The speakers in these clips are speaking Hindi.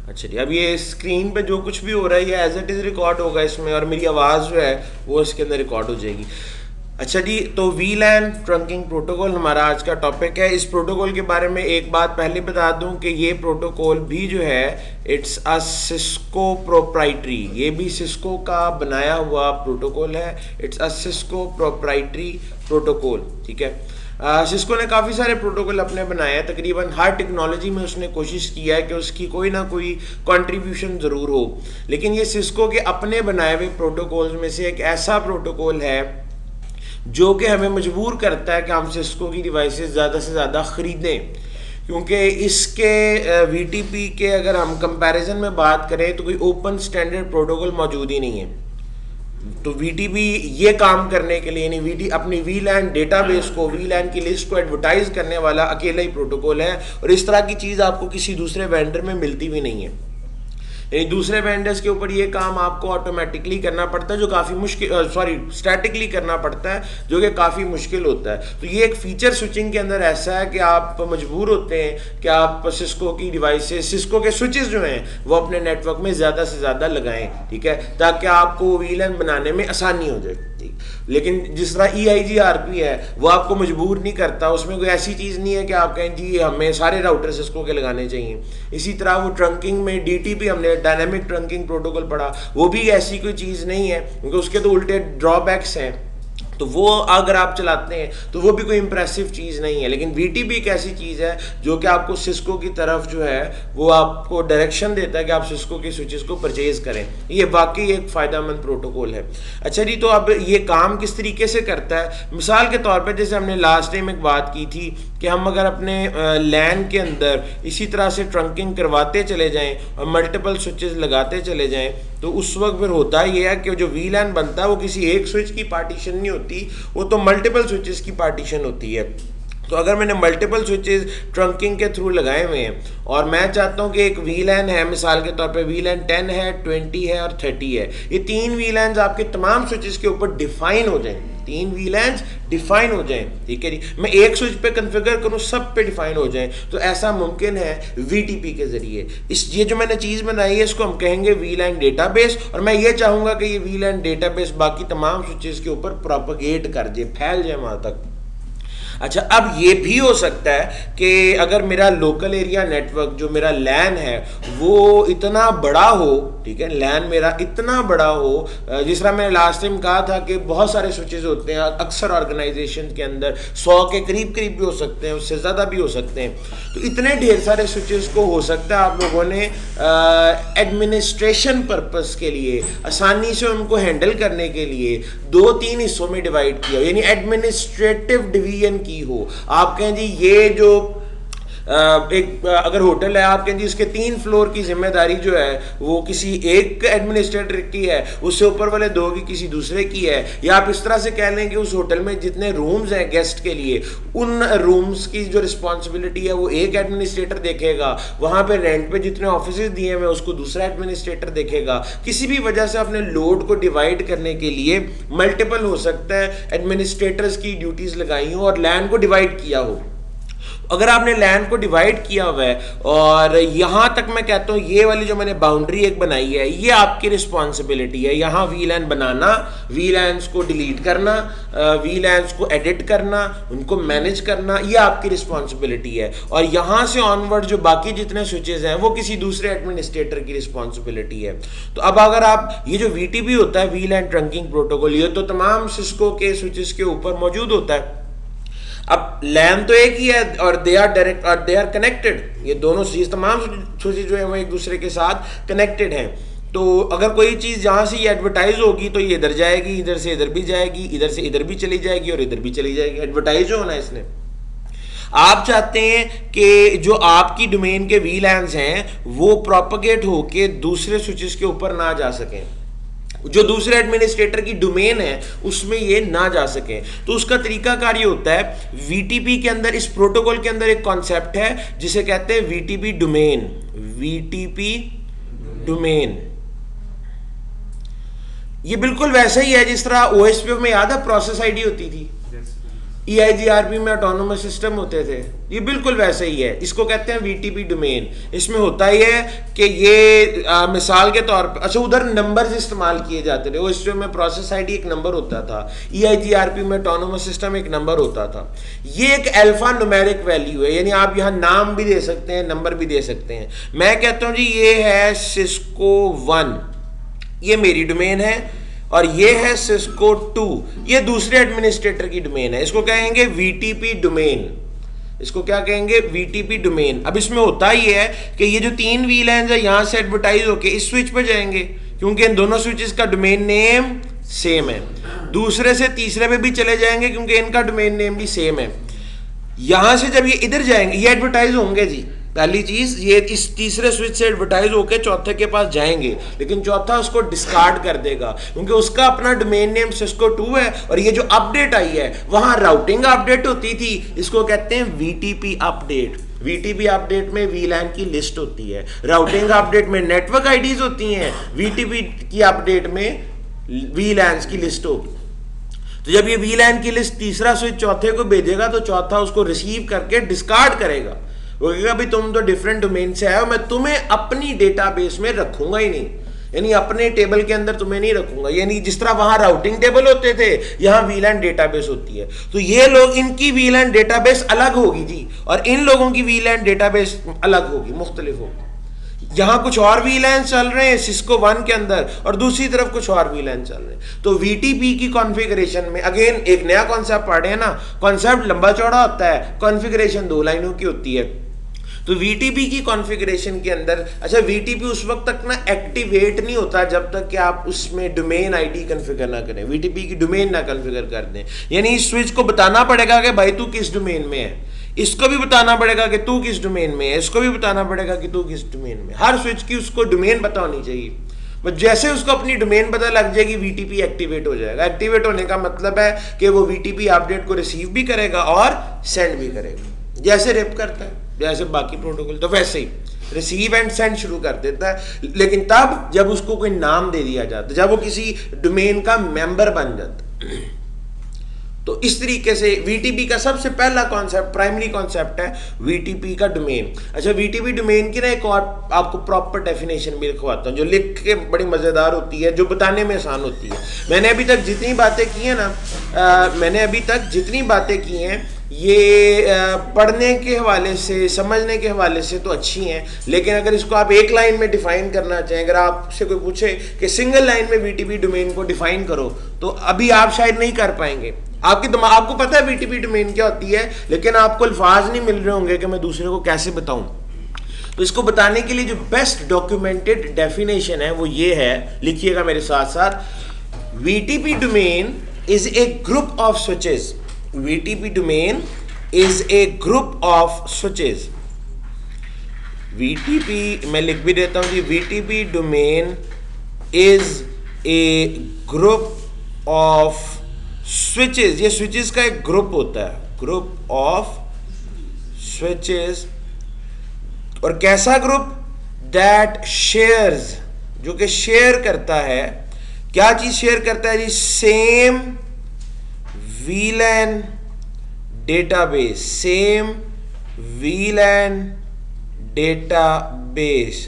अच्छा जी, अब ये स्क्रीन पे जो कुछ भी हो रहा है ये एज इट इज़ रिकॉर्ड होगा इसमें, और मेरी आवाज़ जो है वो इसके अंदर रिकॉर्ड हो जाएगी। अच्छा जी, तो वीलैन ट्रंकिंग प्रोटोकॉल हमारा आज का टॉपिक है। इस प्रोटोकॉल के बारे में एक बात पहले बता दूं कि ये प्रोटोकॉल भी जो है इट्स अ सिस्को प्रोप्राइटरी, ये भी सिस्को का बनाया हुआ प्रोटोकॉल है। It's a Cisco proprietary protocol, ठीक है। सिस्को ने काफ़ी सारे प्रोटोकॉल अपने बनाए हैं, तकरीबन हर टेक्नोलॉजी में उसने कोशिश किया है कि उसकी कोई ना कोई कंट्रीब्यूशन ज़रूर हो, लेकिन ये सिस्को के अपने बनाए हुए प्रोटोकॉल्स में से एक ऐसा प्रोटोकॉल है जो कि हमें मजबूर करता है कि हम सिस्को की डिवाइसेस ज़्यादा से ज़्यादा ख़रीदें, क्योंकि इसके वीटीपी के अगर हम कंपैरिजन में बात करें तो कोई ओपन स्टैंडर्ड प्रोटोकॉल मौजूद ही नहीं है। तो वीटीपी ये काम करने के लिए, यानी वीटी अपनी वीलैन डेटाबेस को, वीलैन की लिस्ट को एडवर्टाइज करने वाला अकेला ही प्रोटोकॉल है, और इस तरह की चीज़ आपको किसी दूसरे वेंडर में मिलती भी नहीं है। दूसरे वेंडर्स के ऊपर ये काम आपको ऑटोमेटिकली करना पड़ता है, जो काफ़ी मुश्किल, स्टैटिकली करना पड़ता है, जो कि काफ़ी मुश्किल होता है। तो ये एक फीचर स्विचिंग के अंदर ऐसा है कि आप मजबूर होते हैं कि आप सिस्को की डिवाइसेस, सिस्को के स्विचेस जो हैं वो अपने नेटवर्क में ज़्यादा से ज़्यादा लगाएं, ठीक है, ताकि आपको वीलैन बनाने में आसानी हो जाए। लेकिन जिस तरह EIGRP है वो आपको मजबूर नहीं करता, उसमें कोई ऐसी चीज़ नहीं है कि आप कहें जी हमें सारे राउटर सिस्को के लगाने चाहिए। इसी तरह वो ट्रंकिंग में DTP, हमने डायनेमिक ट्रंकिंग प्रोटोकॉल पढ़ा, वो भी ऐसी कोई चीज़ नहीं है, क्योंकि उसके तो उल्टे ड्रॉबैक्स हैं, तो वो अगर आप चलाते हैं तो वो भी कोई इंप्रेसिव चीज़ नहीं है। लेकिन VTP एक ऐसी चीज़ है जो कि आपको सिस्को की तरफ जो है वो आपको डायरेक्शन देता है कि आप सिस्को के स्विचेस को परचेज करें। ये वाकई एक फ़ायदेमंद प्रोटोकॉल है। अच्छा जी, तो अब ये काम किस तरीके से करता है? मिसाल के तौर पर जैसे हमने लास्ट टाइम एक बात की थी कि हम अगर अपने लैन के अंदर इसी तरह से ट्रंकिंग करवाते चले जाएँ और मल्टीपल स्विचेस लगाते चले जाएँ, तो उस वक्त फिर होता ये है कि जो VLAN बनता है वो किसी एक स्विच की पार्टीशन नहीं होती, वो तो मल्टीपल स्विचेस की पार्टीशन होती है। तो अगर मैंने मल्टीपल स्विचेस ट्रंकिंग के थ्रू लगाए हुए हैं और मैं चाहता हूं कि एक VLAN है, मिसाल के तौर पे VLAN 10 है, 20 है और 30 है, ये तीन VLANs आपके तमाम स्विचेस के ऊपर डिफाइन हो जाएं, तीन VLANs डिफाइन हो जाएं, ठीक है जी। मैं एक स्विच पे कन्फिगर करूं, सब पे डिफाइन हो जाएं, तो ऐसा मुमकिन है VTP के जरिए। ये जो मैंने चीज़ बनाई है इसको हम कहेंगे VLAN डेटाबेस, और मैं ये चाहूँगा कि ये VLAN डेटाबेस बाकी तमाम स्विचेस के ऊपर प्रोपगेट कर जाए, फैल जाए वहाँ तक। अच्छा, अब ये भी हो सकता है कि अगर मेरा लोकल एरिया नेटवर्क जो मेरा लैन है वो इतना बड़ा हो, ठीक है, लैन मेरा इतना बड़ा हो, जिस तरह मैंने लास्ट टाइम कहा था कि बहुत सारे स्विचेस होते हैं अक्सर ऑर्गेनाइजेशन के अंदर, 100 के करीब करीब भी हो सकते हैं, उससे ज़्यादा भी हो सकते हैं। तो इतने ढेर सारे स्विचेस को हो सकता है आप लोगों ने एडमिनिस्ट्रेशन पर्पस के लिए, आसानी से उनको हैंडल करने के लिए 2-3 हिस्सों में डिवाइड किया, यानी एडमिनिस्ट्रेटिव डिवीजन की हो। आप कहें जी ये जो एक अगर होटल है, आप कहें जी इसके 3 फ्लोर की जिम्मेदारी जो है वो किसी एक एडमिनिस्ट्रेटर की है, उससे ऊपर वाले 2 की किसी दूसरे की है, या आप इस तरह से कह लें कि उस होटल में जितने रूम्स हैं गेस्ट के लिए, उन रूम्स की जो रिस्पॉन्सिबिलिटी है वो एक एडमिनिस्ट्रेटर देखेगा, वहाँ पे रेंट पे जितने ऑफिसेज दिए हुए उसको दूसरा एडमिनिस्ट्रेटर देखेगा। किसी भी वजह से अपने लोड को डिवाइड करने के लिए मल्टीपल हो सकता है एडमिनिस्ट्रेटर्स की ड्यूटीज लगाई हो और लैंड को डिवाइड किया हो। अगर आपने लैंड को डिवाइड किया हुआ है और यहाँ तक मैं कहता हूँ ये वाली जो मैंने बाउंड्री एक बनाई है ये आपकी रिस्पॉन्सिबिलिटी है, यहाँ VLAN बनाना, VLANs को डिलीट करना, VLANs को एडिट करना, उनको मैनेज करना, ये आपकी रिस्पॉन्सिबिलिटी है। और यहाँ से ऑनवर्ड जो बाकी जितने स्विचेस हैं वो किसी दूसरे एडमिनिस्ट्रेटर की रिस्पॉन्सिबिलिटी है। तो अब अगर आप ये जो VTP होता है, VLAN ट्रंकिंग प्रोटोकॉल, ये तो तमाम सिस्को के स्विचेस के ऊपर मौजूद होता है। अब लैन तो एक ही है और दे आर डायरेक्ट और दे आर कनेक्टेड, ये दोनों चीज़ तमाम स्विचेस जो है वो एक दूसरे के साथ कनेक्टेड हैं। तो अगर कोई चीज़ जहाँ से ये एडवर्टाइज होगी तो ये इधर जाएगी, इधर से इधर भी जाएगी, इधर से इधर भी चली जाएगी और इधर भी चली जाएगी। एडवर्टाइज होना है इसने। आप चाहते हैं कि जो आपकी डोमेन के VLANs हैं वो प्रोपगेट होके दूसरे स्विचेस के ऊपर ना जा सकें, जो दूसरे एडमिनिस्ट्रेटर की डोमेन है उसमें ये ना जा सके। तो उसका तरीकाकार ये होता है, VTP के अंदर, इस प्रोटोकॉल के अंदर एक कॉन्सेप्ट है जिसे कहते हैं VTP डोमेन। VTP डोमेन ये बिल्कुल वैसा ही है जिस तरह OSPF में याद है प्रोसेस आईडी होती थी, EIGRP में ऑटोनोमस सिस्टम होते थे, ये बिल्कुल वैसे ही है। इसको कहते हैं VTP डोमेन। इसमें होता ही है कि ये मिसाल के तौर पर, अच्छा उधर नंबर्स इस्तेमाल किए जाते थे, वो इसमें में प्रोसेस ID एक नंबर होता था, EIGRP में ऑटोनोमस सिस्टम एक नंबर होता था। ये एक अल्फा न्यूमेरिक वैल्यू है, यानी आप यहाँ नाम भी दे सकते हैं, नंबर भी दे सकते हैं। मैं कहता हूँ जी ये है सिस्को 1, ये मेरी डोमेन है, और ये है सिस्को 2, ये दूसरे एडमिनिस्ट्रेटर की डोमेन है। इसको कहेंगे VTP डोमेन। इसको क्या कहेंगे? VTP domain. अब इसमें होता ही है कि ये जो 3 VLANs है यहाँ से एडवर्टाइज होके इस स्विच पे जाएंगे, क्योंकि इन दोनों स्विचेस का डोमेन नेम सेम है। दूसरे से तीसरे पे भी चले जाएंगे क्योंकि इनका डोमेन नेम भी सेम है। यहां से जब ये इधर जाएंगे, ये एडवर्टाइज होंगे जी। पहली चीज, ये इस तीसरे स्विच से एडवर्टाइज होके चौथे के पास जाएंगे, लेकिन चौथा उसको डिस्कार्ड कर देगा क्योंकि उसका अपना डोमेन नेम सिस्को 2 है। और ये जो अपडेट आई है वहां राउटिंग अपडेट होती थी, इसको कहते हैं VTP अपडेट। VTP अपडेट में VLAN की लिस्ट होती है, राउटिंग अपडेट में नेटवर्क आईडीज होती हैं, VTP की अपडेट में VLANs की लिस्ट होगी। तो जब ये VLAN की लिस्ट तीसरा स्विच चौथे को भेजेगा तो चौथा उसको रिसीव करके डिस्कार्ड करेगा। वो कहेगा भाई तुम तो डिफरेंट डोमेन से आए हो, मैं तुम्हें अपनी डेटाबेस में रखूंगा ही नहीं, यानी अपने टेबल के अंदर तुम्हें नहीं रखूंगा। यानी जिस तरह वहां राउटिंग टेबल होते थे, यहाँ VLAN डेटाबेस होती है। तो ये लोग, इनकी VLAN डेटाबेस अलग होगी जी, और इन लोगों की VLAN डेटाबेस अलग होगी, मुख्तलिफ होगी। यहां कुछ और VLAN चल रहे हैं सिस्को 1 के अंदर, और दूसरी तरफ कुछ और VLAN चल रहे हैं। तो VTP की कॉन्फ़िगरेशन में अगेन एक नया कॉन्सेप्ट पढ़ रहे हैं ना, कॉन्सेप्ट लंबा चौड़ा होता है, कॉन्फ़िगरेशन 2 लाइनों की होती है। तो VTP की कॉन्फ़िगरेशन के अंदर, अच्छा VTP उस वक्त तक ना एक्टिवेट नहीं होता जब तक कि आप उसमें डोमेन ID कॉन्फ़िगर ना करें, VTP की डोमेन ना कॉन्फ़िगर कर दें। यानी इस स्विच को बताना पड़ेगा कि भाई तू किस डोमेन में है, इसको भी बताना पड़ेगा कि तू किस डोमेन में है, इसको भी बताना पड़ेगा कि तू किस डोमेन में। हर स्विच की उसको डोमेन पता होनी चाहिए। बस जैसे उसको अपनी डोमेन पता लग जाएगी, VTP एक्टिवेट हो जाएगा। एक्टिवेट होने का मतलब है कि वो VTP अपडेट को रिसीव भी करेगा और सेंड भी करेगा, जैसे रिप करता है, जैसे बाकी प्रोटोकॉल। तो वैसे ही रिसीव एंड सेंड शुरू कर देता है, लेकिन तब जब उसको कोई नाम दे दिया जाता है, जब वो किसी डोमेन का मेंबर बन जाता है। तो इस तरीके से VTP का सबसे पहला कॉन्सेप्ट, प्राइमरी कॉन्सेप्ट है VTP का डोमेन। अच्छा VTP डोमेन की ना एक और आपको प्रॉपर डेफिनेशन भी लिखवाता हूँ, जो लिख के बड़ी मज़ेदार होती है, जो बताने में आसान होती है। मैंने अभी तक जितनी बातें की हैं ना, ये पढ़ने के हवाले से, समझने के हवाले से तो अच्छी हैं, लेकिन अगर इसको आप एक लाइन में डिफाइन करना चाहें, अगर आपसे कोई पूछे कि सिंगल लाइन में VTP डोमेन को डिफाइन करो, तो अभी आप शायद नहीं कर पाएंगे। आपके दिमाग, आपको पता है VTP डोमेन क्या होती है, लेकिन आपको अल्फाज नहीं मिल रहे होंगे कि मैं दूसरे को कैसे बताऊं। तो इसको बताने के लिए जो बेस्ट डॉक्यूमेंटेड डेफिनेशन है वो ये है, लिखिएगा मेरे साथ साथ। VTP domain is a group of switches. VTP domain is a group of switches. VTP मैं लिख भी देता हूँ जी, VTP domain is a group of switches। ये switches का एक ग्रुप होता है, group of switches। और कैसा ग्रुप? that shares, जो कि शेयर करता है। क्या चीज शेयर करता है जी? Same VLAN database, same VLAN database.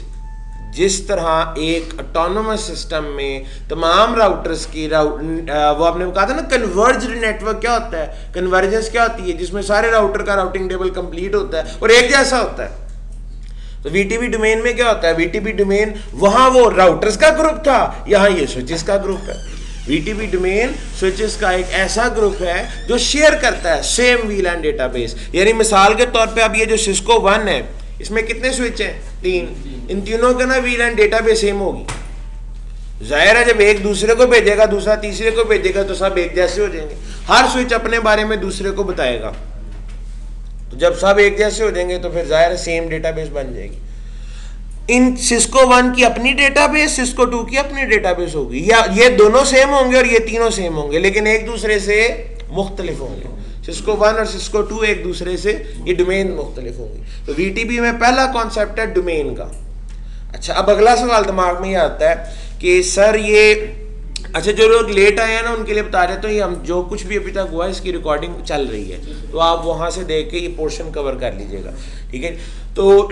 जिस तरह एक ऑटोनोमस सिस्टम में तमाम राउटर्स की वो आपने कहा था ना, कन्वर्ज्ड नेटवर्क क्या होता है, कन्वर्जेंस क्या होती है, जिसमें सारे राउटर का राउटिंग टेबल कंप्लीट होता है और एक जैसा होता है। तो VTP डोमेन में क्या होता है? VTP डोमेन, वहां वो राउटर्स का ग्रुप था, यहां ये स्विचेस का ग्रुप है। VTP डोमेन स्विचेस का एक ऐसा ग्रुप है जो शेयर करता है सेम VLAN डेटाबेस। यानी मिसाल के तौर पे अब ये जो सिस्को 1 है, इसमें कितने स्विच हैं? 3। इन तीनों का ना VLAN डेटाबेस सेम होगी। जाहिर है जब एक दूसरे को भेजेगा, दूसरा तीसरे को भेजेगा, तो सब एक जैसे हो जाएंगे। हर स्विच अपने बारे में दूसरे को बताएगा। तो जब सब एक जैसे हो जाएंगे तो फिर जाहिर है सेम डेटाबेस बन जाएगी। इन सिस्को 1 की अपनी डेटाबेस, सिस्को 2 की अपनी डेटाबेस होगी, या ये दोनों सेम होंगे और ये तीनों सेम होंगे, लेकिन एक दूसरे से मुख्तलिफ होंगे। सिस्को 1 और सिस्को 2 एक दूसरे से, ये डोमेन मुख्तलिफ होंगी। तो VTP में पहला कॉन्सेप्ट है डोमेन का। अच्छा, अब अगला सवाल दिमाग में ये आता है कि सर ये अच्छा, जो लोग लेट आए हैं ना उनके लिए बता देता हूँ, ये हम जो कुछ भी अभी तक हुआ है इसकी रिकॉर्डिंग चल रही है, तो आप वहाँ से देख के ये पोर्शन कवर कर लीजिएगा, ठीक है। तो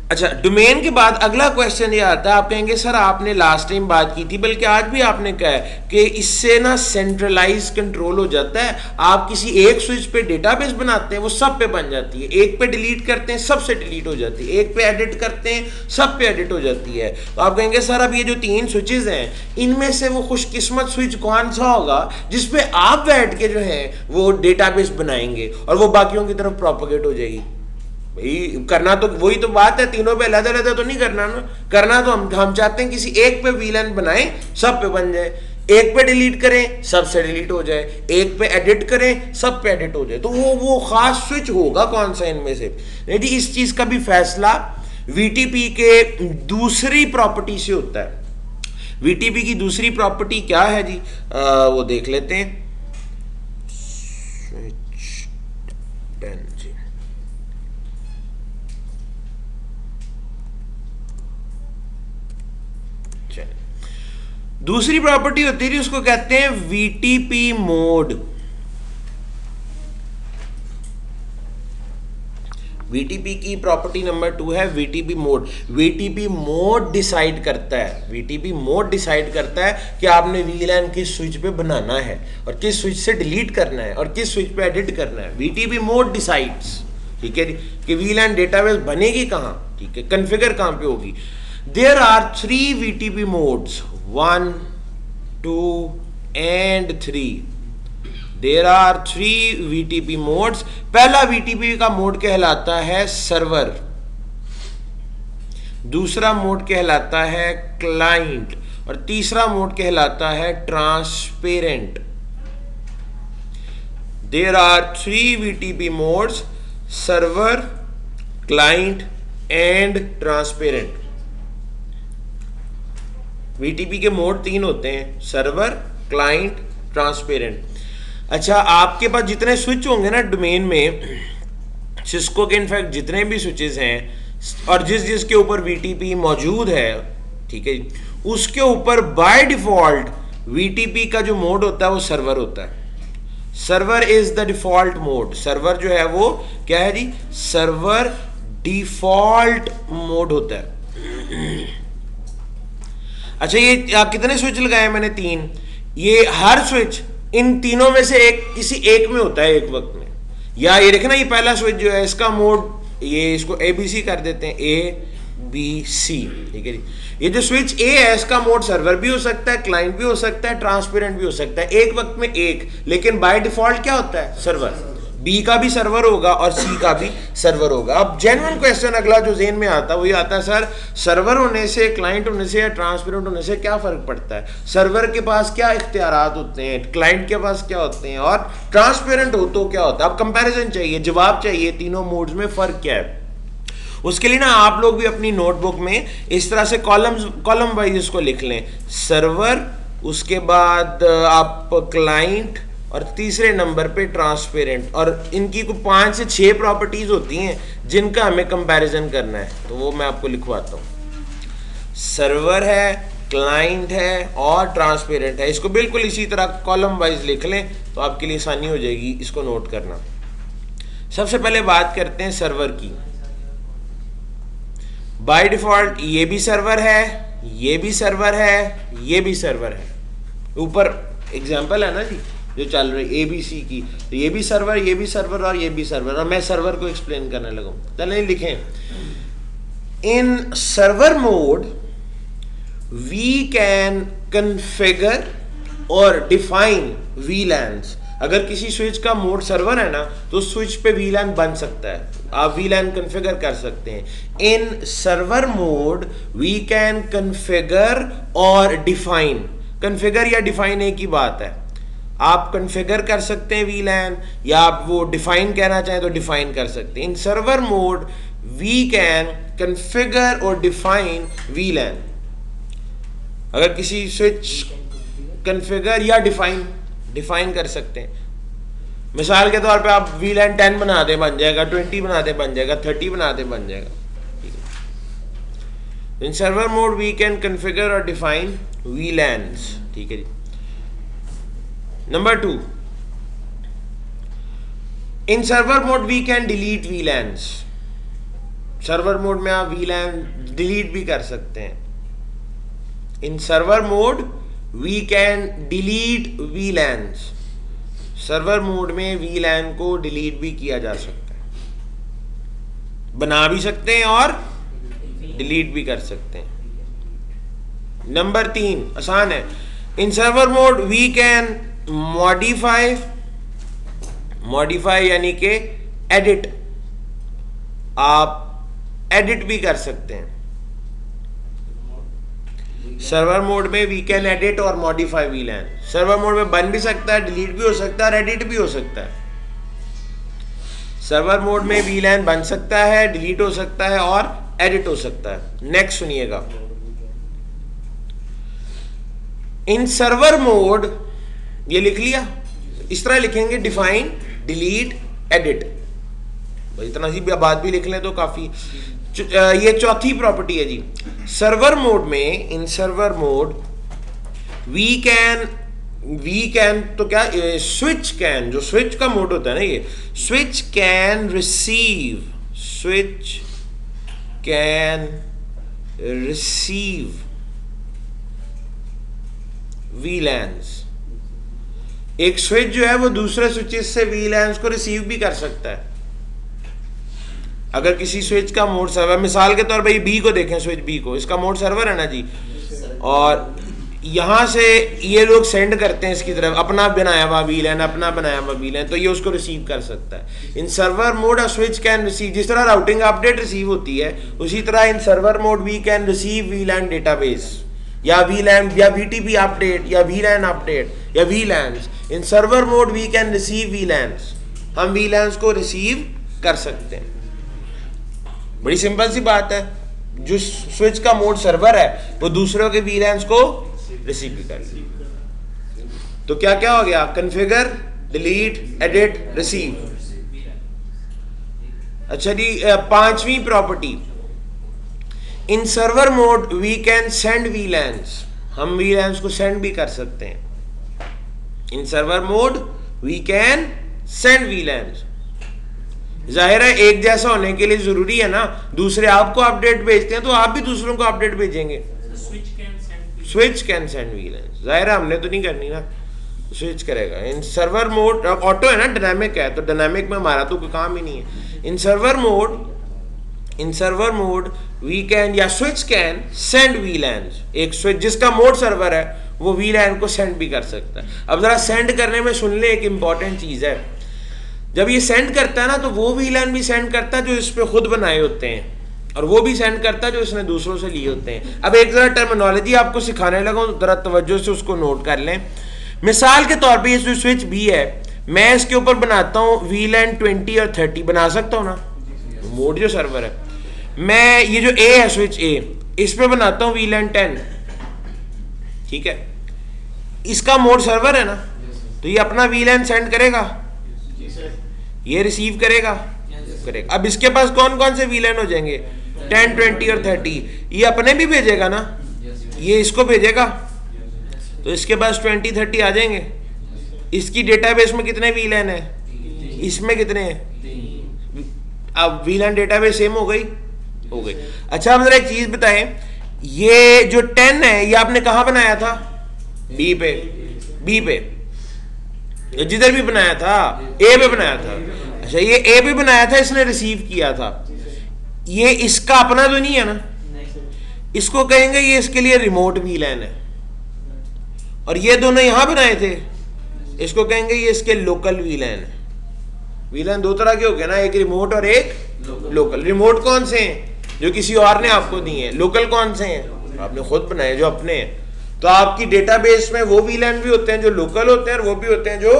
अच्छा, डोमेन के बाद अगला क्वेश्चन ये आता है, आप कहेंगे सर आपने लास्ट टाइम बात की थी, बल्कि आज भी आपने कहा है कि इससे ना सेंट्रलाइज कंट्रोल हो जाता है। आप किसी एक स्विच पे डेटाबेस बनाते हैं, वो सब पे बन जाती है, एक पे डिलीट करते हैं सब से डिलीट हो जाती है, एक पे एडिट करते हैं सब पे एडिट हो जाती है। तो आप कहेंगे सर अब ये जो 3 स्विचेज हैं इनमें से वो खुशकिस्मत स्विच कौन सा होगा जिसपे आप बैठ के जो है वो डेटाबेस बनाएंगे और वो बाकियों की तरफ प्रोपोगेट हो जाएगी। भाई करना तो वही तो बात है, तीनों पे अलग अलग तो नहीं करना ना, करना तो हम चाहते हैं किसी एक पे वीलन बनाएं सब पे बन जाए, एक पे डिलीट करें सब से डिलीट हो जाए, एक पे एडिट करें सब पे एडिट हो जाए। तो वो खास स्विच होगा कौन सा इनमें से। नहीं जी, इस चीज का भी फैसला वीटीपी के दूसरी प्रॉपर्टी से होता है। वीटीपी की दूसरी प्रॉपर्टी क्या है जी, वो देख लेते हैं। स्विच 10 जी, दूसरी प्रॉपर्टी होती है उसको कहते हैं वीटीपी मोड। वीटीपी की प्रॉपर्टी नंबर 2 है VTP mode. VTP mode decide करता है, वीटीपी मोड डिसाइड करता है कि आपने वीलैन किस स्विच पे बनाना है और किस स्विच से डिलीट करना है और किस स्विच पे एडिट करना है। वीटीपी मोड डिसाइड्स, ठीक है, कि वीलैन डेटाबेस बनेगी कहां, ठीक है, कॉन्फ़िगर कहां पे होगी। There are 3 VTP modes, 1, 2 and 3। There are 3 VTP modes। पहला VTP का मोड कहलाता है सर्वर, दूसरा मोड कहलाता है क्लाइंट और तीसरा मोड कहलाता है transparent. There are 3 VTP modes, server, client and transparent. VTP के मोड 3 होते हैं, सर्वर, क्लाइंट, ट्रांसपेरेंट। अच्छा, आपके पास जितने स्विच होंगे ना डोमेन में, सिस्को के इनफैक्ट जितने भी स्विचेस हैं और जिसके ऊपर वीटीपी मौजूद है, ठीक है, उसके ऊपर बाय डिफॉल्ट वीटीपी का जो मोड होता है वो सर्वर होता है। Server is the default mode. Server जो है वो क्या है जी, सर्वर डिफॉल्ट मोड होता है। अच्छा, ये कितने स्विच लगाए मैंने? 3। ये हर स्विच इन तीनों में से एक किसी एक में होता है एक वक्त में। या ये देखना, ये पहला स्विच जो है इसका मोड, ये इसको ABC कर देते हैं, ABC, ठीक है जी। ये जो स्विच A है इसका मोड सर्वर भी हो सकता है, क्लाइंट भी हो सकता है, ट्रांसपेरेंट भी हो सकता है, एक वक्त में एक, लेकिन बाय डिफॉल्ट क्या होता है, सर्वर। B का भी सर्वर होगा और C का भी सर्वर होगा। अब जेन्युइन क्वेश्चन अगला जो ज़हन में आता है वो ये आता है, सर सर्वर होने से, क्लाइंट होने से या ट्रांसपेरेंट होने से क्या फ़र्क पड़ता है? सर्वर के पास क्या इख्तियारात होते हैं, क्लाइंट के पास क्या होते हैं और ट्रांसपेरेंट हो तो क्या होता है? अब कंपैरिजन चाहिए, जवाब चाहिए, तीनों मोड्स में फ़र्क क्या है। उसके लिए ना आप लोग भी अपनी नोटबुक में इस तरह से कॉलम वाइज इसको लिख लें, सर्वर, उसके बाद आप क्लाइंट और तीसरे नंबर पे ट्रांसपेरेंट, और इनकी को 5 से 6 प्रॉपर्टीज होती हैं जिनका हमें कंपैरिजन करना है, तो वो मैं आपको लिखवाता हूँ। सर्वर है, क्लाइंट है और ट्रांसपेरेंट है। इसको बिल्कुल इसी तरह कॉलम वाइज लिख लें तो आपके लिए आसानी हो जाएगी इसको नोट करना। सबसे पहले बात करते हैं सर्वर की। बाय डिफॉल्ट ये भी सर्वर है, ये भी सर्वर है, ये भी सर्वर है। ऊपर एग्जांपल है ना जी जो चल रही ABC की, तो ये भी सर्वर, ये भी सर्वर और ये भी सर्वर, और मैं सर्वर को एक्सप्लेन करने लगा। चलें लिखें, in server mode we can configure और डिफाइन VLANs। अगर किसी स्विच का मोड सर्वर है ना तो स्विच पे VLAN बन सकता है, आप VLAN कन्फिगर कर सकते हैं। In server mode we can configure और डिफाइन। कन्फिगर या डिफाइन एक ही बात है, आप कन्फिगर कर सकते हैं VLAN या आप वो डिफाइन कहना चाहें तो डिफाइन कर सकते हैं। In server mode we can configure और डिफाइन VLAN। अगर किसी स्विच कन्फिगर या डिफाइन कर सकते हैं, मिसाल के तौर पे आप VLAN 10 बना दे बन जाएगा, 20 बना दे बन जाएगा, 30 बना दे बन जाएगा। In server mode we can configure और डिफाइन VLANs, ठीक है जी। Number 2, in server mode we can delete VLANs। Server mode में आप VLAN डिलीट भी कर सकते हैं। In server mode we can delete VLANs। Server mode में VLAN को डिलीट भी किया जा सकता है, बना भी सकते हैं और डिलीट भी कर सकते हैं। नंबर 3 आसान है, in server mode we can modify यानी कि एडिट, आप एडिट भी कर सकते हैं। सर्वर मोड में वी कैन एडिट और मॉडिफाई VLAN। सर्वर मोड में बन भी सकता है, डिलीट भी हो सकता है और एडिट भी हो सकता है। सर्वर मोड में VLAN बन सकता है, डिलीट हो सकता है और एडिट हो सकता है। नेक्स्ट सुनिएगा, इन सर्वर मोड, ये लिख लिया, इस तरह लिखेंगे डिफाइन, डिलीट, एडिट, इतना सी बात भी लिख लें तो काफी। ये चौथी प्रॉपर्टी है जी। सर्वर मोड में, इन सर्वर मोड वी कैन तो क्या, स्विच कैन, जो स्विच का मोड होता है ना, ये स्विच कैन रिसीव VLANs। एक स्विच जो है वो दूसरे स्विचेस से VLANs को रिसीव भी कर सकता है। अगर किसी स्विच का मोड सर्वर, मिसाल के तौर पे बी को देखें, स्विच बी को, इसका मोड सर्वर है ना जी, और यहां से ये लोग सेंड करते हैं इसकी तरफ अपना बनाया हुआ VLAN, तो ये उसको रिसीव कर सकता है। In server mode a switch can receive, जिस तरह राउटिंग अपडेट रिसीव होती है उसी तरह in server mode we can receive VLAN database या VLAN या VTP अपडेट या VLAN अपडेट या VLANs। In server mode we can receive VLANs, हम VLANs को रिसीव कर सकते हैं। बड़ी सिंपल सी बात है, जो स्विच का मोड सर्वर है वो दूसरों के VLANs को रिसीव भी कर ले। तो क्या क्या हो गया, कॉन्फ़िगर, डिलीट, एडिट, रिसीव। अच्छा जी, पांचवी property, in server mode we can send VLANs, हम VLANs को सेंड भी कर सकते हैं। In server mode we can send VLANs। जाहिर है एक जैसा होने के लिए जरूरी है ना, दूसरे आपको अपडेट भेजते हैं तो आप भी दूसरों को अपडेट भेजेंगे। स्विच कैन सेंड VLANs, जाहिर है हमने तो नहीं करनी ना, स्विच करेगा। इन सर्वर मोड, ऑटो है ना, डायनामिक है, तो डायनामिक में हमारा तो कोई काम ही नहीं है। In server mode we can या स्विच कैन सेंड VLANs। एक स्विच जिसका मोड सर्वर है वो VLAN को सेंड भी कर सकता है। अब जरा सेंड करने में सुन ले, एक इंपॉर्टेंट चीज है, जब ये सेंड करता है ना तो वो VLAN भी सेंड करता है जो इस पे खुद बनाए होते हैं, और वो भी सेंड करता है जो इसने दूसरों से लिए होते हैं। अब एक जरा टर्मिनोलॉजी आपको सिखाने लगा, जरा तवज्जो से उसको नोट कर लें। मिसाल के तौर पे ये जो स्विच बी है, मैं इसके ऊपर बनाता हूँ VLAN 20 और 30, बना सकता हूँ ना, मोड जो सर्वर है। मैं ये जो ए है, स्विच ए, इस पे बनाता हूँ VLAN 10, ठीक है, इसका मोड सर्वर है ना, तो ये अपना VLAN सेंड करेगा, ये रिसीव करेगा। अब इसके पास कौन कौन से VLAN हो जाएंगे, 10, 20 और 30, ये अपने भी भेजेगा ना, ये इसको भेजेगा, तो इसके पास 20, 30 आ जाएंगे। इसकी डेटाबेस में कितने VLAN है, इसमें कितने हैं, अब VLAN डेटाबेस सेम हो गई। अच्छा, अब जरा एक चीज बताएं, ये जो 10 है ये आपने कहां बनाया था, बी पे, जिधर भी बनाया था, ए पे बनाया था। अच्छा, ये ए पे बनाया था, इसने रिसीव किया था, ये इसका अपना तो नहीं है ना, इसको कहेंगे ये इसके लिए रिमोट VLAN है। और ये दोनों यहां बनाए थे, इसको कहेंगे ये इसके लोकल VLAN है। VLAN दो तरह के हो गए ना, एक रिमोट और एक लोकल। रिमोट कौन से हैं, जो किसी और ने आपको दिए हैं। लोकल कौन से हैं, आपने खुद बनाए, जो अपने हैं। तो आपकी डेटाबेस में वो VLAN भी होते हैं जो लोकल होते हैं, और वो भी होते हैं जो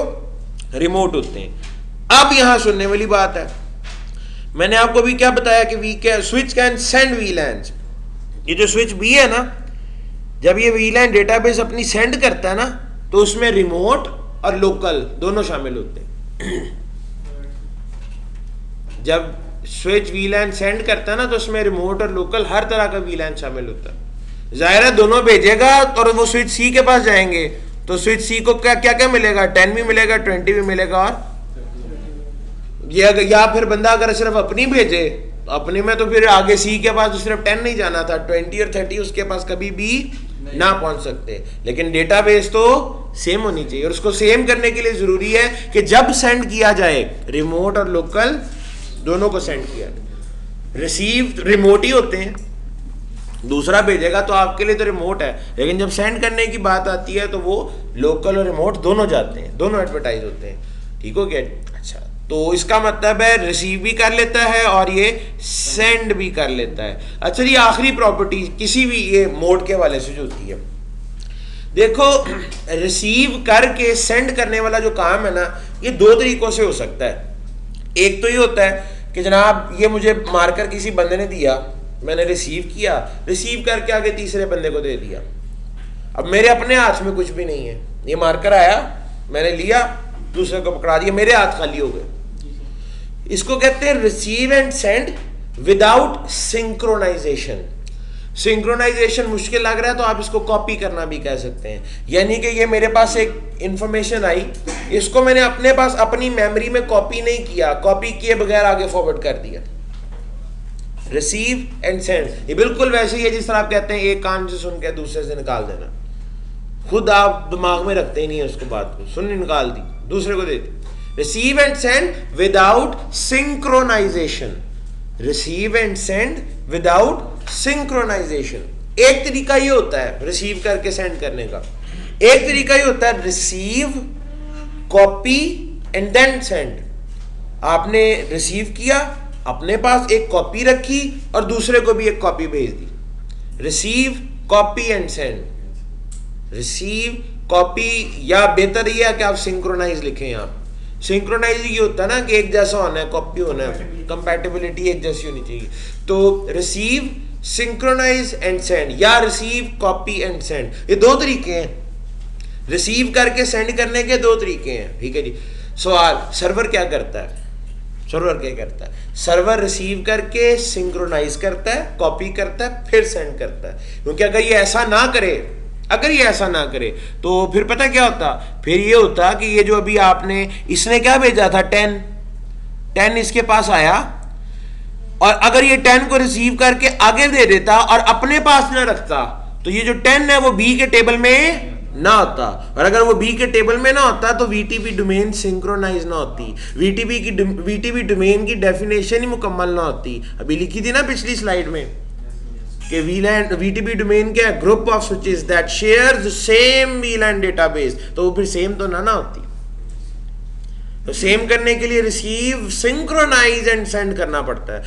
रिमोट होते हैं। अब यहां सुनने वाली बात है, मैंने आपको भी क्या बताया कि स्विच कैन सेंड VLANs। ये जो स्विच बी है ना, जब ये VLAN डेटाबेस अपनी सेंड करता है ना, तो उसमें रिमोट और लोकल दोनों शामिल होते हैं। जब स्विच वीलैन सेंड करता है ना, तो उसमें रिमोट और लोकल हर तरह का वीलैन शामिल होता है। जाहिर है दोनों भेजेगा और वो स्विच सी के पास जाएंगे, तो स्विच सी को क्या क्या क्या मिलेगा, 10 भी मिलेगा, 20 भी मिलेगा, और ये या फिर बंदा अगर सिर्फ अपनी भेजे, अपने में तो फिर आगे सी के पास तो सिर्फ 10 नहीं जाना था, 20 और 30 उसके पास कभी भी ना पहुंच सकते। लेकिन डेटाबेस तो सेम होनी चाहिए, और उसको सेम करने के लिए जरूरी है कि जब सेंड किया जाए रिमोट और लोकल दोनों को सेंड किया जाए। रिसीव रिमोट ही होते हैं, दूसरा भेजेगा तो आपके लिए तो रिमोट है, लेकिन जब सेंड करने की बात आती है तो वो लोकल और रिमोट दोनों जाते हैं, दोनों एडवर्टाइज होते हैं। ठीक हो गया? अच्छा, तो इसका मतलब है रिसीव भी कर लेता है और ये सेंड भी कर लेता है। अच्छा जी, आखिरी प्रॉपर्टी किसी भी ये मोड के वाले से जो होती है, देखो रिसीव करके सेंड करने वाला जो काम है ना, ये दो तरीकों से हो सकता है। एक तो ये होता है कि जनाब ये मुझे मार्कर किसी बंदे ने दिया, मैंने रिसीव किया, रिसीव करके आगे तीसरे बंदे को दे दिया। अब मेरे अपने हाथ में कुछ भी नहीं है, ये मार्कर आया, मैंने लिया, दूसरे को पकड़ा दिया, मेरे हाथ खाली हो गए। इसको कहते हैं receive and send without synchronisation. Synchronisation मुश्किल लग रहा है तो आप इसको कॉपी करना भी कह सकते हैं, यानी कि ये मेरे पास एक इंफॉर्मेशन आई, इसको मैंने अपने पास अपनी मेमोरी में कॉपी नहीं किया, कॉपी किए बगैर आगे फॉरवर्ड कर दिया। रिसीव एंड सेंड ये बिल्कुल वैसे ही है जिस तरह आप कहते हैं एक कान से सुन के दूसरे से निकाल देना, खुद आप दिमाग में रखते ही नहीं है उसको, बात को सुन निकाल दी, दूसरे को दे दी। Receive and send without synchronization, receive and send without synchronization. एक तरीका ये होता है रिसीव करके सेंड करने का, एक तरीका ये होता है receive copy and then send. आपने रिसीव किया, अपने पास एक कॉपी रखी और दूसरे को भी एक कॉपी भेज दी। Receive copy and send, receive copy, या बेहतर यह है कि आप सिंक्रोनाइज लिखें। यहाँ सिंक्रोनाइज ये होता है ना कि एक जैसा होना है, कॉपी होना है, कंपैटिबिलिटी एक जैसी होनी चाहिए। तो रिसीव सिंक्रोनाइज एंड सेंड या रिसीव कॉपी एंड सेंड, ये दो तरीके हैं। रिसीव करके सेंड करने के दो तरीके हैं। ठीक है जी। सवाल, सर्वर क्या करता है? सर्वर क्या करता है? सर्वर रिसीव करके सिंक्रोनाइज करता है, कॉपी करता है, फिर सेंड करता है। क्योंकि अगर ये ऐसा ना करे, अगर ये ऐसा ना करे तो फिर पता क्या होता, फिर ये होता कि ये जो अभी आपने, इसने क्या भेजा था 10 इसके पास आया, और अगर ये 10 को रिसीव करके आगे दे देता और अपने पास ना रखता तो ये जो 10 है वो बी के टेबल में ना होता, और अगर वो बी के टेबल में ना होता तो वीटीपी डोमेन सिंक्रोनाइज ना होती, वीटीपी डोमेन की डेफिनेशन ही मुकम्मल ना होती। अभी लिखी थी ना पिछली स्लाइड में कि वीटीपी डोमेन क्या है? Group of switches that share the same वीलैन database. तो वो फिर सेम तो ना होती। तो सेम करने के लिए रिसीव, सिंक्रोनाइज एंड सेंड करना पड़ता है,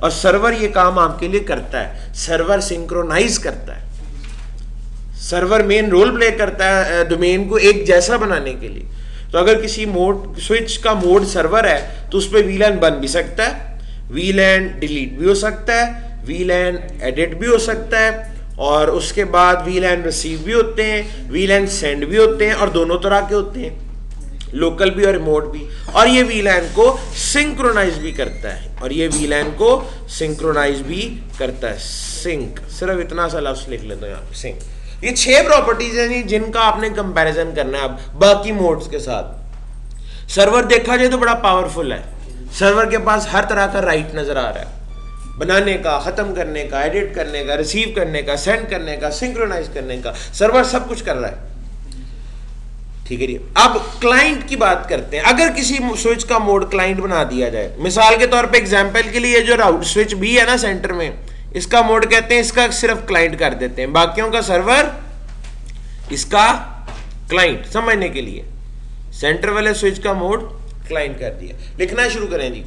और सर्वर ये काम आपके लिए करता है। सर्वर सिंक्रोनाइज करता है, सर्वर मेन रोल प्ले करता है डोमेन को एक जैसा बनाने के लिए। तो अगर किसी मोड स्विच का मोड सर्वर है तो उस पर वीलैन बन भी सकता है, वीलैन डिलीट भी हो सकता है, वीलैन एडिट भी हो सकता है, और उसके बाद वीलैन रिसीव भी होते हैं, वीलैन सेंड भी होते हैं, और दोनों तरह के होते हैं, लोकल भी और रिमोट भी। और ये वीलैन को सिंक्रोनाइज भी करता है, और ये वीलैन को सिंक्रोनाइज भी करता है। सिंक, सिर्फ इतना सा लफ्ज लिख लेते हैं यहाँ पे, सिंक। ये 6 प्रॉपर्टीज हैं जिनका आपने कंपैरिजन करना है अब बाकी मोड्स के साथ। सर्वर देखा जाए तो बड़ा पावरफुल है, सर्वर के पास हर तरह का राइट नजर आ रहा है, बनाने का, खत्म करने का, एडिट करने का, रिसीव करने का, सेंड करने का, सिंक्रोनाइज करने का, सर्वर सब कुछ कर रहा है। ठीक है जी। अब क्लाइंट की बात करते हैं। अगर किसी स्विच का मोड क्लाइंट बना दिया जाए, मिसाल के तौर पे एग्जांपल के लिए जो राउट स्विच भी है ना सेंटर में, इसका मोड कहते हैं, इसका सिर्फ क्लाइंट कर देते हैं, बाकियों का सर्वर, इसका क्लाइंट, समझने के लिए सेंटर वाले स्विच का मोड क्लाइंट कर दिया। लिखना शुरू करें जी।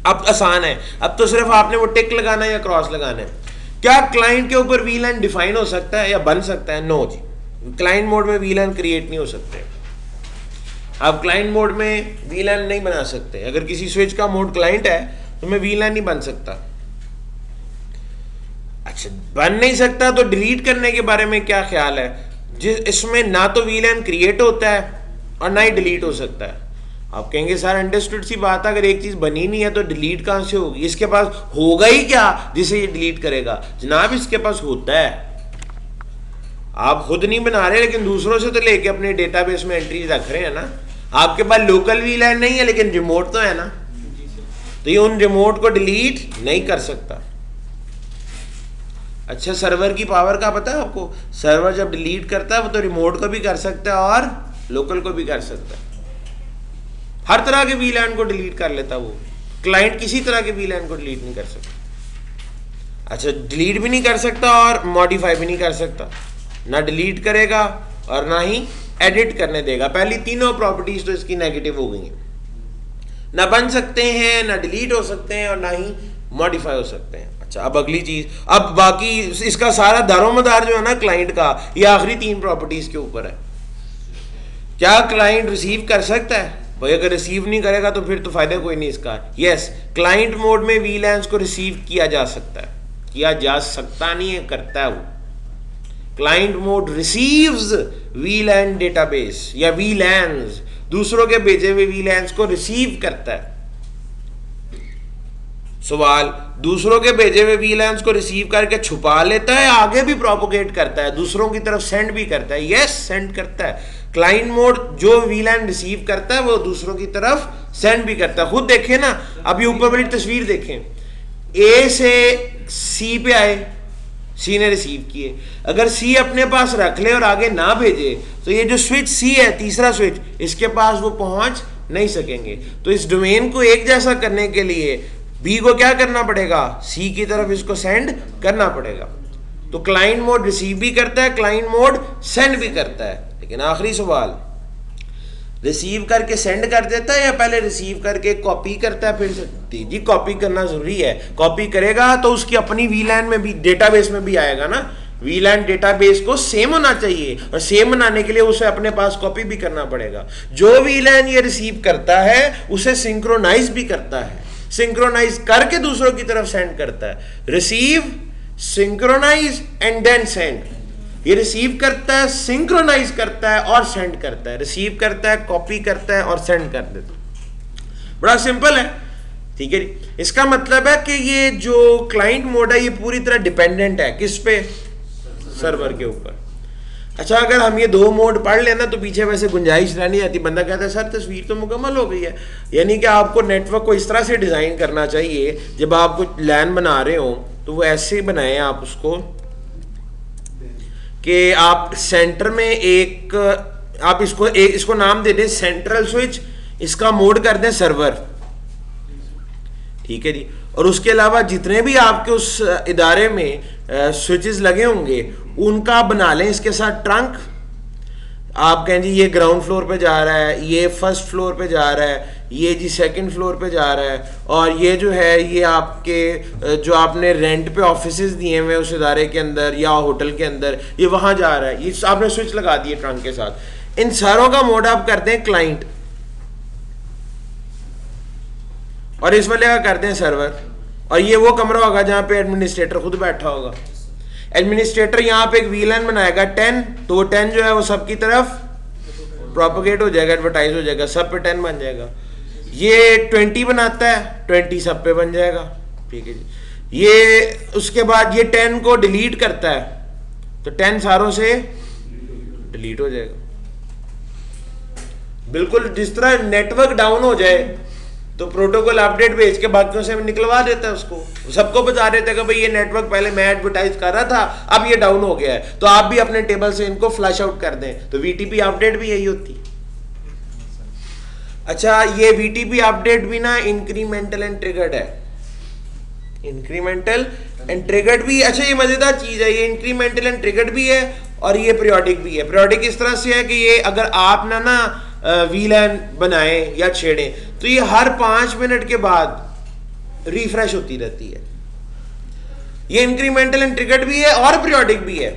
अब आसान है, अब तो सिर्फ आपने वो टिक लगाना है या क्रॉस लगाना है। क्या क्लाइंट के ऊपर वीलैन डिफाइन हो सकता है या बन सकता है? नो जी, क्लाइंट मोड में वीलैन क्रिएट नहीं हो सकते। आप क्लाइंट मोड में वीलैन नहीं बना सकते। अगर किसी स्विच का मोड क्लाइंट है तो मैं वीलैन नहीं बन सकता। अच्छा, बन नहीं सकता तो डिलीट करने के बारे में क्या ख्याल है? जिस इसमें ना तो वीलैन क्रिएट होता है और ना ही डिलीट हो सकता है। आप कहेंगे सर अंडरस्टूड सी बात है, अगर एक चीज बनी नहीं है तो डिलीट कहां से होगी, इसके पास होगा ही क्या जिसे ये डिलीट करेगा? जनाब इसके पास होता है, आप खुद नहीं बना रहे लेकिन दूसरों से तो लेके अपने डेटाबेस में एंट्री रख रहे हैं ना। आपके पास लोकल वीलैन नहीं है लेकिन रिमोट तो है ना, तो ये उन रिमोट को डिलीट नहीं कर सकता। अच्छा, सर्वर की पावर का पता है आपको? सर्वर जब डिलीट करता है वो तो रिमोट को भी कर सकता है और लोकल को भी कर सकता है, हर तरह के वीलैन को डिलीट कर लेता वो। क्लाइंट किसी तरह के वीलैन को डिलीट नहीं कर सकता। अच्छा, डिलीट भी नहीं कर सकता और मॉडिफाई भी नहीं कर सकता, ना डिलीट करेगा और ना ही एडिट करने देगा। पहली तीनों प्रॉपर्टीज तो इसकी नेगेटिव हो गई हैं, ना बन सकते हैं, ना डिलीट हो सकते हैं और ना ही मॉडिफाई हो सकते हैं। अच्छा, अब अगली चीज, अब बाकी इसका सारा दारोमदार जो है ना क्लाइंट का, ये आखिरी तीन प्रॉपर्टीज के ऊपर है। क्या क्लाइंट रिसीव कर सकता है? भाई अगर रिसीव नहीं करेगा तो फिर तो फायदा कोई नहीं इसका। यस, क्लाइंट मोड में वीलैंस को रिसीव किया जा सकता है, किया जा सकता नहीं है, करता है वो। क्लाइंट मोड रिसीव्स वीलैन डेटाबेस या वीलैंस, दूसरों के भेजे हुए वीलैंस को रिसीव करता है। सवाल, दूसरों के भेजे हुए वीलैंस को रिसीव करके छुपा लेता है, आगे भी प्रोपोगेट करता है, दूसरों की तरफ सेंड भी करता है? यस, सेंड करता है। क्लाइंट मोड जो वीलैन रिसीव करता है वो दूसरों की तरफ सेंड भी करता है। खुद देखें ना, अभी ऊपर वाली तस्वीर देखें, ए से सी पे आए, सी ने रिसीव किए, अगर सी अपने पास रख ले और आगे ना भेजे तो ये जो स्विच सी है, तीसरा स्विच, इसके पास वो पहुंच नहीं सकेंगे। तो इस डोमेन को एक जैसा करने के लिए बी को क्या करना पड़ेगा? सी की तरफ इसको सेंड करना पड़ेगा। तो क्लाइंट मोड रिसीव भी करता है, क्लाइंट मोड सेंड भी करता है। लेकिन आखिरी सवाल, रिसीव करके सेंड कर देता है या पहले रिसीव करके कॉपी करता है फिर से? जी कॉपी करना जरूरी है। कॉपी करेगा तो उसकी अपनी वीलैन में भी, डेटाबेस में भी आएगा ना। वीलैन डेटाबेस को सेम होना चाहिए और सेम बनाने के लिए उसे अपने पास कॉपी भी करना पड़ेगा। जो वीलैन ये रिसीव करता है उसे सिंक्रोनाइज भी करता है, सिंक्रोनाइज करके दूसरों की तरफ सेंड करता है। Receive, synchronise and then send. ये रिसीव करता है, सिंक्रोनाइज करता है और सेंड करता है। रिसीव करता है, कॉपी करता है और सेंड कर देता है। बड़ा सिंपल है, ठीक है। इसका मतलब है कि ये जो क्लाइंट मोड है ये पूरी तरह डिपेंडेंट है किस पे? सर्वर के ऊपर। अच्छा, अगर हम ये दो मोड पढ़ लेना तो पीछे वैसे गुंजाइश रहनी आती। बंदा कहता है सर तस्वीर तो मुकम्मल हो गई है। यानी कि आपको नेटवर्क को इस तरह से डिज़ाइन करना चाहिए, जब आप कुछ लैन बना रहे हो तो वो ऐसे बनाएं आप उसको कि आप सेंटर में एक, आप इसको नाम दे दें सेंट्रल स्विच, इसका मोड कर दें सर्वर, ठीक है जी। और उसके अलावा जितने भी आपके उस इदारे में स्विचेस लगे होंगे उनका बना लें इसके साथ ट्रंक। आप कहें जी ये ग्राउंड फ्लोर पे जा रहा है, ये फर्स्ट फ्लोर पे जा रहा है, ये जी सेकंड फ्लोर पे जा रहा है, और ये जो है ये आपके जो आपने रेंट पे ऑफिसेज दिए हुए उस इदारे के अंदर या होटल के अंदर, ये वहां जा रहा है। ये आपने स्विच लगा दिए ट्रंक के साथ। इन सारों का मोड आप करते हैं क्लाइंट और इस वाले का करते हैं सर्वर। और ये वो कमरा होगा जहां पे एडमिनिस्ट्रेटर खुद बैठा होगा। एडमिनिस्ट्रेटर यहाँ पे एक वीलैन बनाएगा 10, तो वो 10 जो है वो सबकी तरफ प्रोपोगेट हो जाएगा, एडवर्टाइज हो जाएगा, सब पे 10 बन जाएगा। ये 20 बनाता है, 20 सब पे बन जाएगा, ठीक है जी। ये उसके बाद ये 10 को डिलीट करता है तो 10 सारों से डिलीट हो जाएगा। बिल्कुल जिस तरह नेटवर्क डाउन हो जाए तो प्रोटोकॉल अपडेट भेज के बाकियों से निकलवा देता है, उसको सबको बता देता है कि भाई ये नेटवर्क पहले मैं एडवर्टाइज कर रहा था अब ये डाउन हो गया है, तो आप भी अपने टेबल से इनको फ्लैश आउट कर दें। तो वीटीपी अपडेट भी यही होती है। अच्छा, ये वीटीपी अपडेट भी ना इंक्रीमेंटल एंड ट्रिगर्ड है, इंक्रीमेंटल एंड ट्रिगर्ड भी। अच्छा, ये मजेदार चीज है, ये इंक्रीमेंटल एंड ट्रिगर्ड भी है और ये पीरियोडिक भी है। पीरियोडिक इस तरह से है कि ये अगर आप ना वीलैन बनाएं या छेड़ें तो ये हर 5 मिनट के बाद रिफ्रेश होती रहती है। ये इंक्रीमेंटल एंड ट्रिगर्ड भी है और पीरियोडिक भी है।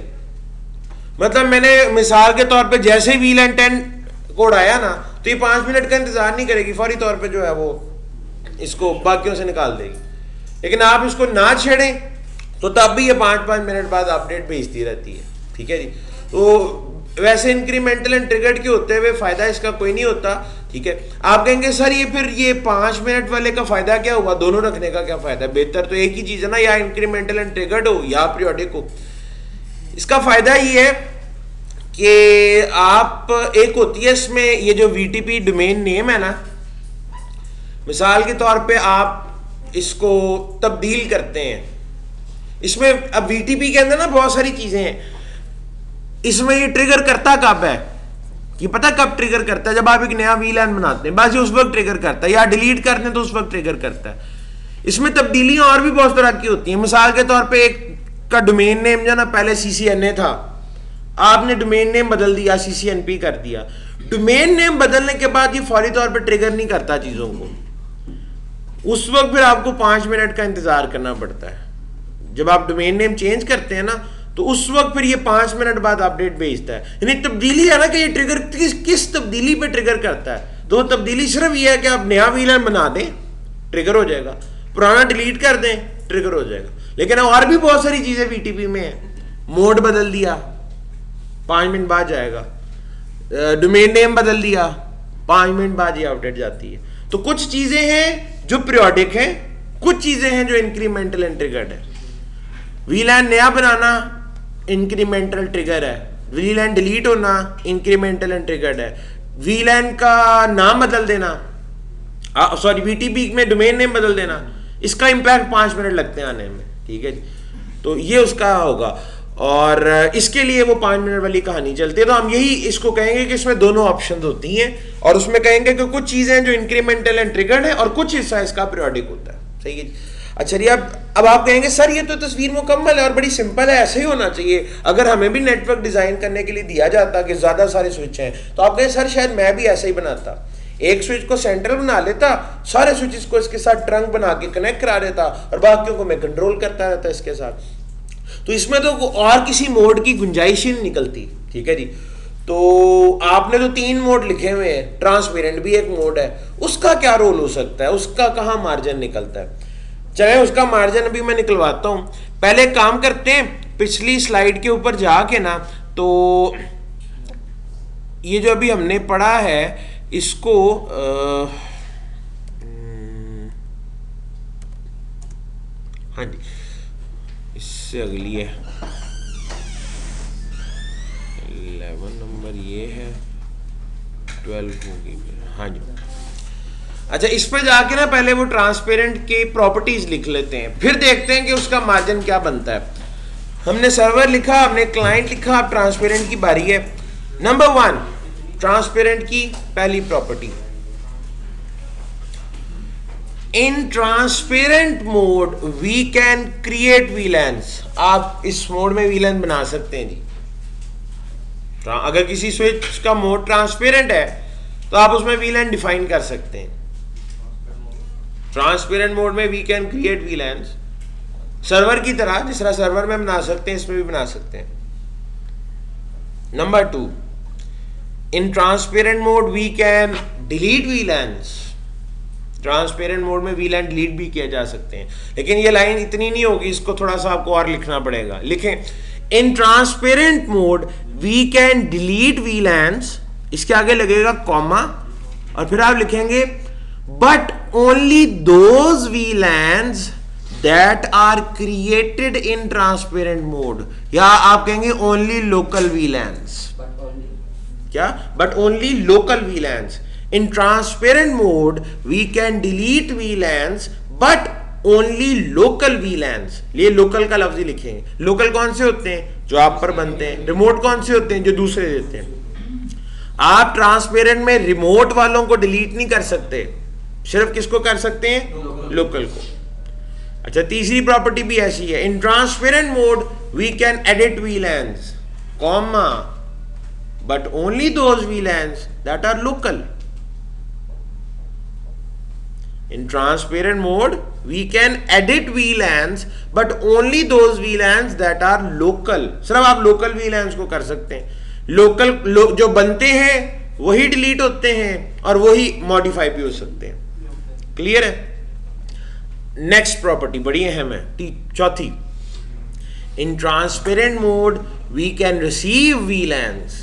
मतलब मैंने मिसाल के तौर पे जैसे ही वीलैन 10 कोड आया ना तो ये 5 मिनट का इंतजार नहीं करेगी, फौरी तौर पे जो है वो इसको बाकियों से निकाल देगी। लेकिन आप इसको ना छेड़ें तो तब भी ये 5-5 मिनट बाद अपडेट भेजती रहती है, ठीक है जी। तो वैसे इंक्रीमेंटल एंड ट्रिगर्ड के होते हुए फायदा इसका कोई नहीं होता, ठीक है। आप कहेंगे सर ये फिर ये 5 मिनट वाले का फायदा क्या हुआ, दोनों रखने का क्या फायदा, बेहतर तो एक ही चीज है ना, या इंक्रीमेंटल एंड ट्रिगर्ड हो या पीरियोडिक हो। इसका फायदा ये है कि आप, एक होती है इसमें ये जो VTP डोमेन नेम है ना, मिसाल के तौर पे आप इसको तब्दील करते हैं, इसमें अब VTP के अंदर ना बहुत सारी चीजें हैं, इसमें ये ट्रिगर करता कब है, कि पता कब ट्रिगर करता है, जब आप एक नया VLAN बनाते हैं, बस ये उस वक्त ट्रिगर करता है, या डिलीट करते हैं तो उस वक्त ट्रिगर करता है। इसमें तब्दीलियां और भी बहुत तरह की होती हैं। मिसाल के तौर पे एक का डोमेन नेम जो ना पहले CCNA था, आपने डोमेन नेम बदल दिया, CCNP कर दिया। डोमेन नेम बदलने के बाद ये फौरी तौर पर ट्रिगर नहीं करता चीजों को, उस वक्त फिर आपको 5 मिनट का इंतजार करना पड़ता है। जब आप डोमेन नेम चेंज करते हैं ना, तो उस वक्त फिर ये 5 मिनट बाद अपडेट भेजता है। यानी तब्दीली है ना कि ये ट्रिगर किस तब्दीली पे ट्रिगर करता है, तो तब्दीली सिर्फ ये है कि आप नया VLAN बना दें, ट्रिगर हो जाएगा, पुराना डिलीट कर दें, ट्रिगर हो जाएगा। लेकिन और भी बहुत सारी चीजें VTP में है, मोड बदल दिया 5 मिनट बाद जाएगा, डोमेन नेम बदल दिया 5 मिनट बाद ये अपडेट जाती है। तो कुछ चीजें हैं जो पीरियोडिक हैं, कुछ चीजें हैं जो इंक्रीमेंटल एंड ट्रिगर्ड है। VLAN नया बनाना इंक्रीमेंटल ट्रिगर है, VLAN डिलीट होना इंक्रीमेंटल एंड ट्रिगर्ड है, VLAN का नाम बदल देना, सॉरी VTP में डोमेन नेम बदल देना, इसका इंपैक्ट 5 मिनट लगते हैं आने में, ठीक है जी। तो ये उसका होगा, और इसके लिए वो 5 मिनट वाली कहानी चलती है। तो हम यही इसको कहेंगे कि इसमें दोनों ऑप्शन होती हैं, और उसमें कहेंगे कि कुछ चीजें जो इंक्रीमेंटल एंड ट्रिगर्ड है और कुछ हिस्सा इसका पीरियोडिक होता है, सही है। अच्छा जी, अब आप कहेंगे सर ये तो तस्वीर मुकम्मल है और बड़ी सिंपल है, ऐसे ही होना चाहिए। अगर हमें भी नेटवर्क डिजाइन करने के लिए दिया जाता कि ज्यादा सारे स्विच हैं, तो आप कहें सर शायद मैं भी ऐसे ही बनाता, एक स्विच को सेंट्रल बना लेता, सारे स्विचेस को इसके साथ ट्रंक बना के कनेक्ट करा देता, और बाकियों को मैं कंट्रोल करता रहता इसके साथ। तो इसमें तो और किसी मोड की गुंजाइश ही नहीं निकलती, ठीक है जी। तो आपने तो 3 मोड लिखे हुए हैं, ट्रांसपेरेंट भी एक मोड है, उसका क्या रोल हो सकता है, उसका कहाँ मार्जिन निकलता है। चले उसका मार्जिन अभी मैं निकलवाता हूं। पहले काम करते हैं, पिछली स्लाइड के ऊपर जाके ना, तो ये जो अभी हमने पढ़ा है इसको हाँ जी, इससे अगली है 11 नंबर, ये है 12 होगी, हाँ जी। अच्छा, इस पे जाके ना पहले वो ट्रांसपेरेंट की प्रॉपर्टीज लिख लेते हैं, फिर देखते हैं कि उसका मार्जिन क्या बनता है। हमने सर्वर लिखा, हमने क्लाइंट लिखा, अब ट्रांसपेरेंट की बारी है। नंबर 1, ट्रांसपेरेंट की पहली property, in transparent mode we can create VLANs। आप इस मोड में VLAN बना सकते हैं जी। अगर किसी स्विच का मोड ट्रांसपेरेंट है तो आप उसमें VLAN डिफाइन कर सकते हैं। ट्रांसपेरेंट मोड में we can create VLANs, server की तरह, जिस तरह सर्वर में बना सकते हैं इसमें भी बना सकते हैं। Number 2, in transparent mode we can delete VLANs। Transparent mode में VLAN डिलीट भी किया जा सकते हैं, लेकिन ये लाइन इतनी नहीं होगी, इसको थोड़ा सा आपको और लिखना पड़ेगा। लिखें, in transparent mode we can delete VLANs, इसके आगे लगेगा कॉमा, और फिर आप लिखेंगे but only those VLANs that are created in transparent mode, या आप कहेंगे only local VLANs, क्या, but only local VLANs। in transparent mode we can delete VLANs but only local VLANs। ये लोकल का लफ्ज ही लिखेंगे। लोकल कौन से होते हैं, जो आप पर बनते हैं। रिमोट कौन से होते हैं, जो दूसरे देते हैं। आप ट्रांसपेरेंट में रिमोट वालों को डिलीट नहीं कर सकते, सिर्फ किसको कर सकते हैं, लोकल को। अच्छा, तीसरी प्रॉपर्टी भी ऐसी है, in transparent mode we can edit VLANs, comma, but only those VLANs that are local. In transparent mode we can edit VLANs but only those VLANs that are local. सिर्फ आप लोकल VLANs को कर सकते हैं। लोकल जो बनते हैं वही डिलीट होते हैं और वही मॉडिफाई भी हो सकते हैं। क्लियर है। नेक्स्ट प्रॉपर्टी बड़ी अहम है, चौथी, in transparent mode we can receive VLANs।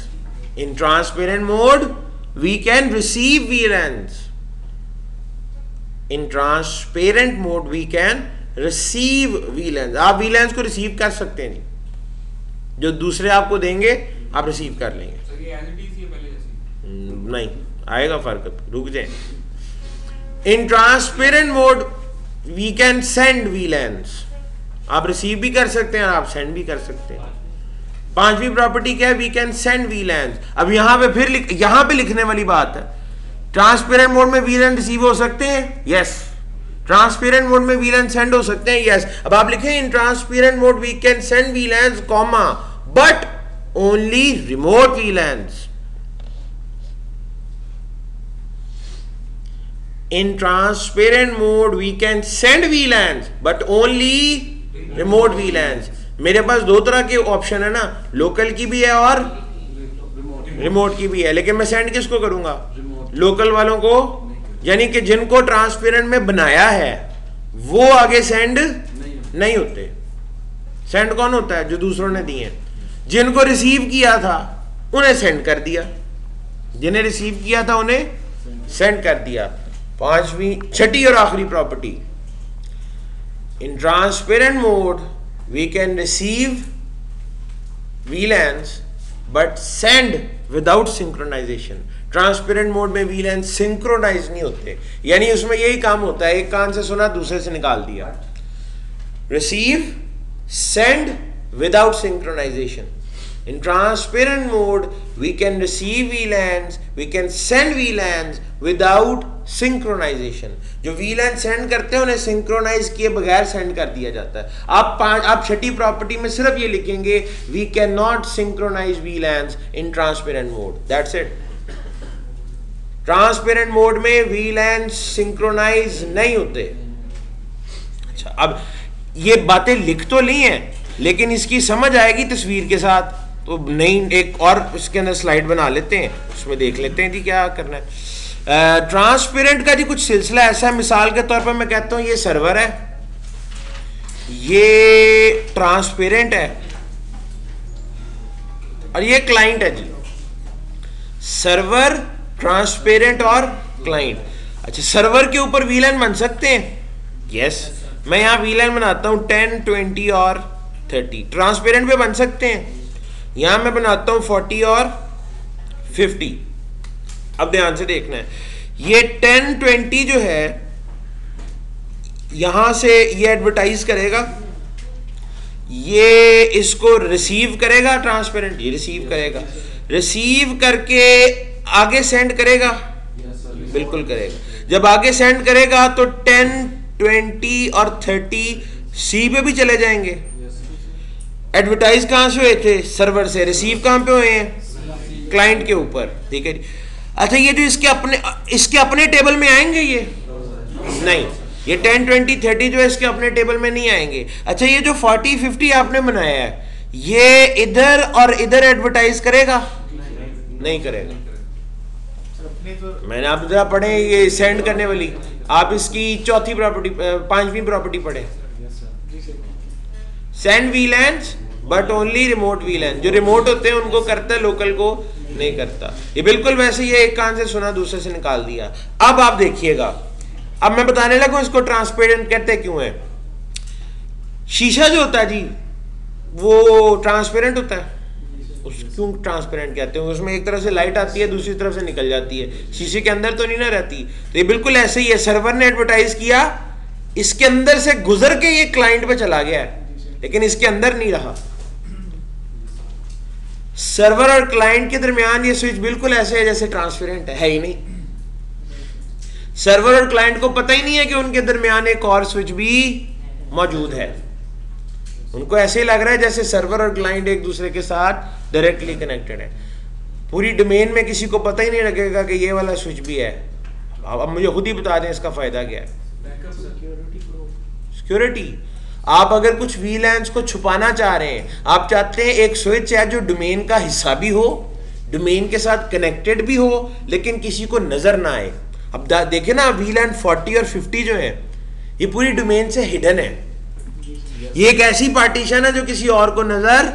In transparent mode, we can receive VLANs. In transparent mode, we can receive VLANs. आप VLANs को रिसीव कर सकते हैं, जो दूसरे आपको देंगे आप रिसीव कर लेंगे। नहीं आएगा फर्क, रुक जाए। In transparent mode we can send VLANs, आप रिसीव भी कर सकते हैं और आप सेंड भी कर सकते हैं। पांचवी प्रॉपर्टी क्या है? We can send VLANs। अब यहां पे फिर यहां पे लिखने वाली बात है, ट्रांसपेरेंट मोड में VLAN रिसीव हो सकते हैं, यस। ट्रांसपेरेंट मोड में VLAN सेंड हो सकते हैं, यस। अब आप लिखें in transparent mode we can send VLANs comma but only remote VLANs। In transparent mode we can send VLANs but only remote VLANs। मेरे पास दो तरह के ऑप्शन है ना, लोकल की भी है और रिमोट की भी है, लेकिन मैं सेंड किसको करूंगा? लोकल वालों को, यानी कि जिनको ट्रांसपेरेंट में बनाया है वो आगे सेंड नहीं होते। सेंड कौन होता है? जो दूसरों ने दिए। जिनको रिसीव किया था उन्हें सेंड कर दिया, जिन्हें रिसीव किया था उन्हें सेंड कर दिया। पांचवी, छठी और आखिरी property, in transparent mode we can receive VLANs but send without synchronisation. Transparent mode में VLAN सिंक्रोनाइज नहीं होते, यानी उसमें यही काम होता है, एक कान से सुना दूसरे से निकाल दिया। Receive, send without synchronisation. In transparent mode, we can receive VLANs, we can send VLANs without synchronization। जो VLAN सेंड करते हैं उन्हें सिंक्रोनाइज किए बगैर सेंड कर दिया जाता है। आप छठी प्रॉपर्टी में सिर्फ ये लिखेंगे we cannot synchronize VLANs in transparent mode, that's it। Transparent mode में VLAN सिंक्रोनाइज नहीं होते। अच्छा, अब ये बातें लिख तो ली हैं, लेकिन इसकी समझ आएगी तस्वीर के साथ, तो नहीं एक और इसके अंदर स्लाइड बना लेते हैं, उसमें देख लेते हैं जी क्या करना है। ट्रांसपेरेंट का जी कुछ सिलसिला ऐसा है, मिसाल के तौर पर मैं कहता हूं ये सर्वर है, ये ट्रांसपेरेंट है और ये क्लाइंट है जी। सर्वर, ट्रांसपेरेंट और क्लाइंट। अच्छा, सर्वर के ऊपर VLAN बन सकते हैं, यस। मैं यहां VLAN बनाता हूं 10, 20 और 30। ट्रांसपेरेंट पे बन सकते हैं, यहां मैं बनाता हूं 40 और 50। अब ध्यान से देखना है, ये 10, 20 जो है यहां से ये एडवर्टाइज करेगा, ये इसको रिसीव करेगा, ट्रांसपेरेंट ये रिसीव करेगा, रिसीव करके आगे सेंड करेगा, बिल्कुल करेगा। जब आगे सेंड करेगा तो 10, 20 और 30 सी पे भी चले जाएंगे। एडवर्टाइज कहां से हुए थे? सर्वर से। रिसीव कहां पे हुए हैं? क्लाइंट के ऊपर, ठीक है जी। अच्छा, ये जो इसके अपने टेबल में आएंगे ये नहीं, ये 10, 20, 30 जो है इसके अपने टेबल में नहीं आएंगे। अच्छा, ये जो 40, 50 आपने बनाया है ये इधर और इधर एडवर्टाइज करेगा? नहीं करेगा। मैंने आप जरा पढ़े ये सेंड करने वाली, आप इसकी चौथी प्रॉपर्टी, पांचवी प्रॉपर्टी पढ़े, send VLANs but only remote VLAN। जो रिमोट होते हैं उनको करता है, लोकल को नहीं करता। ये बिल्कुल वैसे ही एक कान से सुना दूसरे से निकाल दिया। अब आप देखिएगा, अब मैं बताने लगा इसको ट्रांसपेरेंट कहते क्यों है। शीशा जो होता है जी वो ट्रांसपेरेंट होता है, क्यों ट्रांसपेरेंट कहते हैं? उसमें एक तरफ से लाइट आती है, दूसरी तरफ से निकल जाती है, शीशे के अंदर तो नहीं ना रहती। तो ये बिल्कुल ऐसे ही है, सर्वर ने एडवर्टाइज किया, इसके अंदर से गुजर के ये क्लाइंट पे चला गया है, लेकिन इसके अंदर नहीं रहा। सर्वर और क्लाइंट के दरमियान ये स्विच बिल्कुल ऐसे है जैसे ट्रांसपेरेंट है ही नहीं। सर्वर और क्लाइंट को पता ही नहीं है कि उनके दरमियान एक और स्विच भी मौजूद है। उनको ऐसे ही लग रहा है जैसे सर्वर और क्लाइंट एक दूसरे के साथ डायरेक्टली कनेक्टेड है। पूरी डोमेन में किसी को पता ही नहीं लगेगा कि ये वाला स्विच भी है। अब मुझे खुद ही बता दें इसका फायदा क्या है। सिक्योरिटी। आप अगर कुछ VLANs को छुपाना चाह रहे हैं, आप चाहते हैं एक स्विच है जो डोमेन का हिस्सा भी हो, डोमेन के साथ कनेक्टेड भी हो, लेकिन किसी को नजर ना आए। अब देखें ना, VLAN 40 और 50 जो है ये पूरी डोमेन से हिडन है। ये एक ऐसी पार्टीशन है जो किसी और को नजर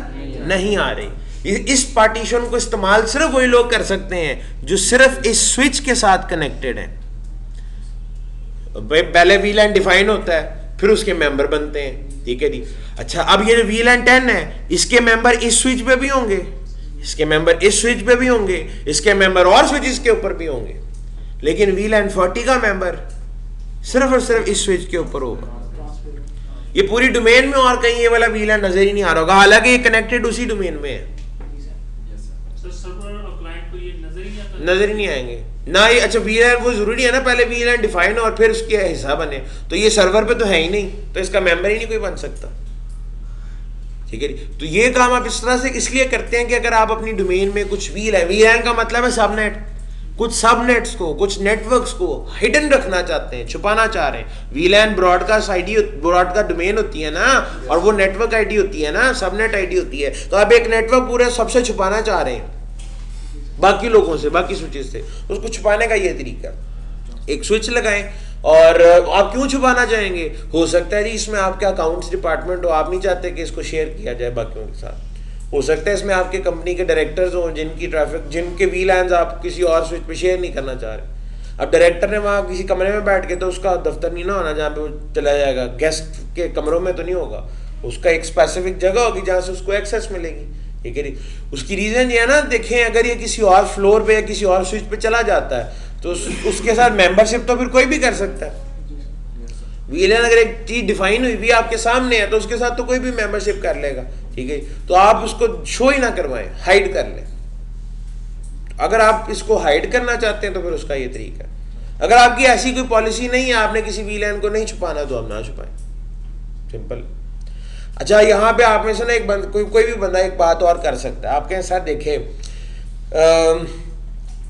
नहीं आ रही। इस पार्टीशन को इस्तेमाल सिर्फ वही लोग कर सकते हैं जो सिर्फ इस स्विच के साथ कनेक्टेड हैं। पहले VLAN डिफाइन होता है, फिर उसके मेंबर बनते हैं, ठीक है जी। अच्छा, अब ये जो VLAN 10 है, इसके मेंबर इस स्विच पे भी होंगे, इसके मेंबर इस स्विच पे भी होंगे, इसके मेंबर और स्विचेस के ऊपर भी होंगे, लेकिन VLAN 40 का मेंबर सिर्फ और सिर्फ इस स्विच के ऊपर होगा। ये पूरी डोमेन में और कहीं ये वाला VLAN नजर ही नहीं आ रहा होगा, हालांकि ये कनेक्टेड उसी डोमेन में है। नजर ही नहीं आएंगे ना ये। अच्छा, VLAN वो जरूरी है ना, पहले VLAN डिफाइन और फिर उसके हिस्सा बने, तो ये सर्वर पे तो है ही नहीं, तो इसका मेंबर ही नहीं कोई बन सकता, ठीक है। तो ये काम आप इस तरह से इसलिए करते हैं कि अगर आप अपनी डोमेन में कुछ VLAN का मतलब है सबनेट, कुछ सबनेट्स को, कुछ नेटवर्क्स को हिडन रखना चाहते हैं, छुपाना चाह रहे हैं। VLAN broadcast ID, broadcast domain होती है ना, और वो नेटवर्क आईडी होती है ना, सबनेट आईडी होती है। तो आप एक नेटवर्क पूरे सबसे छुपाना चाह रहे हैं, बाकी लोगों से, बाकी स्विचेस से, उसको छुपाने का ये तरीका, एक स्विच लगाएं। और आप क्यों छुपाना चाहेंगे? हो सकता है जी इसमें आपके अकाउंट्स डिपार्टमेंट हो, आप नहीं चाहते कि इसको शेयर किया जाए बाकियों के साथ। हो सकता है इसमें आपके कंपनी के डायरेक्टर्स हो जिनकी ट्रैफिक, जिनके VLANs आप किसी और स्विच पे शेयर नहीं करना चाह रहे। अब डायरेक्टर ने वहाँ किसी कमरे में बैठ के, तो उसका दफ्तर नहीं ना होना जहाँ पे वो चला जाएगा, गेस्ट के कमरों में तो नहीं होगा, उसका एक स्पेसिफिक जगह होगी जहाँ से उसको एक्सेस मिलेगी, ठीक है। उसकी रीजन ये है ना, देखें अगर ये किसी और फ्लोर पे या किसी और स्विच पे चला जाता है तो उसके साथ मेंबरशिप तो फिर कोई भी कर सकता है। VLAN अगर एक चीज डिफाइन हुई भी आपके सामने है तो उसके साथ तो कोई भी मेंबरशिप कर लेगा, ठीक है। तो आप उसको शो ही ना करवाएं, हाइड कर लें। अगर आप इसको हाइड करना चाहते हैं तो फिर उसका ये तरीका है। अगर आपकी ऐसी कोई पॉलिसी नहीं है, आपने किसी VLAN को नहीं छुपाना, तो आप ना छुपाएं, सिंपल। अच्छा, यहाँ पे आप में से ना एक कोई भी बंदा एक बात और कर सकता है। आप कहें सर देखे,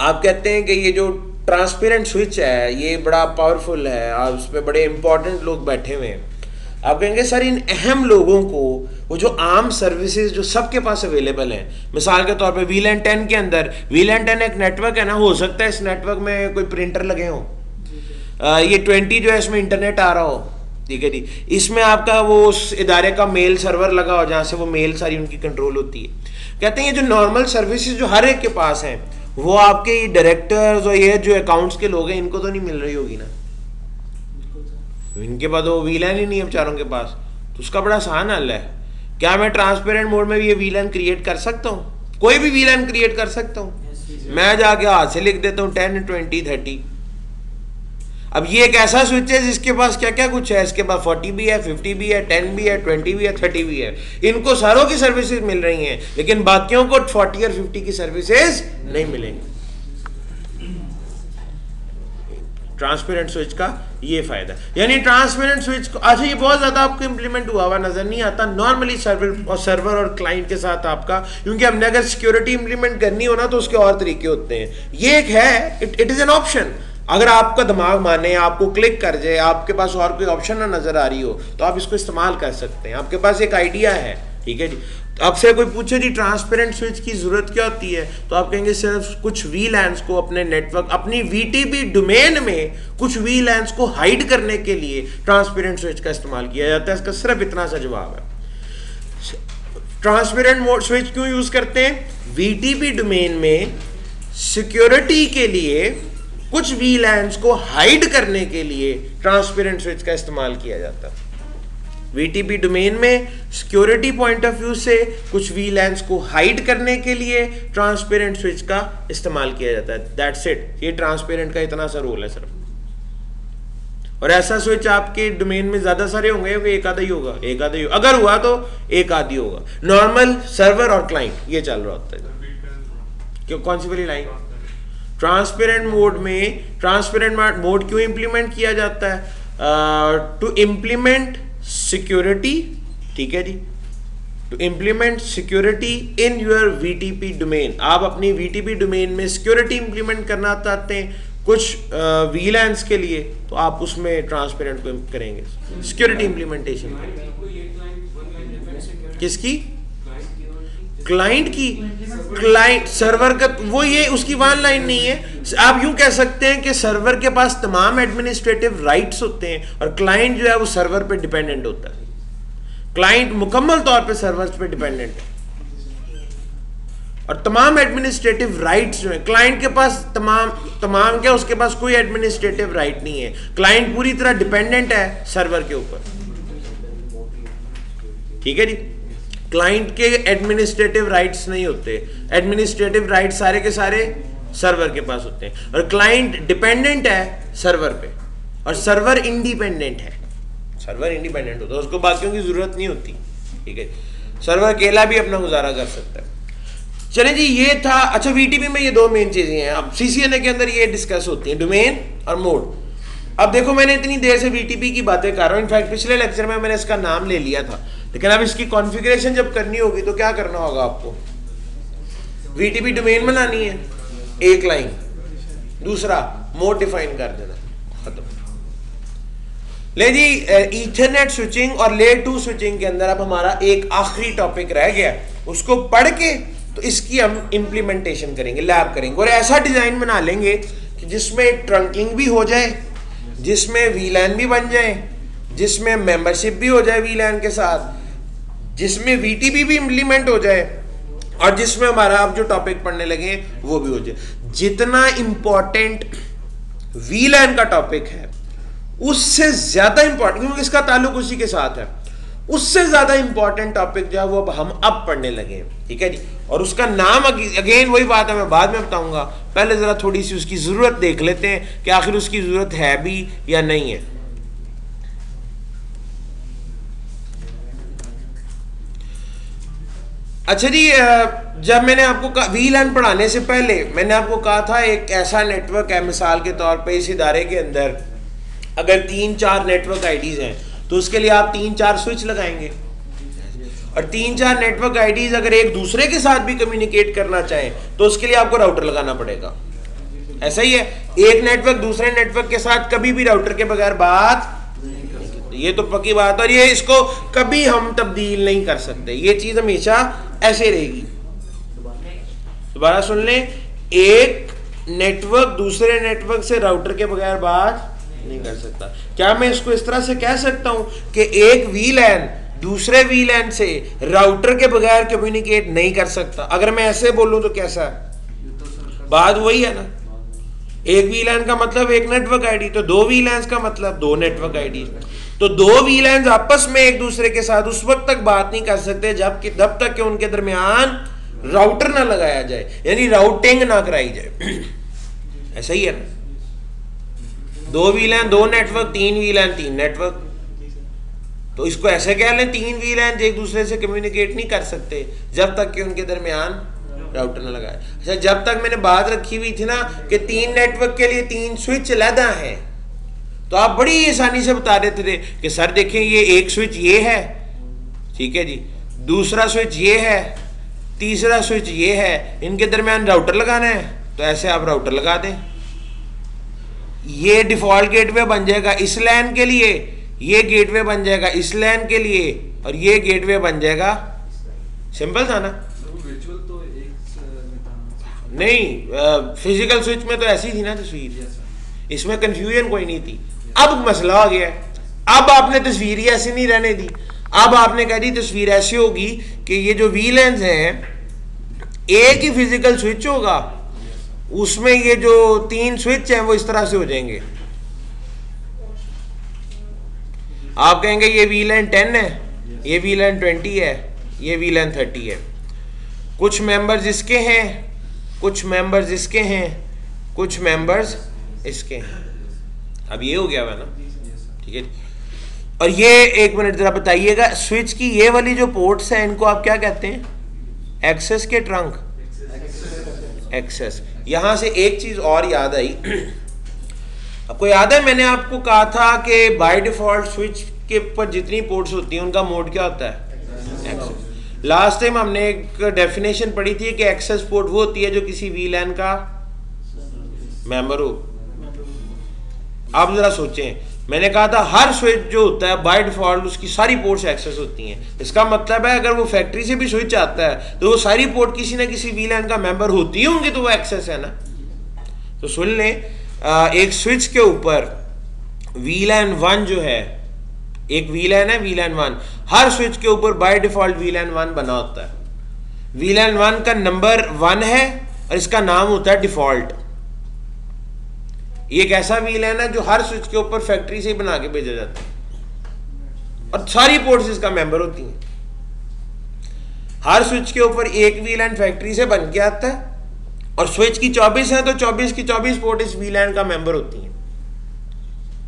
आप कहते हैं कि ये जो ट्रांसपेरेंट स्विच है ये बड़ा पावरफुल है और उस पर बड़े इंपॉर्टेंट लोग बैठे हुए हैं। आप कहेंगे सर इन अहम लोगों को वो जो आम सर्विसेज जो सबके पास अवेलेबल हैं, मिसाल के तौर पे VLAN 10 के अंदर, VLAN 10 एक नेटवर्क है ना, हो सकता है इस नेटवर्क में कोई प्रिंटर लगे हो, ये 20 जो है इसमें इंटरनेट आ रहा हो, ठीक है जी। इसमें आपका वो उस इदारे का मेल सर्वर लगा हो जहाँ से वो मेल सारी उनकी कंट्रोल होती है। कहते हैं ये जो नॉर्मल सर्विसेज जो हर एक के पास हैं, वो आपके डायरेक्टर्स और ये जो अकाउंट्स के लोग हैं इनको तो नहीं मिल रही होगी ना, इनके पास वो VLAN ही नहीं है बेचारों के पास। तो उसका बड़ा आसान हल है, क्या मैं ट्रांसपेरेंट मोड में भी ये VLAN क्रिएट कर सकता हूँ? कोई भी VLAN क्रिएट कर सकता हूँ। मैं जाके हाथ से लिख देता हूँ 10, 20, 30। अब ये एक ऐसा स्विच है जिसके पास क्या क्या कुछ है, इसके पास 40 भी है, 50 भी है, 10 भी है, 20 भी है, 30 भी है। इनको सारों की सर्विसेज मिल रही हैं, लेकिन बाकियों को 40 और 50 की सर्विसेज नहीं मिलेंगी। ट्रांसपेरेंट स्विच का ये फायदा, यानी ट्रांसपेरेंट स्विच को, अच्छा ये बहुत ज्यादा आपको इंप्लीमेंट हुआ नजर नहीं आता नॉर्मली सर्वर और क्लाइंट के साथ आपका, क्योंकि हमने अगर सिक्योरिटी इंप्लीमेंट करनी हो ना तो उसके और तरीके होते हैं। ये एक है, इट इज एन ऑप्शन। अगर आपका दिमाग माने, आपको क्लिक कर जाए, आपके पास और कोई ऑप्शन ना नजर आ रही हो, तो आप इसको इस्तेमाल कर सकते हैं। आपके पास एक आइडिया है, ठीक है जी। आपसे कोई पूछे जी ट्रांसपेरेंट स्विच की जरूरत क्या होती है, तो आप कहेंगे सिर्फ कुछ VLANs को अपने नेटवर्क, अपनी VTP डोमेन में कुछ VLANs को हाइड करने के लिए ट्रांसपेरेंट स्विच का इस्तेमाल किया जाता है। इसका सिर्फ इतना सा जवाब है। ट्रांसपेरेंट मोड स्विच क्यों यूज करते हैं? VTP डोमेन में सिक्योरिटी के लिए, कुछ VLANs को हाइड करने के लिए ट्रांसपेरेंट स्विच का इस्तेमाल किया जाता है। VTP डोमेन में सिक्योरिटी पॉइंट ऑफ व्यू से कुछ VLANs को हाइड करने के लिए ट्रांसपेरेंट स्विच का इस्तेमाल किया जाता है। That's it. ये ट्रांसपेरेंट का इतना सा रोल है सिर्फ। और ऐसा स्विच आपके डोमेन में ज्यादा सारे होंगे, एक आधा ही होगा, एक आधा ही, अगर हुआ तो एक आधी होगा। नॉर्मल सर्वर और क्लाइंट ये चल रहा होता है। क्यों, कौन सी वाली लाइन? ट्रांसपेरेंट मोड में, ट्रांसपेरेंट मोड क्यों इंप्लीमेंट किया जाता है? टू इंप्लीमेंट सिक्योरिटी, ठीक है जी, to implement security in your VTP domain. आप अपनी VTP डोमेन में सिक्योरिटी इंप्लीमेंट करना चाहते हैं कुछ VLANs के लिए, तो आप उसमें ट्रांसपेरेंट को करेंगे सिक्योरिटी इंप्लीमेंटेशन। किसकी? क्लाइंट की। क्लाइंट सर्वर का वो, ये उसकी वन लाइन नहीं है। आप यूं कह सकते हैं कि सर्वर के पास तमाम एडमिनिस्ट्रेटिव राइट्स होते हैं और क्लाइंट जो है वो सर्वर पे डिपेंडेंट होता है। क्लाइंट मुकम्मल तौर पे सर्वर पे डिपेंडेंट है। और तमाम एडमिनिस्ट्रेटिव राइट्स जो है क्लाइंट के पास तमाम क्या उसके पास कोई एडमिनिस्ट्रेटिव राइट नहीं है। क्लाइंट पूरी तरह डिपेंडेंट है सर्वर के ऊपर, ठीक है जी। क्लाइंट के एडमिनिस्ट्रेटिव राइट्स नहीं होते, एडमिनिस्ट्रेटिव राइट्स सारे के सारे सर्वर के पास होते हैं। और क्लाइंट डिपेंडेंट है सर्वर पे और सर्वर इंडिपेंडेंट है। सर्वर इंडिपेंडेंट होता है, उसको बाकियों की जरूरत नहीं होती, ठीक है। सर्वर अकेला भी अपना गुजारा कर सकता है। चले जी, ये था। अच्छा, वीटीपी में ये दो मेन चीजें हैं। अब सीसीएनए के अंदर ये डिस्कस होती हैं, डोमेन और मोड। अब देखो, मैंने इतनी देर से वीटीपी की बातें कर रहा हूँ, इनफैक्ट पिछले लेक्चर में मैंने इसका नाम ले लिया था, लेकिन अब इसकी कॉन्फ़िगरेशन जब करनी होगी तो क्या करना होगा आपको? वीटीपी डोमेन बनानी है, एक लाइन, दूसरा मोड डिफाइन कर देना, खत्म। ले जी, ईथरनेट स्विचिंग और लेयर 2 स्विचिंग के अंदर अब हमारा एक आखिरी टॉपिक रह गया, उसको पढ़ के तो इसकी हम इंप्लीमेंटेशन करेंगे, लैब करेंगे और ऐसा डिजाइन बना लेंगे कि जिसमें ट्रंकिंग भी हो जाए, जिसमें वीलैन भी बन जाए, जिसमें मेंबरशिप भी हो जाए वीलैन के साथ, जिसमें वीटीपी भी इंप्लीमेंट हो जाए और जिसमें हमारा अब जो टॉपिक पढ़ने लगे वो भी हो जाए। जितना इंपॉर्टेंट वीलैन का टॉपिक है उससे ज्यादा इंपॉर्टेंट, क्योंकि इसका ताल्लुक उसी के साथ है, उससे ज्यादा इंपॉर्टेंट टॉपिक जो है वो हम अब पढ़ने लगे हैं, ठीक है जी। और उसका नाम अगेन वही बात है, मैं बाद में बताऊंगा, पहले जरा थोड़ी सी उसकी जरूरत देख लेते हैं कि आखिर उसकी जरूरत है भी या नहीं है। अच्छा जी, जब मैंने आपको वीलैन पढ़ाने से पहले मैंने आपको कहा था एक ऐसा नेटवर्क है, मिसाल के तौर पे इस इदारे के अंदर अगर 3-4 नेटवर्क आईडीज हैं तो उसके लिए आप 3-4 स्विच लगाएंगे, और 3-4 नेटवर्क आईडीज अगर एक दूसरे के साथ भी कम्युनिकेट करना चाहें तो उसके लिए आपको राउटर लगाना पड़ेगा। ऐसा ही है, एक नेटवर्क दूसरे नेटवर्क के साथ कभी भी राउटर के बगैर बात, ये तो पक्की बात, और ये इसको कभी हम तब्दील नहीं कर सकते, ये चीज हमेशा ऐसे रहेगी। दोबारा सुन लें, एक नेटवर्क दूसरे नेटवर्क से राउटर के बगैर बात नहीं कर सकता। क्या मैं इसको इस तरह से कह सकता हूं कि एक वीलैन दूसरे वीलैन से राउटर के बगैर कम्युनिकेट नहीं कर सकता? अगर मैं ऐसे बोलूं तो कैसा है? बात वही है ना, एक वीलैन का मतलब एक नेटवर्क आईडी, तो दो वीलैंस का मतलब दो नेटवर्क आईडी। तो दो वीलैंस आपस में एक दूसरे के साथ उस वक्त तक बात नहीं कर सकते जब तक कि उनके दरमियान राउटर ना लगाया जाए, यानी राउटिंग ना कराई जाए। ऐसा ही है ना, दो वीलैन दो नेटवर्क, तीन वीलैन तीन नेटवर्क। तो इसको ऐसे कह लें, तीन वीलैन एक दूसरे से कम्युनिकेट नहीं कर सकते जब तक कि उनके दरमियान राउटर न लगाए। अच्छा, जब तक मैंने बात रखी हुई थी ना कि तीन नेटवर्क के लिए तीन स्विच अलहदा है, तो आप बड़ी आसानी से बता देते थे कि सर देखें ये एक स्विच ये है, ठीक है जी, दूसरा स्विच ये है, तीसरा स्विच ये है, इनके दरमियान राउटर लगाना है, तो ऐसे आप राउटर लगा दें। ये डिफॉल्ट गेटवे बन जाएगा इस लैन के लिए, ये गेटवे बन जाएगा इस लैन के लिए, और ये गेटवे बन जाएगा। सिंपल था ना? नहीं, फिजिकल स्विच में तो ऐसी थी ना तस्वीर, इसमें कंफ्यूजन कोई नहीं थी। अब मसला हो गया, अब आपने तस्वीर ही ऐसी नहीं रहने दी, अब आपने कह दी तस्वीर ऐसी होगी कि ये जो वीलैंस हैं एक ही फिजिकल स्विच होगा, उसमें ये जो तीन स्विच हैं वो इस तरह से हो जाएंगे। आप कहेंगे ये वीलैन 10 है, ये वीलैन 20 है, ये वीलैन 30 है, कुछ मेंबर्स इसके हैं, कुछ मेंबर्स इसके हैं, कुछ मेंबर्स इसके हैं। अब ये हो गया हुआ ना, ठीक है। और ये एक मिनट जरा बताइएगा, स्विच की ये वाली जो पोर्ट्स हैं इनको आप क्या कहते हैं? एक्सेस के ट्रंक, एक्सेस। यहां से एक चीज और याद आई, आपको याद है मैंने आपको कहा था कि बाय डिफॉल्ट स्विच के ऊपर जितनी पोर्ट्स होती हैं उनका मोड क्या होता है? एक्सेस। लास्ट टाइम हमने एक डेफिनेशन पढ़ी थी कि एक्सेस पोर्ट वो होती है जो किसी वीलैन का मेंबर हो। आप जरा सोचें, मैंने कहा था हर स्विच जो होता है बाय डिफॉल्ट उसकी सारी पोर्ट्स एक्सेस होती हैं। इसका मतलब है अगर वो फैक्ट्री से भी स्विच आता है तो वो सारी पोर्ट किसी ना किसी वीलैन का मेंबर होती होंगी, तो वो एक्सेस है ना। तो सुन लें, एक स्विच के ऊपर वीलैन 1 जो है, एक वीलैन है वीलैन 1, हर स्विच के ऊपर बाय डिफॉल्ट वीलैन 1 बना होता है। VLAN 1 का नंबर 1 है और इसका नाम होता है डिफॉल्ट। ये एक ऐसा VLAN है जो हर स्विच के ऊपर फैक्ट्री से ही बना के भेजा जाता है और सारी पोर्ट्स इसका मेंबर होती हैं। हर स्विच के ऊपर एक VLAN फैक्ट्री से बन के आता है और स्विच की 24 है तो 24 की 24 पोर्ट इस VLAN का मेंबर होती हैं।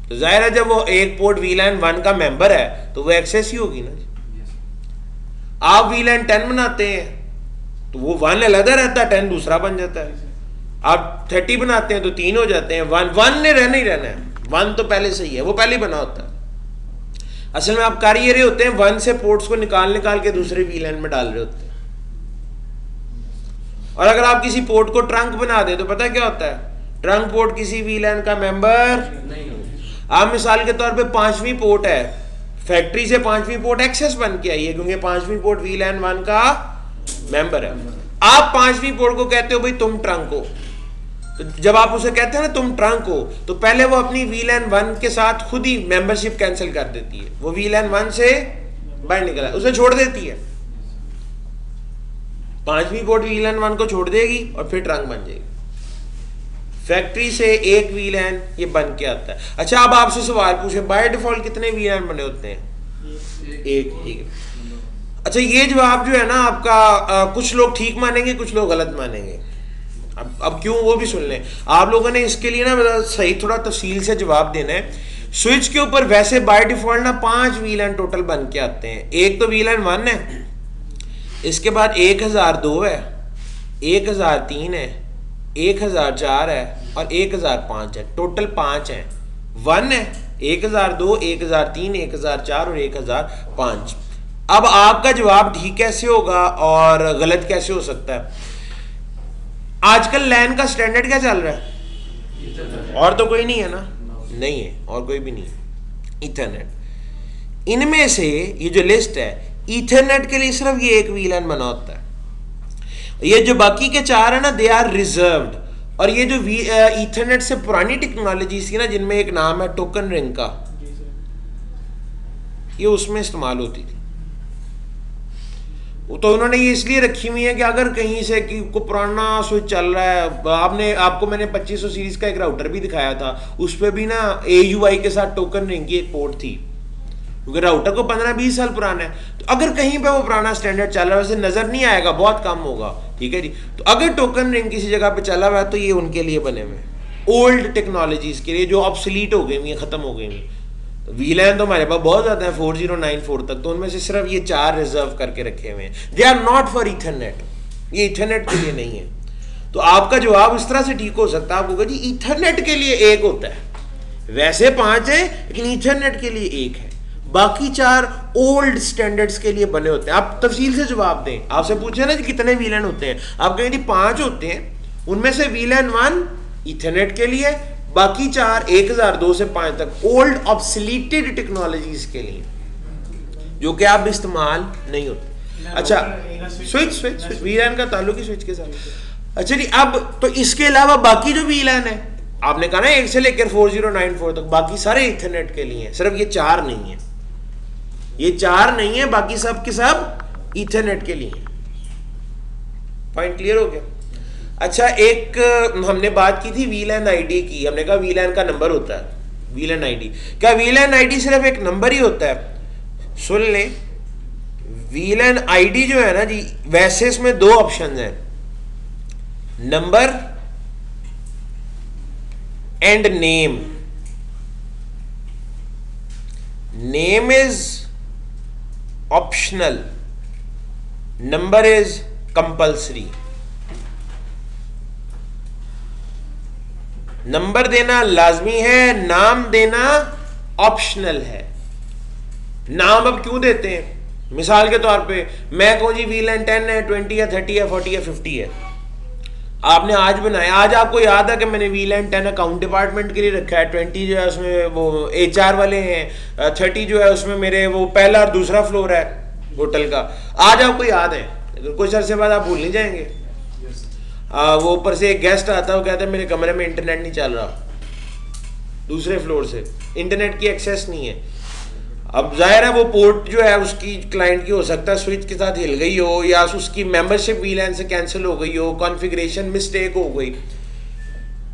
तो जाहिर है जब वो एक पोर्ट VLAN 1 का मेंबर है तो वो एक्सेस ही होगी ना। आप VLAN 10 बनाते हैं तो वो 1 अलग रहता है, 10 दूसरा बन जाता है। आप 30 बनाते हैं तो 3 हो जाते हैं। 1 ने रहना ही रहना है, 1 तो पहले से ही है, वो पहले ही बना होता है। असल में आप कर ये रहे होते हैं 1 से पोर्ट्स को निकाल के दूसरे VLAN में डाल रहे होते हैं। और अगर आप किसी पोर्ट को ट्रंक बना दे तो पता क्या होता है, ट्रंक पोर्ट किसी VLAN का मेंबर नहीं। आप मिसाल के तौर पे 5वीं पोर्ट है, फैक्ट्री से 5वीं पोर्ट एक्सेस बन के आई है क्योंकि 5वीं पोर्ट VLAN 1 का मेंबर है। आप 5वीं पोर्ट को कहते हो भाई तुम ट्रंक हो, तो जब आप उसे कहते हैं ना तुम ट्रंक हो, तो पहले वो अपनी VLAN 1 के साथ खुद ही मेंबरशिप कैंसिल कर देती है। वो VLAN 1 से बाहर निकला, उसे छोड़ देती है। 5वीं पोर्ट VLAN 1 को छोड़ देगी और फिर ट्रंक बन जाएगी। फैक्ट्री से एक VLAN ये बन के आता है। अच्छा, अब आपसे सवाल पूछे बाय डिफॉल्ट कितने VLAN बने होते हैं? एक। ठीक है। अच्छा, ये जवाब जो है ना आपका कुछ लोग ठीक मानेंगे, कुछ लोग गलत मानेंगे। अब क्यों वो भी सुन लें। आप लोगों ने इसके लिए ना सही थोड़ा तफसील से जवाब देना है। स्विच के ऊपर वैसे बाय डिफॉल्ट ना 5 VLAN टोटल बन के आते हैं। एक तो VLAN 1 है, इसके बाद 1002 है, 1003 है, 1004 है और 1005 है। टोटल 5 है। 1 है, 1002, 1003, 1004 और 1005। अब आपका जवाब ठीक कैसे होगा और गलत कैसे हो सकता है? आजकल लैन का स्टैंडर्ड क्या चल रहा है? और तो कोई नहीं है ना? नहीं है, और कोई भी नहीं है। ईथरनेट। इनमें से ये जो लिस्ट है, ईथरनेट के लिए सिर्फ ये एक VLAN बना होता है। ये जो बाकी के 4 है ना, दे आर रिजर्व्ड। और ये जो ईथरनेट से पुरानी टेक्नोलॉजी थी ना, जिनमें एक नाम है टोकन रिंग का, ये उसमें इस्तेमाल होती थी। तो उन्होंने ये इसलिए रखी हुई है कि अगर कहीं से कि को पुराना स्विच चल रहा है, आपको मैंने 2500 सीरीज का एक राउटर भी दिखाया था, उस पर भी ना AUI के साथ टोकन रिंग की एक पोर्ट थी, क्योंकि राउटर को 15-20 साल पुराना है। तो अगर कहीं पे वो पुराना स्टैंडर्ड चल रहा है, वैसे नजर नहीं आएगा, बहुत कम होगा, ठीक है जी। तो अगर टोकन रिंग किसी जगह पे चला हुआ है तो ये उनके लिए बने हुए ओल्ड टेक्नोलॉजीज के लिए जो ऑब्सोलीट हो गई हुई, खत्म हो गई हुई। VLAN तो हमारे पास बहुत ज्यादा है, 4094 तक, तो उनमें से सिर्फ ये 4 रिजर्व करके रखे हुए हैं। They are not for Ethernet, ये ईथरनेट के लिए नहीं है। तो आपका जवाब इस तरह से ठीक हो सकता है, आपको कहा जी ईथरनेट के लिए एक होता है, वैसे 5 है लेकिन ईथरनेट के लिए एक है, बाकी 4 ओल्ड स्टैंडर्ड्स के लिए बने होते हैं। आप तफसील से जवाब दें। आपसे पूछे ना कि कितने VLAN होते हैं, आप कहेंगे 5 होते हैं, उनमें से VLAN 1 ईथरनेट के लिए, बाकी 4 1002 से 5 तक ओल्ड ऑब्सोलीटेड टेक्नोलॉजीज के लिए, जो कि आप इस्तेमाल नहीं होते। अच्छा, स्विच VLAN का ताल्लुक ही स्विच के साथ। अच्छा जी, अब तो इसके अलावा बाकी जो VLAN है, आपने कहा ना 1 से लेकर 4094 तक, बाकी सारे ईथरनेट के लिए हैं, सिर्फ ये 4 नहीं है। ये 4 नहीं है, बाकी सब के सब ईथरनेट के लिए। पॉइंट क्लियर हो गया? अच्छा, एक हमने बात की थी VLAN ID की। हमने कहा VLAN का नंबर होता है, VLAN ID। क्या VLAN ID सिर्फ एक नंबर ही होता है? सुन लें, VLAN ID जो है ना जी, वैसे इसमें 2 ऑप्शन हैं, number and name. Name is optional, number is compulsory. Number देना लाजमी है, नाम देना ऑप्शनल है। नाम अब क्यों देते हैं? मिसाल के तौर पे मैं कहूं जी VLAN 10 है, 20 है, 30 है, 40 है, 50 है। आपने आज बनाया, आज आपको याद है कि मैंने VLAN 10 अकाउंट डिपार्टमेंट के लिए रखा है, 20 जो है उसमें वो HR वाले हैं, 30 जो है उसमें मेरे वो पहला और दूसरा फ्लोर है होटल का। आज आपको याद है, कुछ अर्से बाद आप भूल नहीं जाएंगे। वो ऊपर से एक गेस्ट आता है, वो कहता है मेरे कमरे में इंटरनेट नहीं चल रहा, दूसरे फ्लोर से इंटरनेट की एक्सेस नहीं है। अब जाहिर है वो पोर्ट जो है उसकी क्लाइंट की हो सकता है स्विच के साथ हिल गई हो, या उसकी मेंबरशिप वीलैन से कैंसिल हो गई हो, कॉन्फ़िगरेशन मिस्टेक हो गई।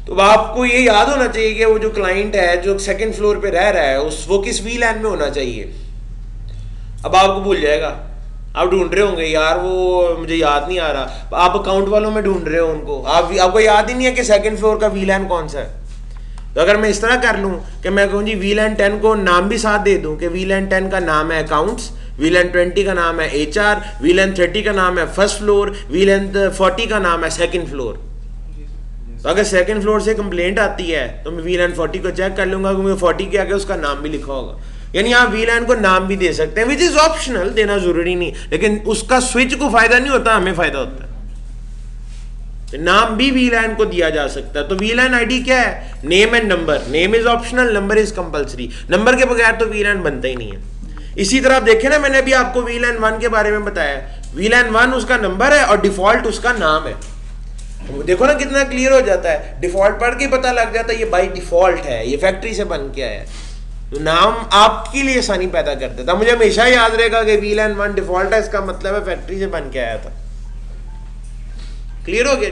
तो आपको ये याद होना चाहिए कि वो जो क्लाइंट है जो सेकंड फ्लोर पे रह रहा है वो किस वीलैन में होना चाहिए। अब आपको भूल जाएगा, आप ढूंढ रहे होंगे यार वो मुझे याद नहीं आ रहा, आप अकाउंट वालों में ढूंढ रहे हो उनको, आपको याद ही नहीं है कि सेकंड फ्लोर का वीलैन कौन सा है। तो अगर मैं इस तरह कर लूँ कि मैं कहूँ जी वीलैन 10 को नाम भी साथ दे दूँ कि वीलैन 10 का नाम है अकाउंट्स, वीलैन 20 का नाम है HR, वीलैन 30 का नाम है फर्स्ट फ्लोर, वीलैन 40 का नाम है सेकंड फ्लोर। तो अगर सेकंड फ्लोर से कंप्लेंट आती है तो मैं वीलैन 40 को चेक कर लूंगा क्योंकि 40 के आगे उसका नाम भी लिखा होगा। यानी आप वीलैन को नाम भी दे सकते हैं, विच इज ऑप्शनल, देना जरूरी नहीं, लेकिन उसका स्विच को फायदा नहीं होता, हमें फायदा होता है। नाम भी वीलैन को दिया जा सकता है। तो वीलैन आईडी क्या है? Name and number. Name is optional, number is compulsory. Number के बगैर तो वीलैन बनता ही नहीं है। इसी तरह आप देखें ना, मैंने अभी आपको वीलैन 1 के बारे में बताया। वीलैन 1 उसका नंबर है और डिफॉल्ट उसका नाम है। देखो ना कितना क्लियर हो जाता है, डिफॉल्ट पढ़ के पता लग जाता है ये बाई डिफॉल्ट है, ये फैक्ट्री से बन के आया है। तो नाम आपके लिए आसानी पैदा कर देता। मुझे हमेशा याद रहेगा कि वीलैन 1 डिफॉल्ट है, इसका मतलब है फैक्ट्री से बन के आया था। क्लियर हो गया?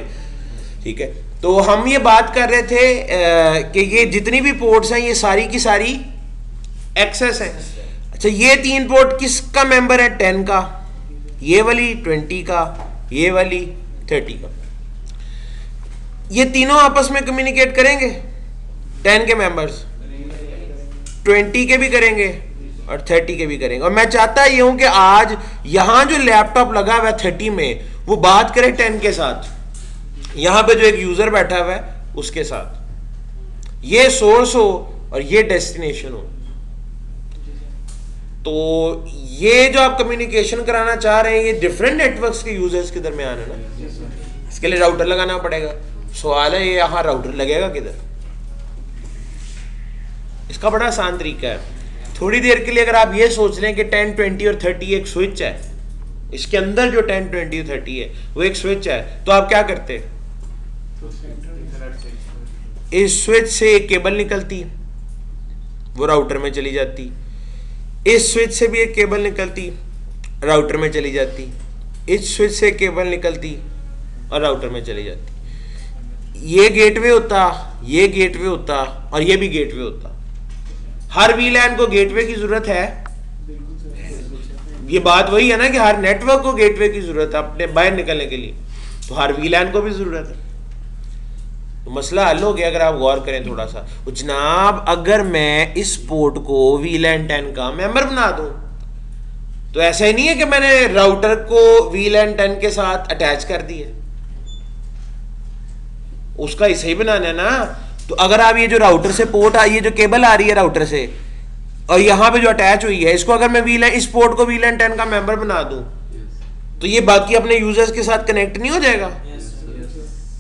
ठीक है। तो हम ये बात कर रहे थे कि ये जितनी भी पोर्ट्स हैं ये सारी की सारी एक्सेस है। अच्छा, ये 3 पोर्ट किसका मेंबर है? 10 का, ये वाली 20 का, ये वाली 30 का। ये तीनों आपस में कम्युनिकेट करेंगे। 10 के मेंबर्स 20 के भी करेंगे और 30 के भी करेंगे। और मैं चाहता ये हूं कि आज यहां जो लैपटॉप लगा हुआ है 30 में, वो बात करे 10 के साथ। यहां पे जो एक यूजर बैठा हुआ है उसके साथ, ये सोर्स हो और ये डेस्टिनेशन हो। तो ये जो आप कम्युनिकेशन कराना चाह रहे हैं ये डिफरेंट नेटवर्क्स के यूजर्स के दरमियान है ना। इसके लिए राउटर लगाना पड़ेगा। सवाल है ये यहां राउटर लगेगा किधर? इसका बड़ा आसान तरीका है। थोड़ी देर के लिए अगर आप ये सोच लें कि 10, 20 और 30 एक स्विच है, इसके अंदर जो 10, 20 और 30 है वो एक स्विच है, तो आप क्या करते? इस स्विच से एक केबल निकलती, वो राउटर में चली जाती। इस स्विच से भी एक केबल निकलती, राउटर में चली जाती। इस स्विच से केबल निकलती और राउटर में चली जाती। ये गेटवे होता, ये गेटवे होता और ये भी गेटवे होता। हर वीलैन को गेटवे की जरूरत है। ये बात वही है ना कि हर नेटवर्क को गेटवे की जरूरत है अपने बाहर निकलने के लिए, तो हर वीलैन को भी जरूरत है। तो मसला हल हो गया अगर आप गौर करें थोड़ा सा। जनाब अगर मैं इस पोर्ट को वीलैन 10 का मेंबर बना दूं, तो ऐसा ही नहीं है कि मैंने राउटर को वीलैन 10 के साथ अटैच कर दिया, उसका हिस्सा ही बनाना है ना। तो अगर आप ये जो राउटर से पोर्ट ये जो केबल आ रही है राउटर से और यहां पे जो अटैच हुई है, इसको अगर मैं वीलैन इस पोर्ट को वीलैन 10 का मेंबर बना दूं, तो ये बाकी अपने यूजर्स के साथ कनेक्ट नहीं हो जाएगा?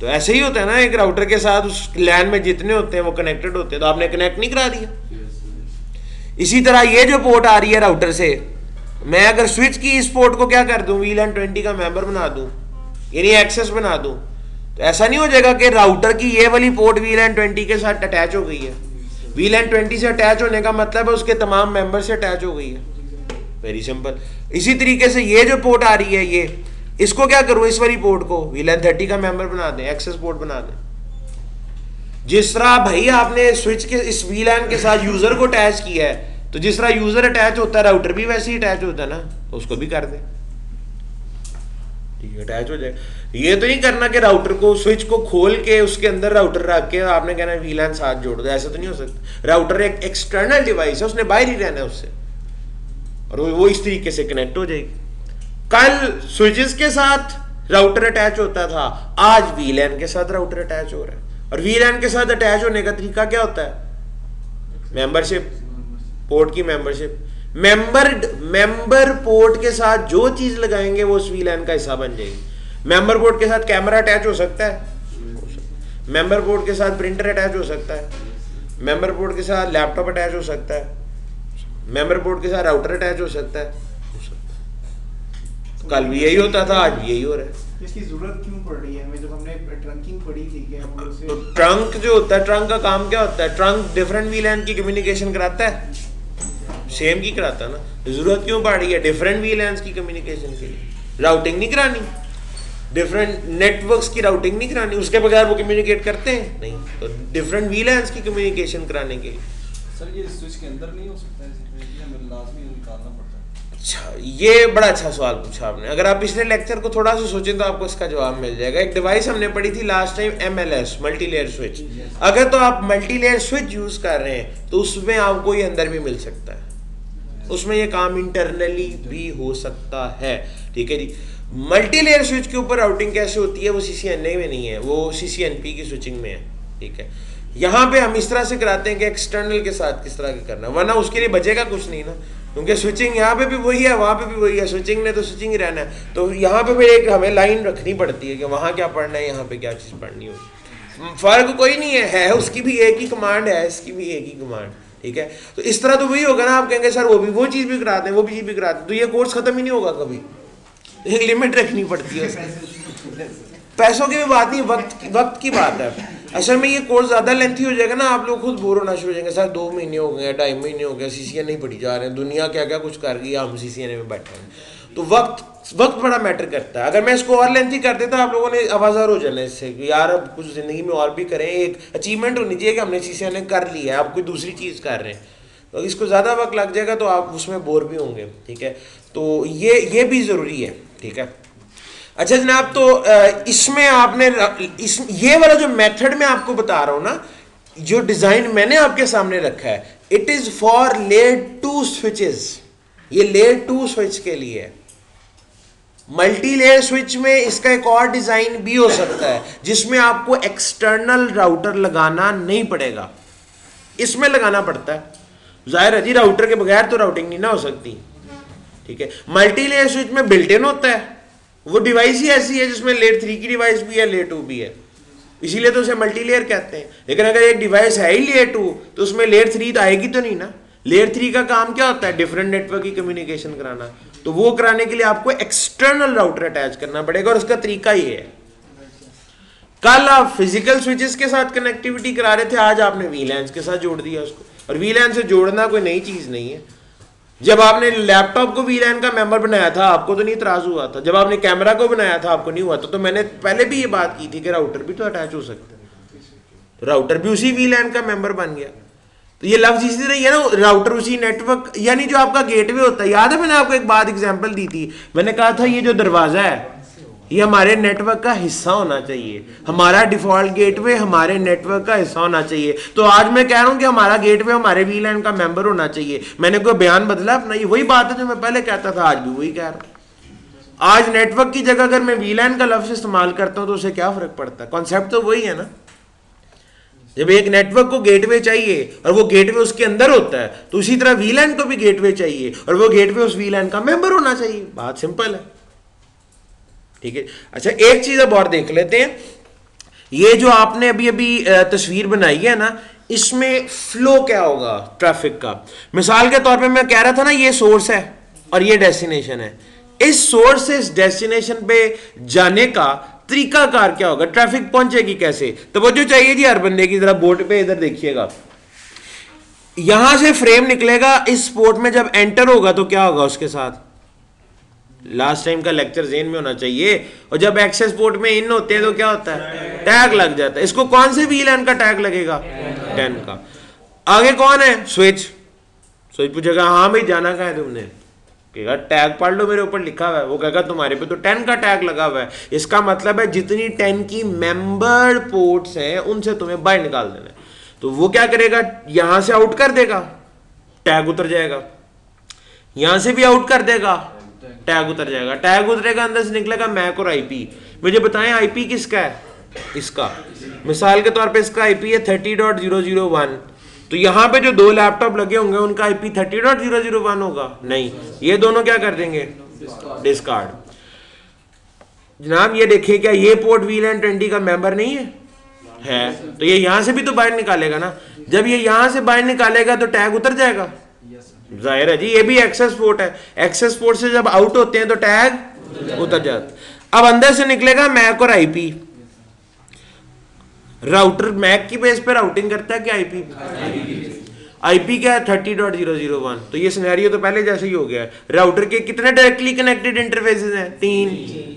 तो ऐसे ही होता है ना, एक राउटर के साथ उस लैन में जितने होते हैं वो कनेक्टेड होते हैं, तो आपने कनेक्ट नहीं करा दिया। इसी तरह ये जो पोर्ट आ रही है राउटर से, मैं अगर स्विच की इस पोर्ट को क्या कर दूं, वीलैन 20 का मेंबर बना दूं, यानी एक्सेस बना दूं, तो ऐसा नहीं हो जाएगा कि राउटर की ये वाली पोर्ट वीलैन 20 के साथ अटैच हो गई है। वीलैन 20 से अटैच होने का मतलब है उसके तमाम मेंबर से अटैच हो गई है। Very simple. इसी तरीके से ये जो पोर्ट आ रही है, ये इसको क्या करूं, इस वाली पोर्ट को वीलैन 30 का मेंबर बना दें, एक्सेस पोर्ट बना दें। जिस तरह भाई आपने स्विच के इस वीलैन के साथ यूजर को अटैच किया है, तो जिस तरह यूजर अटैच होता है राउटर भी वैसे ही अटैच होता है ना, तो उसको भी कर दें, ठीक है, अटैच हो जाए। ये तो नहीं करना कि राउटर को स्विच को खोल के उसके अंदर राउटर रख के आपने कहना वीलैन साथ जोड़ दो, ऐसा तो नहीं हो सकता। राउटर एक एक्सटर्नल डिवाइस है, उसने बाहर ही रहना है उससे, और वो इस तरीके से कनेक्ट हो जाएगी। कल स्विचेस के साथ राउटर अटैच होता था, आज वीलैन के साथ राउटर अटैच हो रहा है। और वीलैन के साथ अटैच होने का तरीका क्या होता है? मेंबरशिप, पोर्ट की मेंबरशिप। मेंबर पोर्ट के साथ जो चीज लगाएंगे वो उस वीलैन का हिस्सा बन जाएगी। मेंबर पोर्ट के साथ कैमरा अटैच हो सकता है, मेंबर पोर्ट के साथ प्रिंटर अटैच हो सकता है, मेंबर पोर्ट के साथ लैपटॉप अटैच हो सकता है, मेंबर पोर्ट के साथ राउटर अटैच हो सकता है। कल भी यही होता था, आज भी यही हो रहा है। इसकी जरूरत क्यों पड़ रही है? जब हमने ट्रंकिंग पढ़ी थी कि हम उसे तो ट्रंक जो होता है, ट्रंक का काम क्या होता है? ट्रंक डिफरेंट वीलैन की कम्युनिकेशन कराता है। सेम की कराता ना, जरूरत क्यों पड़ रही है डिफरेंट वीलैंस की कम्युनिकेशन के लिए? राउटिंग नहीं करानी, डिफरेंट नेटवर्क्स की राउटिंग नहीं करानी, उसके बगैर वो कम्युनिकेट करते हैं नहीं, तो डिफरेंट वीलैंस की कम्युनिकेशन कराने के लिए। सर ये स्विच के अंदर नहीं हो सकता है, हमें लाजमी निकालना पड़ता है? अच्छा, ये बड़ा अच्छा सवाल पूछा आपने। अगर आप पिछले लेक्चर को थोड़ा सा सोचें तो आपको इसका जवाब मिल जाएगा। एक डिवाइस हमने पढ़ी थी last time, MLS, multi layer switch. अगर तो आप मल्टी लेयर स्विच यूज कर रहे हैं तो उसमें आपको ये अंदर भी मिल सकता है, उसमें ये काम इंटरनली भी हो सकता है, ठीक है जी। मल्टी लेयर स्विच के ऊपर राउटिंग कैसे होती है वो CCNA में नहीं है, वो CCNP की स्विचिंग में है, ठीक है। यहाँ पे हम इस तरह से कराते हैं कि एक्सटर्नल के साथ किस तरह के करना, वरना उसके लिए बचेगा कुछ नहीं ना, क्योंकि स्विचिंग यहाँ पे भी वही है, वहाँ पे भी वही है, स्विचिंग ने तो स्विचिंग ही रहना है। तो यहाँ पे फिर एक हमें लाइन रखनी पड़ती है कि वहाँ क्या पढ़ना है, यहाँ पे क्या चीज़ पढ़नी होगी। फर्क कोई नहीं है, उसकी भी एक ही कमांड है, इसकी भी एक ही कमांड, ठीक है। तो इस तरह तो वही होगा ना, आप कहेंगे सर वो चीज़ भी कराते हैं, वो भी चीज़ भी कराते हैं, तो ये कोर्स खत्म ही नहीं होगा कभी, एक लिमिट रखनी पड़ती है। पैसों की भी बात नहीं, वक्त की बात है। असल में ये कोर्स ज़्यादा लेंथी हो जाएगा ना, आप लोग खुद बोर होना शुरू हो जाएंगे, सर 2 महीने हो गए, 2.5 महीने हो गए, CCNA नहीं पढ़ी जा रहे हैं, दुनिया क्या क्या कुछ कर गई, हम CCNA में बैठे हैं। तो वक्त बड़ा मैटर करता है। अगर मैं इसको और लेंथी कर देता आप लोगों ने आवाज़ार हो जाना इससे कि यार अब कुछ ज़िंदगी में और भी करें, एक अचीवमेंट होनी चाहिए कि हमने CCNA कर लिया है, आप कोई दूसरी चीज़ कर रहे हैं। तो इसको ज़्यादा वक्त लग जाएगा तो आप उसमें बोर भी होंगे, ठीक है। तो ये भी ज़रूरी है, ठीक है। अच्छा जनाब, तो इसमें आपने ये वाला जो मेथड मैं आपको बता रहा हूं ना, जो डिजाइन मैंने आपके सामने रखा है, it is for layer 2 switches. ये लेयर 2 स्विच के लिए है। मल्टी लेयर स्विच में इसका एक और डिजाइन भी हो सकता है जिसमें आपको एक्सटर्नल राउटर लगाना नहीं पड़ेगा, इसमें लगाना पड़ता है। जाहिर है जी, राउटर के बगैर तो राउटिंग नहीं ना हो सकती, ठीक है। मल्टी लेयर स्विच में बिल्ट इन होता है, वो डिवाइस ही ऐसी है जिसमें लेयर 3 की डिवाइस भी है, लेयर 2 भी है, इसीलिए तो उसे मल्टी लेयर कहते हैं। लेकिन अगर एक डिवाइस है ही लेयर 2 तो उसमें लेयर 3 तो आएगी तो नहीं ना। लेयर 3 का काम क्या होता है? डिफरेंट नेटवर्क की कम्युनिकेशन कराना। तो वो कराने के लिए आपको एक्सटर्नल राउटर अटैच करना पड़ेगा और उसका तरीका ये है। कल आप फिजिकल स्विचेस के साथ कनेक्टिविटी करा रहे थे, आज आपने वीलैंस के साथ जोड़ दिया उसको। और वीलैन से जोड़ना कोई नई चीज नहीं है। जब आपने लैपटॉप को वीलैन का मेंबर बनाया था आपको तो नहीं इतराज हुआ था, जब आपने कैमरा को बनाया था आपको नहीं हुआ था। तो मैंने पहले भी ये बात की थी कि राउटर भी तो अटैच हो सकता है, तो राउटर भी उसी वीलैन का मेंबर बन गया। तो ये लफ्ज इसी तरह ही है ना, राउटर उसी नेटवर्क, यानी जो आपका गेटवे होता है। याद है मैंने आपको एक बात एग्जांपल दी थी, मैंने कहा था ये जो दरवाजा है ये हमारे नेटवर्क का हिस्सा होना चाहिए, हमारा डिफॉल्ट गेटवे हमारे नेटवर्क का हिस्सा होना चाहिए। तो आज मैं कह रहा हूं कि हमारा गेटवे हमारे वीलैन का मेंबर होना चाहिए। मैंने कोई बयान बदला अपना? ये वही बात है जो मैं पहले कहता था, आज भी वही कह रहा हूं। आज नेटवर्क की जगह अगर मैं वीलैन का लफ्ज इस्तेमाल करता हूं तो उसे क्या फर्क पड़ता है? कॉन्सेप्ट तो वही है ना। जब एक नेटवर्क को गेटवे चाहिए और वो गेटवे उसके अंदर होता है, तो उसी तरह वीलैन को भी गेटवे चाहिए और वो गेटवे उस वीलैन का मेंबर होना चाहिए। बात सिंपल है, ठीक है। अच्छा एक चीज अब और देख लेते हैं, ये जो आपने अभी अभी तस्वीर बनाई है ना, इसमें फ्लो क्या होगा ट्रैफिक का। मिसाल के तौर पे मैं कह रहा था ना, ये सोर्स है और ये डेस्टिनेशन है। इस सोर्स से इस डेस्टिनेशन पे जाने का तरीकाकार क्या होगा, ट्रैफिक पहुंचेगी कैसे? तवज्जो चाहिए जी हर बंदे की, जरा बोर्ड पे इधर देखिएगा। यहां से फ्रेम निकलेगा, इस पोर्ट में जब एंटर होगा तो क्या होगा उसके साथ? लास्ट टाइम का लेक्चर जेन में होना चाहिए। और जब एक्सेस पोर्ट में इन होते हैं तो क्या होता है? टैग लग जाता है। इसको कौन से वीलैन का टैग लगेगा? 10 का। आगे कौन है? स्विच पूछेगा हाँ भाई जाना कहाँ है तुमने? कहेगा टैग पढ़ लो, मेरे ऊपर लिखा हुआ है। वो कहेगा तुम्हारे पे तो 10 का टैग लगा हुआ है। इसका मतलब है जितनी 10 की मेंबर पोर्ट्स हैं उनसे तुम्हें बाहर निकाल देना है। तो वो क्या करेगा? यहां से आउट कर देगा, टैग उतर जाएगा। यहां से भी आउट कर देगा, टैग उतर जाएगा। टैग उतरेगा, अंदर से निकलेगा मैक और आईपी। मुझे बताएं आईपी किसका है? इसका। मिसाल के तौर पे इसका आईपी है 30.001। तो यहां पे जो 2 लैपटॉप लगे होंगे उनका आईपी 30.001 होगा? नहीं, ये दोनों क्या कर देंगे? डिस्कार्ड। जनाब ये देखिए, क्या ये पोर्ट वीलैन 20 का मेंबर नहीं है? है। तो ये यहां से भी तो बाहर निकालेगा ना। जब ये यहां से बाहर निकालेगा तो टैग उतर जाएगा। जाहिर है जी, ये भी एक्सेस पोर्ट है। एक्सेस पोर्ट से जब आउट होते हैं तो टैग उतर जाता। अब अंदर से निकलेगा मैक और आईपी। राउटर मैक की बेस पे राउटिंग करता है कि आईपी? IP क्या है 30.0.0.1, तो ये सिनेरियो तो पहले जैसे ही हो गया है। राउटर के कितने डायरेक्टली कनेक्टेड इंटरफेसेस हैं? 3।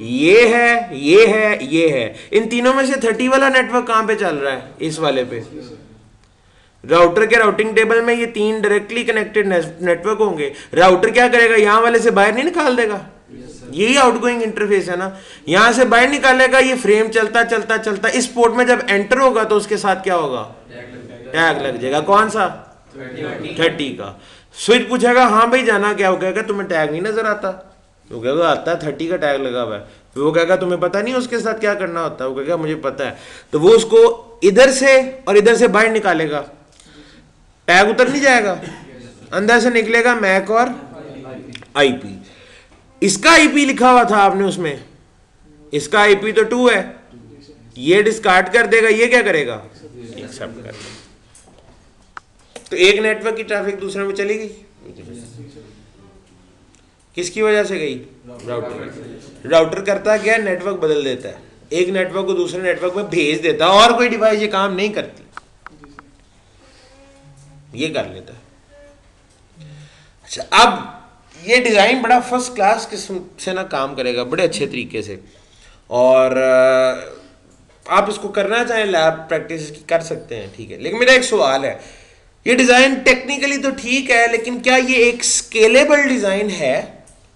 ये है, ये है, ये है। इन तीनों में से 30 वाला नेटवर्क कहां पे चल रहा है? इस वाले पे। राउटर के राउटिंग टेबल में ये 3 डायरेक्टली कनेक्टेड नेटवर्क होंगे। राउटर क्या करेगा? यहां वाले से बाहर नहीं निकाल देगा, यही आउटगोइंग इंटरफेस है ना, यहां से बाहर निकालेगा, ये फ्रेम चलता चलता चलता इस पोर्ट में जब एंटर होगा तो उसके साथ क्या होगा? टैग लग जाएगा। कौन सा? 30 का। स्विच पूछेगा हाँ भाई जाना क्या? हो कहेगा तुम्हें टैग नहीं नजर आता? वो कहेगा आता है, 30 का टैग लगा हुआ है। वो कहेगा तुम्हें पता नहीं उसके साथ क्या करना होता है? वो कहेगा मुझे पता है। तो वो उसको इधर से और इधर से बाहर निकालेगा, टैग उतर नहीं जाएगा, अंदर से निकलेगा मैक और IP। इसका IP लिखा हुआ था आपने उसमें, इसका IP तो 2 है, ये डिस्कार्ड कर देगा, ये क्या करेगा? एक्सेप्ट कर देगा। तो एक नेटवर्क की ट्रैफिक दूसरे में चली गई, किसकी वजह से गई? राउटर। राउटर करता क्या? नेटवर्क बदल देता है, एक नेटवर्क को दूसरे नेटवर्क में भेज देता है, और कोई डिवाइस ये काम नहीं करती, ये कर लेता है। अच्छा, अब ये डिजाइन बड़ा फर्स्ट क्लास किस्म से ना काम करेगा, बड़े अच्छे तरीके से, और आप इसको करना चाहें लैब प्रैक्टिस कर सकते हैं, ठीक है। लेकिन मेरा एक सवाल है, ये डिजाइन टेक्निकली तो ठीक है, लेकिन क्या ये एक स्केलेबल डिजाइन है?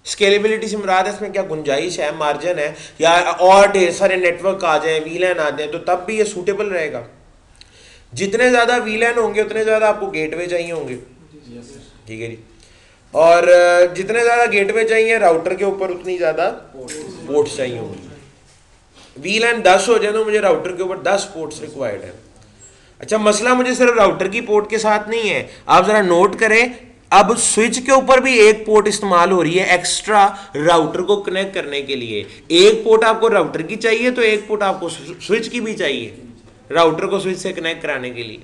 स्केलेबिलिटी से मुराद है इसमें क्या गुंजाइश है, मार्जिन है, या और ढेर सारे नेटवर्क आ जाए, वीलैन आ जाए, तो तब भी ये सूटेबल रहेगा? जितने ज्यादा वीलैन होंगे उतने ज्यादा आपको गेटवे चाहिए होंगे, ठीक है जी, और जितने ज्यादा गेटवे चाहिए राउटर के ऊपर उतनी ज्यादा पोर्ट्स चाहिए होंगे। वीलैन 10 हो जाए तो मुझे राउटर के ऊपर 10 पोर्ट्स रिक्वायर्ड है। अच्छा, मसला मुझे सिर्फ राउटर की पोर्ट के साथ नहीं है, आप जरा नोट करें, अब स्विच के ऊपर भी एक पोर्ट इस्तेमाल हो रही है एक्स्ट्रा राउटर को कनेक्ट करने के लिए। एक पोर्ट आपको राउटर की चाहिए तो एक पोर्ट आपको स्विच की भी चाहिए, राउटर को स्विच से कनेक्ट कराने के लिए।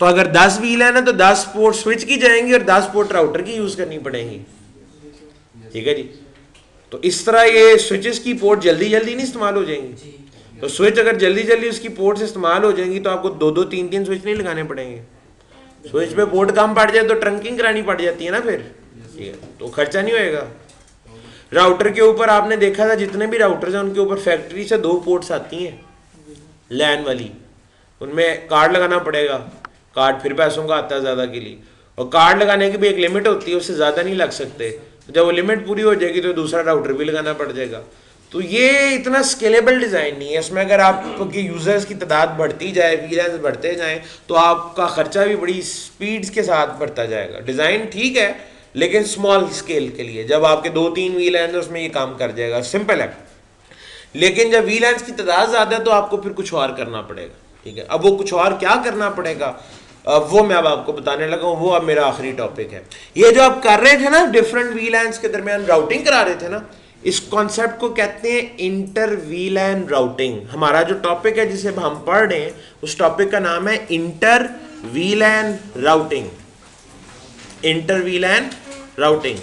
तो अगर 10 वीलैन है तो 10 पोर्ट स्विच की जाएंगी और 10 पोर्ट राउटर की यूज करनी पड़ेंगी, ठीक है जी। तो इस तरह ये स्विचेस की पोर्ट जल्दी जल्दी नहीं इस्तेमाल हो जाएंगी। तो स्विच अगर जल्दी जल्दी उसकी पोर्ट्स इस्तेमाल हो जाएंगी तो आपको 2-2 3-3 स्विच नहीं लगाने पड़ेंगे। स्विच पे पोर्ट कम पड़ जाए तो ट्रंकिंग करानी पड़ जाती है ना फिर, ठीक है, तो खर्चा नहीं होएगा। राउटर के ऊपर आपने देखा था जितने भी राउटर्स हैं उनके ऊपर फैक्ट्री से 2 पोर्ट्स आती हैं लैन वाली, उनमें कार्ड लगाना पड़ेगा, कार्ड फिर पैसों का आता है ज़्यादा के लिए, और कार्ड लगाने की भी एक लिमिट होती है, उससे ज़्यादा नहीं लग सकते। जब वो लिमिट पूरी हो जाएगी तो दूसरा राउटर भी लगाना पड़ जाएगा। तो ये इतना स्केलेबल डिज़ाइन नहीं है, इसमें अगर आपके यूज़र्स की तादाद बढ़ती जाए, वीलैंस बढ़ते जाएं, तो आपका खर्चा भी बड़ी स्पीड्स के साथ बढ़ता जाएगा। डिज़ाइन ठीक है लेकिन स्मॉल स्केल के लिए, जब आपके 2-3 वीलैंस है उसमें ये काम कर जाएगा, सिंपल है। लेकिन जब वीलैंस की तादाद ज़्यादा है तो आपको फिर कुछ और करना पड़ेगा, ठीक है। अब वो कुछ और क्या करना पड़ेगा वो मैं अब आपको बताने लगा हूँ, वो अब मेरा आखिरी टॉपिक है। ये जो आप कर रहे थे ना, डिफरेंट वीलैंस के दरमियान राउटिंग करा रहे थे ना, इस कॉन्सेप्ट को कहते हैं इंटर वीलैन राउटिंग। हमारा जो टॉपिक है जिसे हम पढ़ रहे हैं उस टॉपिक का नाम है inter वीलैन routing. Inter वीलैन routing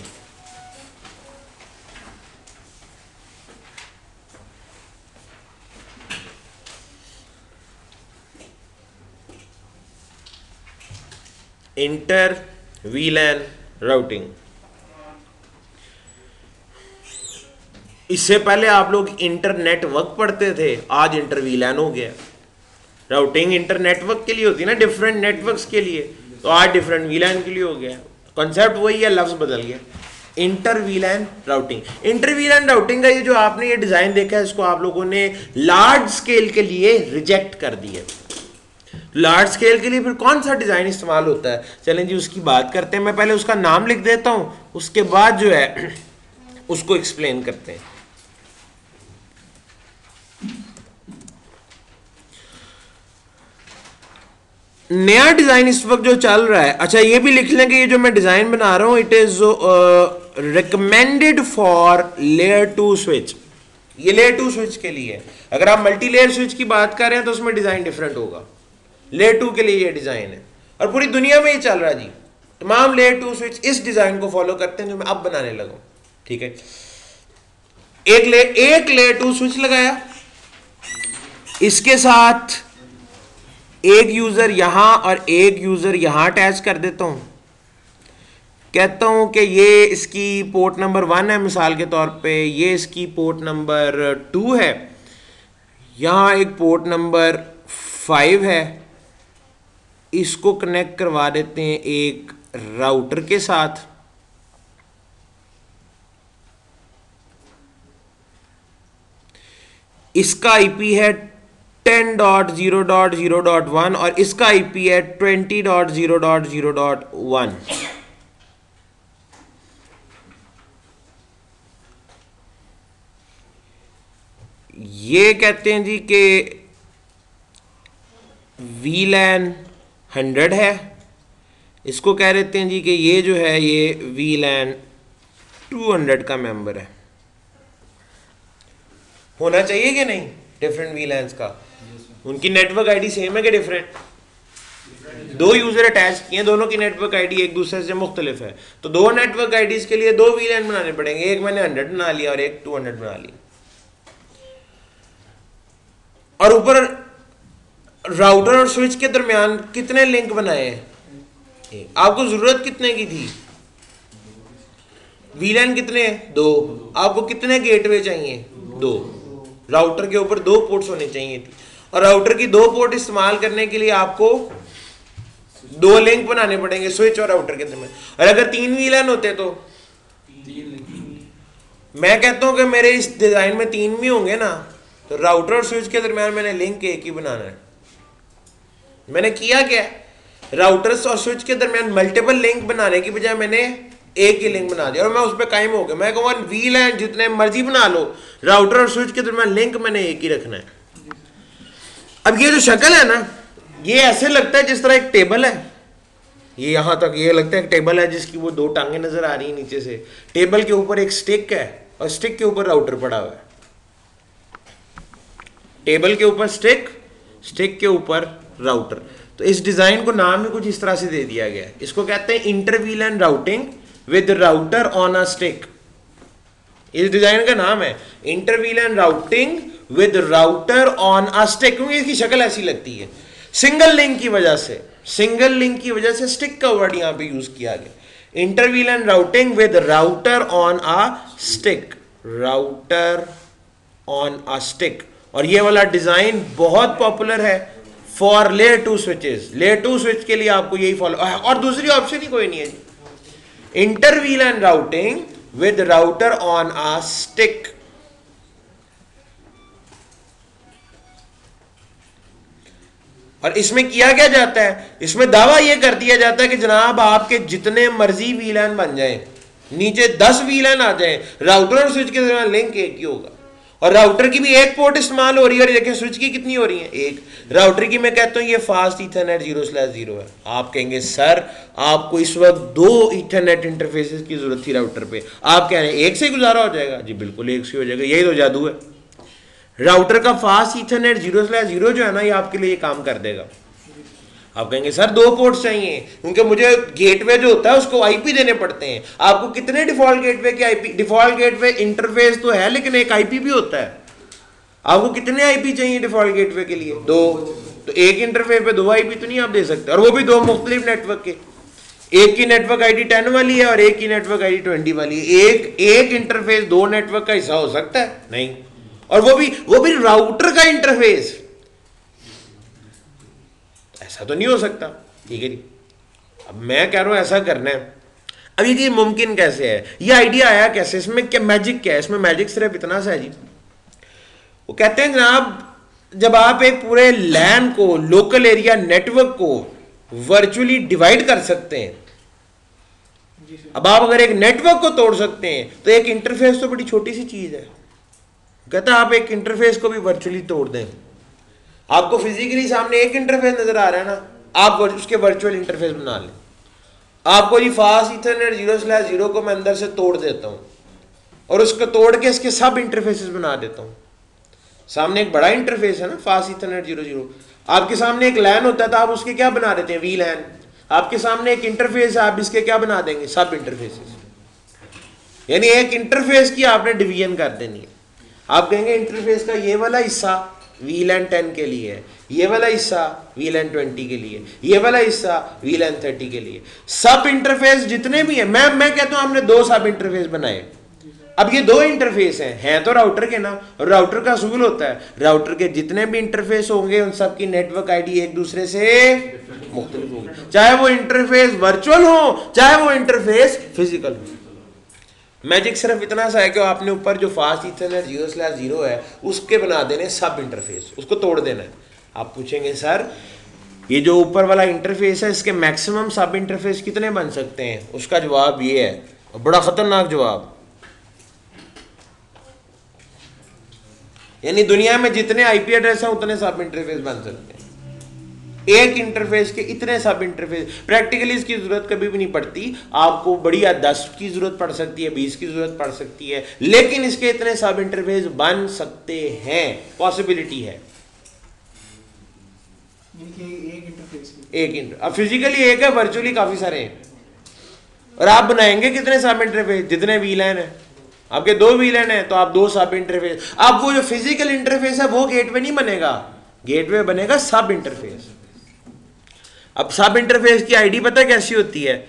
inter वीलैन routing. इससे पहले आप लोग इंटरनेटवर्क पढ़ते थे, आज इंटर वीलैन हो गया। राउटिंग इंटरनेटवर्क के लिए होती है ना, डिफरेंट नेटवर्क्स के लिए, तो आज डिफरेंट वीलैन के लिए हो गया। कॉन्सेप्ट वही है, लफ्ज बदल गया। Inter वीलैन routing. इंटर वीलैन राउटिंग का ये जो आपने ये डिजाइन देखा है, इसको आप लोगों ने लार्ज स्केल के लिए रिजेक्ट कर दिया। लार्ज स्केल के लिए फिर कौन सा डिजाइन इस्तेमाल होता है, चलें जी उसकी बात करते हैं। मैं पहले उसका नाम लिख देता हूं, उसके बाद जो है उसको एक्सप्लेन करते हैं। नया डिजाइन इस वक्त जो चल रहा है, अच्छा ये भी लिख लें कि ये जो मैं डिजाइन बना रहा हूं it is recommended for layer 2 switch. ये लेयर 2 स्विच के लिए है। अगर आप मल्टी लेयर स्विच की बात कर रहे हैं तो उसमें डिजाइन डिफरेंट होगा। लेयर 2 के लिए ये डिजाइन है और पूरी दुनिया में ये चल रहा है जी। तमाम लेयर 2 स्विच इस डिजाइन को फॉलो करते हैं जो मैं अब बनाने लगा हूं, ठीक है। एक लेयर 2 स्विच लगाया, इसके साथ एक यूजर यहां और एक यूजर यहां अटैच कर देता हूं, कहता हूं कि ये इसकी पोर्ट नंबर 1 है मिसाल के तौर पे, ये इसकी पोर्ट नंबर 2 है, यहां एक पोर्ट नंबर 5 है, इसको कनेक्ट करवा देते हैं एक राउटर के साथ। इसका आईपी है 10.0.0.1 और इसका आईपी है 20.0.0.1। ये कहते हैं जी कि VLAN 100 है, इसको कह देते हैं जी कि ये जो है ये VLAN 200 का मेंबर है। होना चाहिए कि नहीं डिफरेंट VLANs का? उनकी नेटवर्क आईडी सेम है कि डिफरेंट? दो यूजर अटैच किए हैं, दोनों की नेटवर्क आईडी एक दूसरे से मुख्तलिफ है, तो दो नेटवर्क आईडीज के लिए दो VLAN बनाने पड़ेंगे, एक मैंने 100 बना लिया और एक 200 बना लिया। और ऊपर राउटर और स्विच के दरमियान कितने लिंक बनाए हैं? आपको जरूरत कितने की थी? VLAN कितने हैं? 2। आपको कितने गेटवे चाहिए? 2। राउटर के ऊपर 2 पोर्ट्स होने चाहिए थी, और राउटर की 2 पोर्ट इस्तेमाल करने के लिए आपको 2 लिंक बनाने पड़ेंगे स्विच और राउटर के दरमियान। और अगर 3 VLAN होते तो मैं कहता हूं कि मेरे इस डिजाइन में 3 भी होंगे ना, तो राउटर और स्विच के दरमियान मैंने लिंक एक ही बनाना है। मैंने किया क्या? राउटर्स और स्विच के दरमियान मल्टीपल लिंक बनाने की बजाय मैंने एक ही लिंक बना दिया और मैं उस पर कायम हो गया। मैं कहूँगा VLAN जितने मर्जी बना लो, राउटर और स्विच के दरमियान लिंक मैंने एक ही रखना है। अब ये जो शक्ल है ना, ये ऐसे लगता है जिस तरह एक टेबल है, ये यहां तक ये लगता है एक टेबल है जिसकी वो 2 टांगे नजर आ रही है नीचे से। टेबल के ऊपर एक स्टिक है और स्टिक के ऊपर राउटर पड़ा हुआ है। टेबल के ऊपर स्टिक, स्टिक के ऊपर राउटर। तो इस डिजाइन को नाम ही कुछ इस तरह से दे दिया गया है। इसको कहते हैं inter VLAN routing with router on a stick. इस डिजाइन का नाम है inter VLAN routing with router on a stick, क्योंकि इसकी शक्ल ऐसी लगती है। सिंगल लिंक की वजह से, सिंगल लिंक की वजह से स्टिक का वर्ड यहां पे यूज किया गया। Inter VLAN routing with router on a stick, router on a stick. और ये वाला डिजाइन बहुत पॉपुलर है for layer 2 switches. Layer 2 switch के लिए आपको यही फॉलो, और दूसरी ऑप्शन ही कोई नहीं है जी। Inter VLAN routing with router on a stick. और इसमें किया क्या जाता है? इसमें दावा यह कर दिया जाता है कि जनाब आपके जितने मर्जी VLAN बन जाएं, नीचे 10 VLAन आ जाएं, राउटर और स्विच के दरमियान लिंक एक ही होगा। और राउटर की भी एक पोर्ट इस्तेमाल हो रही है, और देखें स्विच की कितनी हो रही है? एक। राउटर की मैं कहता हूं ये फास्ट ईथरनेट 0/0 है। आप कहेंगे सर आपको इस वक्त 2 ईथरनेट इंटरफेसेस की जरूरत थी राउटर पे, आप कह रहे हैं एक से गुजारा हो जाएगा? जी बिल्कुल एक से हो जाएगा, यही तो जादू है। राउटर का फास्ट ईथरनेट 0/0 जो है ना, ये आपके लिए काम कर देगा। आप कहेंगे सर 2 पोर्ट्स चाहिए, क्योंकि मुझे गेटवे जो होता है उसको आईपी देने पड़ते हैं। आपको कितने डिफॉल्ट गेटवे के आईपी? डिफॉल्ट गेटवे इंटरफेस तो है लेकिन एक आईपी भी होता है। आपको कितने आईपी चाहिए डिफॉल्ट गेटवे के लिए? 2। तो एक इंटरफेस पे 2 आईपी तो नहीं आप दे सकते, और वो भी 2 मुख्तलिफ नेटवर्क के। एक की नेटवर्क आईडी 10 वाली है और एक की नेटवर्क आईडी 20 वाली है। एक इंटरफेस 2 नेटवर्क का हिस्सा हो सकता है? नहीं। और वो भी राउटर का इंटरफेस, ऐसा तो नहीं हो सकता। ठीक है जी, अब मैं कह रहा हूं ऐसा करना है। अब ये चीज मुमकिन कैसे है? ये आइडिया आया कैसे? इसमें क्या मैजिक क्या है? इसमें मैजिक सिर्फ इतना सा है जी, वो कहते हैं जनाब जब आप एक पूरे लैन को, लोकल एरिया नेटवर्क को वर्चुअली डिवाइड कर सकते हैं, अब आप अगर एक नेटवर्क को तोड़ सकते हैं तो एक इंटरफेस तो बड़ी छोटी सी चीज है। कहता है आप एक इंटरफेस को भी वर्चुअली तोड़ दें, आपको फिजिकली सामने एक इंटरफेस नजर आ रहा है ना, आप उसके वर्चुअल इंटरफेस बना लें। आपको जी फास्ट ईथरनेट 0/0 को मैं अंदर से तोड़ देता हूं और उसको तोड़ के इसके सब इंटरफेसेस बना देता हूं। सामने एक बड़ा इंटरफेस है ना फास्ट ईथरनेट 0/0, आपके सामने एक लैन होता है तो आप उसके क्या बना देते हैं? VLAN। आपके सामने एक इंटरफेस है, आप इसके क्या बना देंगे? सब इंटरफेसेस। यानी एक इंटरफेस की आपने डिवीजन कर देनी है। आप कहेंगे इंटरफेस का ये वाला हिस्सा VLAN 10 के लिए है, ये वाला हिस्सा VLAN 20 के लिए, ये वाला हिस्सा VLAN 30 के लिए। सब इंटरफेस जितने भी है, मैं कहता हूं हमने 2 सब इंटरफेस बनाए। अब ये 2 इंटरफेस हैं तो राउटर के ना, और राउटर का असूल होता है राउटर के जितने भी इंटरफेस होंगे उन सब की नेटवर्क आईडी एक दूसरे से मुख्तलिफ होगी, चाहे वो इंटरफेस वर्चुअल हो चाहे वो इंटरफेस फिजिकल हो। मैजिक सिर्फ इतना सा है कि आपने ऊपर जो फास्ट ईथरनेट 0/0 है उसके बना देने सब इंटरफेस, उसको तोड़ देना है। आप पूछेंगे सर ये जो ऊपर वाला इंटरफेस है इसके मैक्सिमम सब इंटरफेस कितने बन सकते हैं? उसका जवाब ये है, बड़ा खतरनाक जवाब, यानी दुनिया में जितने आईपी एड्रेस हैं उतने सब इंटरफेस बन सकते हैं। एक इंटरफेस के इतने सब इंटरफेस, प्रैक्टिकली इसकी जरूरत कभी भी नहीं पड़ती, आपको बढ़िया 10 की जरूरत पड़ सकती है, 20 की जरूरत पड़ सकती है, लेकिन इसके इतने सब इंटरफेस बन सकते हैं, पॉसिबिलिटी है। अब फिजिकली एक है, वर्चुअली काफी सारे हैं। और आप बनाएंगे कितने सब इंटरफेस? जितने VLAN है, आपके 2 VLAN है तो आप 2 सब इंटरफेस। अब वो जो फिजिकल इंटरफेस है वो गेटवे नहीं बनेगा, गेटवे बनेगा सब इंटरफेस। अब सब इंटरफेस की आईडी पता कैसी होती है?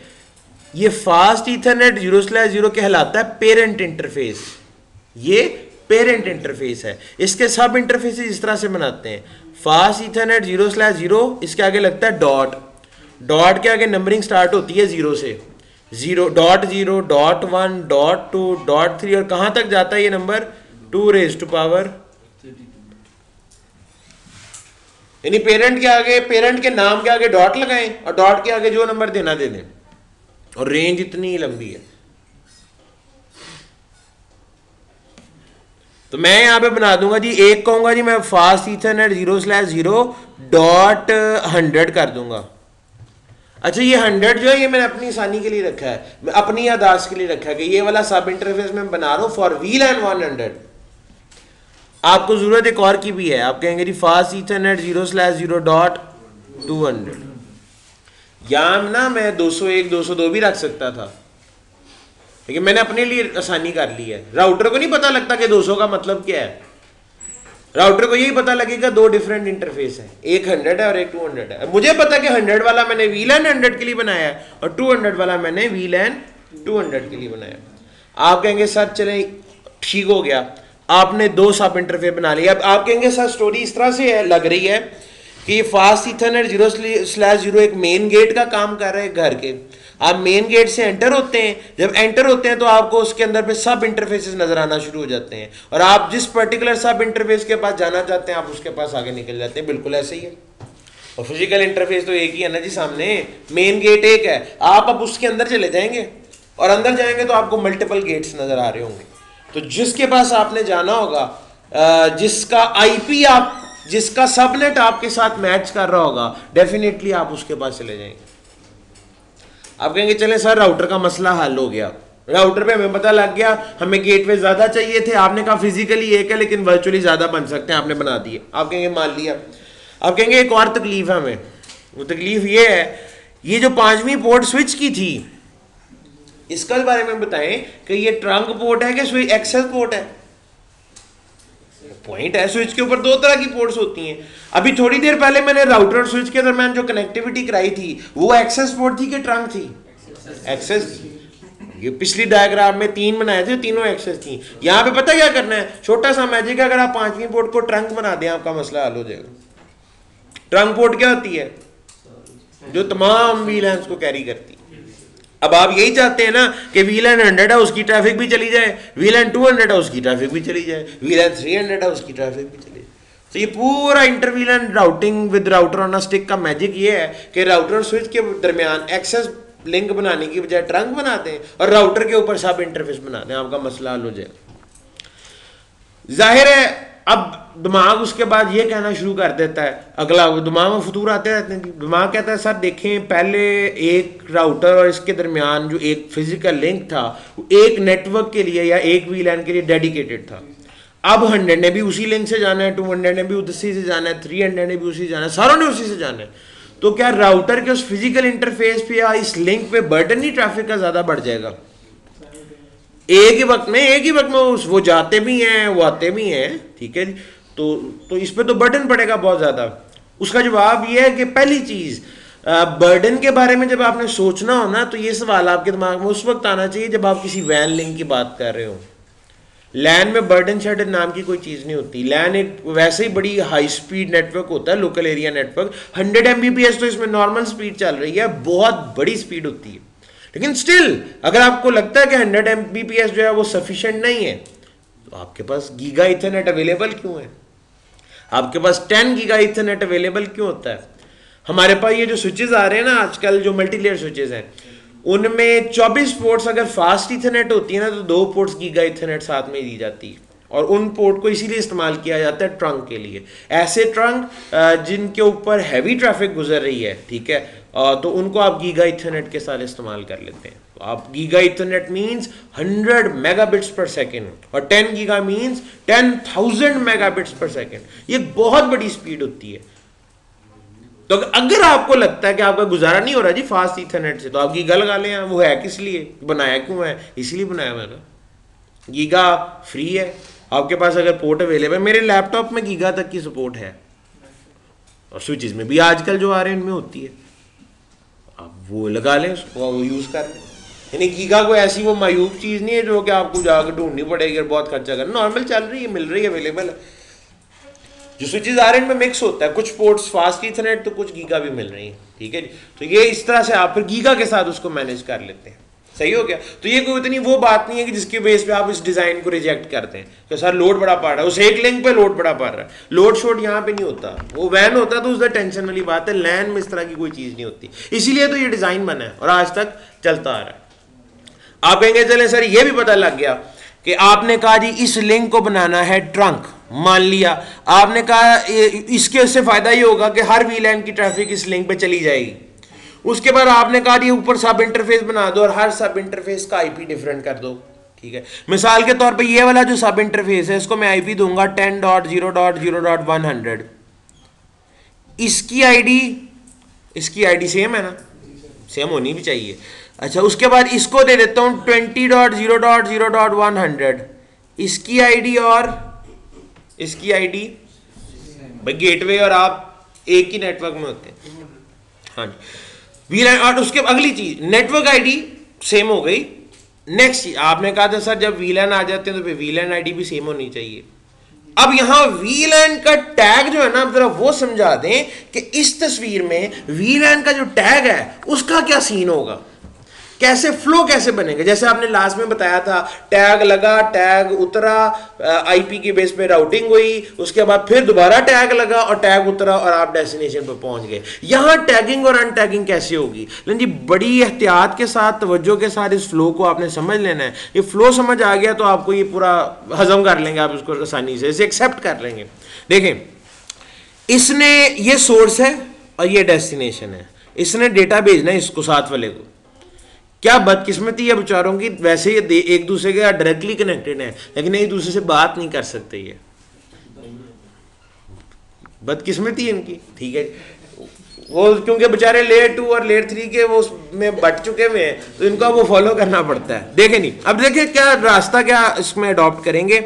ये फास्ट ईथरनेट 0/0 कहलाता है पेरेंट इंटरफेस, ये पेरेंट इंटरफेस है। इसके सब इंटरफेस इस तरह से बनाते हैं, फास्ट ईथरनेट 0/0, इसके आगे लगता है डॉट, डॉट के आगे नंबरिंग स्टार्ट होती है 0 से, 0, .0, .1, .2, .3 और कहां तक जाता है ये नंबर? 2⁻⁴। यानी पेरेंट के आगे, पेरेंट के नाम के आगे डॉट लगाएं और डॉट के आगे जो नंबर देना दे दें, और रेंज इतनी ही लंबी है। तो मैं यहां पे बना दूंगा जी, एक कहूंगा जी मैं फास्ट ईथरनेट 0/0.100 कर दूंगा। अच्छा ये 100 जो है ये मैंने अपनी आसानी के लिए रखा है, मैं अपनी यादाश्त के लिए रखा है कि ये वाला सब इंटरफेस मैं बना रहा हूं फॉर VLAN 100। आपको जरूरत एक और की भी है, आप कहेंगे जी फास्ट ईथरनेट 0/0.200, यहां ना मैं 201, 202 भी रख सकता था, लेकिन मैंने अपने लिए आसानी कर ली है। राउटर को नहीं पता लगता कि 200 का मतलब क्या है, राउटर को यही पता लगेगा 2 डिफरेंट इंटरफेस है, एक 100 है और एक 200 है। मुझे पता कि 100 वाला मैंने VLAN 100 के लिए बनाया है और 200 वाला मैंने VLAN 200 के लिए बनाया। आप कहेंगे सर चले ठीक हो गया, आपने 2 सब इंटरफेस बना लिया। अब आप कहेंगे सर स्टोरी इस तरह से है, लग रही है कि फास्ट ईथरनेट 0/0 एक मेन गेट का काम कर रहे हैं घर के। आप मेन गेट से एंटर होते हैं, जब एंटर होते हैं तो आपको उसके अंदर पे सब इंटरफेसेस नजर आना शुरू हो जाते हैं, और आप जिस पर्टिकुलर सब इंटरफेस के पास जाना चाहते हैं आप उसके पास आगे निकल जाते हैं। बिल्कुल ऐसे ही है। और फिजिकल इंटरफेस तो एक ही है ना जी, सामने मेन गेट एक है, आप अब उसके अंदर चले जाएंगे और अंदर जाएंगे तो आपको मल्टीपल गेट्स नजर आ रहे होंगे। तो जिसके पास आपने जाना होगा, जिसका आईपी आप, जिसका सबनेट आपके साथ मैच कर रहा होगा, डेफिनेटली आप उसके पास चले जाएंगे। आप कहेंगे चले सर राउटर का मसला हल हो गया, राउटर पे हमें पता लग गया हमें गेटवे ज्यादा चाहिए थे, आपने कहा फिजिकली एक है लेकिन वर्चुअली ज्यादा बन सकते हैं, आपने बना दिए। आप कहेंगे मान लिया। आप कहेंगे एक और तकलीफ है हमें, वो तकलीफ ये है, ये जो 5वीं पोर्ट स्विच की थी इसका बारे में बताएं कि ये ट्रंक पोर्ट है कि स्विच एक्सेस पोर्ट है? पॉइंट है, स्विच के ऊपर 2 तरह की पोर्ट्स होती हैं। अभी थोड़ी देर पहले मैंने राउटर और स्विच के दरमियान जो कनेक्टिविटी कराई थी वो एक्सेस पोर्ट थी कि ट्रंक थी? एक्सेस थी। ये पिछली डायग्राम में 3 बनाए थे, तीनों एक्सेस थी। यहाँ पे पता क्या करना है, छोटा सा मैजिक है, अगर आप 5वीं पोर्ट को ट्रंक बना दें आपका मसला हल हो जाएगा। ट्रंक पोर्ट क्या होती है? जो तमाम VLANs को कैरी करती है। अब आप यही चाहते हैं ना कि VLAN 100 है उसकी ट्रैफिक भी चली जाए, VLAN 200 है उसकी ट्रैफिक भी चली जाए, VLAN 300 है उसकी ट्रैफिक भी चली जाए। तो ये पूरा inter VLAN routing with router on a stick का मैजिक ये है कि राउटर और स्विच के दरमियान एक्सेस लिंक बनाने की बजाय ट्रंक बनाते हैं और राउटर के ऊपर सब इंटरफेस बनाते हैं, आपका मसला हल हो जाए। जाहिर है अब दिमाग उसके बाद ये कहना शुरू कर देता है, अगला दिमाग में फतूर आते रहते हैं। दिमाग कहता है सर देखें पहले एक राउटर और इसके दरमियान जो एक फिजिकल लिंक था एक नेटवर्क के लिए या एक VLAN के लिए डेडिकेटेड था। अब 100 ने भी उसी लिंक से जाना है, 200 ने भी उसी से जाना है, 300 ने भी उसी से जाना है, सारों ने उसी से जाना है। तो क्या राउटर के उस फिजिकल इंटरफेस पे या इस लिंक पे बर्डन ही ट्रैफिक का ज्यादा बढ़ जाएगा? एक ही वक्त में वो जाते भी हैं वो आते भी हैं, ठीक है जी। तो इस पे तो बर्डन पड़ेगा बहुत ज़्यादा। उसका जवाब ये है कि पहली चीज़, बर्डन के बारे में जब आपने सोचना हो ना, तो ये सवाल आपके दिमाग में उस वक्त आना चाहिए जब आप किसी वैन लिंक की बात कर रहे हो। लैन में बर्डन शेडर नाम की कोई चीज़ नहीं होती। लैन एक वैसे ही बड़ी हाई स्पीड नेटवर्क होता है, लोकल एरिया नेटवर्क। 100 Mbps तो इसमें नॉर्मल स्पीड चल रही है, बहुत बड़ी स्पीड होती है। लेकिन स्टिल अगर आपको लगता है कि 100 Mbps जो है वो सफिशिएंट नहीं है, तो आपके पास गीगा इथरनेट अवेलेबल क्यों है? आपके पास 10 गीगा इथरनेट अवेलेबल क्यों होता है? हमारे पास ये जो स्विचेस आ रहे हैं ना आजकल, जो मल्टीलेयर स्विचेस हैं, उनमें 24 पोर्ट्स अगर फास्ट इथरनेट होती है ना, तो 2 पोर्ट्स गीगा इथरनेट साथ में दी जाती है। और उन पोर्ट को इसीलिए इस्तेमाल किया जाता है ट्रंक के लिए। ऐसे ट्रंक जिनके ऊपर हैवी ट्रैफिक गुजर रही है, ठीक है, तो उनको आप गीगा इथरनेट के साथ इस्तेमाल कर लेते हैं। तो आप गीगा इथरनेट मीन्स 100 मेगाबिट्स पर सेकेंड, और 10 गीगा मीन्स 10,000 मेगाबिट्स पर सेकेंड। ये बहुत बड़ी स्पीड होती है। तो अगर आपको लगता है कि आपका गुजारा नहीं हो रहा जी फास्ट इथरनेट से, तो आप गीगा लगा लें। वो है किस लिए बनाया, क्यों है? इसलिए बनाया हुआ है। गीगा फ्री है, आपके पास अगर पोर्ट अवेलेबल, मेरे लैपटॉप में गीगा तक की सपोर्ट है, और स्विचेस में भी आजकल जो आ रहे हैं उनमें होती है। आप वो लगा लें, उसको वो यूज़ कर लें। यानी गीगा कोई ऐसी वो मायूब चीज़ नहीं है जो कि आपको जाकर ढूंढनी पड़ेगी और बहुत खर्चा करना। नॉर्मल चल रही है, मिल रही है, अवेलेबल है। जो स्विचेस आ रहे हैं इनमें मिक्स होता है, कुछ पोर्ट्स फास्ट इथरनेट तो कुछ गीगा भी मिल रही है, ठीक है जी। तो ये इस तरह से आप फिर गीगा के साथ उसको मैनेज कर लेते हैं। सही हो गया। तो ये कोई इतनी वो बात नहीं है कि जिसके बेस पे आप इस डिज़ाइन को रिजेक्ट करते हैं कि सर लोड बड़ा पड़ रहा है, उस एक लिंक पे लोड बड़ा पड़ रहा है। लोड शोड यहाँ पे नहीं होता, वो वैन होता है तो उसका टेंशन वाली बात है। लैन में इस तरह की कोई चीज़ नहीं होती, इसीलिए तो ये डिज़ाइन बना है और आज तक चलता आ रहा है। आप कहेंगे चले सर ये भी पता लग गया कि आपने कहा जी इस लिंक को बनाना है ट्रंक, मान लिया आपने कहा इसके उससे फायदा ये होगा कि हर वीलैन की ट्रैफिक इस लिंक पे चली जाएगी। उसके बाद आपने कहा जी ऊपर सब इंटरफेस बना दो और हर सब इंटरफेस का आईपी डिफरेंट कर दो, ठीक है। मिसाल के तौर पे ये वाला जो सब इंटरफेस है इसको मैं आईपी दूंगा 10.0.0.100। इसकी आईडी सेम है ना, सेम होनी भी चाहिए। अच्छा, उसके बाद इसको दे देता हूं 20.0.0.100 इसकी आईडी और इसकी आईडी। भाई गेटवे और आप एक ही नेटवर्क में होते हैं, हाँ जी। वीलैन और उसके अगली चीज नेटवर्क आईडी सेम हो गई। नेक्स्ट चीज आपने कहा था सर जब वीलैन आ जाते हैं तो वीलैन आईडी भी सेम होनी चाहिए। अब यहां वीलैन का टैग जो है ना, आप जरा वो समझा दें कि इस तस्वीर में वीलैन का जो टैग है उसका क्या सीन होगा, कैसे फ्लो कैसे बनेगा। जैसे आपने लास्ट में बताया था, टैग लगा, टैग उतरा, आईपी के बेस पे राउटिंग हुई, उसके बाद फिर दोबारा टैग लगा और टैग उतरा और आप डेस्टिनेशन पर पहुंच गए। यहां टैगिंग और अनटैगिंग कैसे होगी? लेकिन जी बड़ी एहतियात के साथ, तवज्जो के साथ इस फ्लो को आपने समझ लेना है। ये फ्लो समझ आ गया तो आपको ये पूरा हजम कर लेंगे, आप इसको आसानी से इसे एक्सेप्ट कर लेंगे। देखें, इसने ये सोर्स है और ये डेस्टिनेशन है, इसने डेटा भेजना है इसको साथ वाले को। क्या बदकिस्मती है बेचारों की, वैसे ये एक दूसरे के साथ डायरेक्टली कनेक्टेड है लेकिन एक दूसरे से बात नहीं कर सकते। ये बदकिस्मती है इनकी, ठीक है। वो क्योंकि बेचारे लेयर 2 और लेयर 3 के वो में बट चुके हुए हैं तो इनको वो फॉलो करना पड़ता है। देखें नहीं, अब देखें क्या रास्ता क्या इसमें अडॉप्ट करेंगे।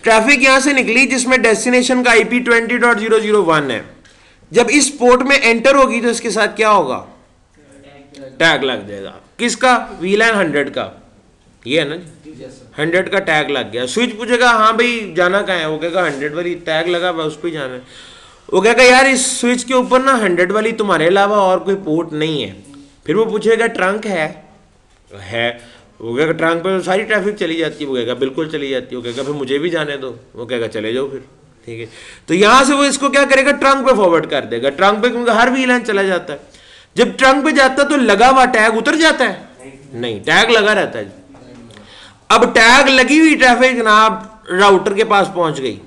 ट्रैफिक यहां से निकली जिसमें डेस्टिनेशन का आईपी 20.0.0.1 है। जब इस पोर्ट में एंटर होगी तो इसके साथ क्या होगा, टैग लग जाएगा। किसका? वीलैन 100 का, ये है ना जी, 100 का टैग लग गया। स्विच पूछेगा हाँ भाई जाना कहाँ है, वो कहेगा 100 वाली टैग लगा हुआ उस पर जाना है। वो कहेगा यार इस स्विच के ऊपर ना 100 वाली तुम्हारे अलावा और कोई पोर्ट नहीं है। फिर वो पूछेगा ट्रंक है, वो कहेगा ट्रंक पर सारी ट्रैफिक चली जाती है, वो कहेगा बिल्कुल चली जाती है। वो कहेगा फिर मुझे भी जाने दो, वो कहेगा चले जाओ फिर, ठीक है। तो यहाँ से वो इसको क्या करेगा, ट्रंक पे फॉरवर्ड कर देगा। ट्रंक पे क्योंकि हर वीलैन चला जाता है। जब ट्रंक पे जाता है तो लगा हुआ टैग उतर जाता है, नहीं, टैग लगा रहता है। अब टैग लगी हुई ट्रैफिक जनाब राउटर के पास पहुंच गई।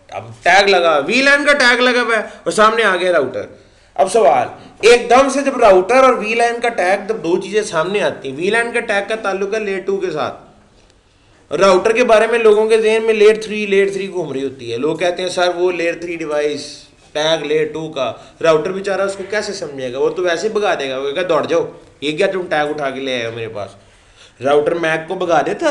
अब टैग लगा, वीलैन का टैग लगा हुआ है और सामने आ गया राउटर। अब सवाल, एकदम से जब राउटर और वीलैन का टैग, जब दो चीजें सामने आती हैं, वीलैन का टैग का ताल्लुक है लेयर 2 के साथ। राउटर के बारे में लोगों के ज़हन में लेयर 3 घूम रही होती है। लोग कहते हैं सर वो लेयर 3 डिवाइस टैग लेयर 2 का, राउटर बेचारा उसको कैसे समझेगा, वो तो वैसे ही भगा देगा। वो कहेगा दौड़ जाओ, ये क्या तुम टैग उठा के ले आए हो मेरे पास। राउटर मैक को भगा देता,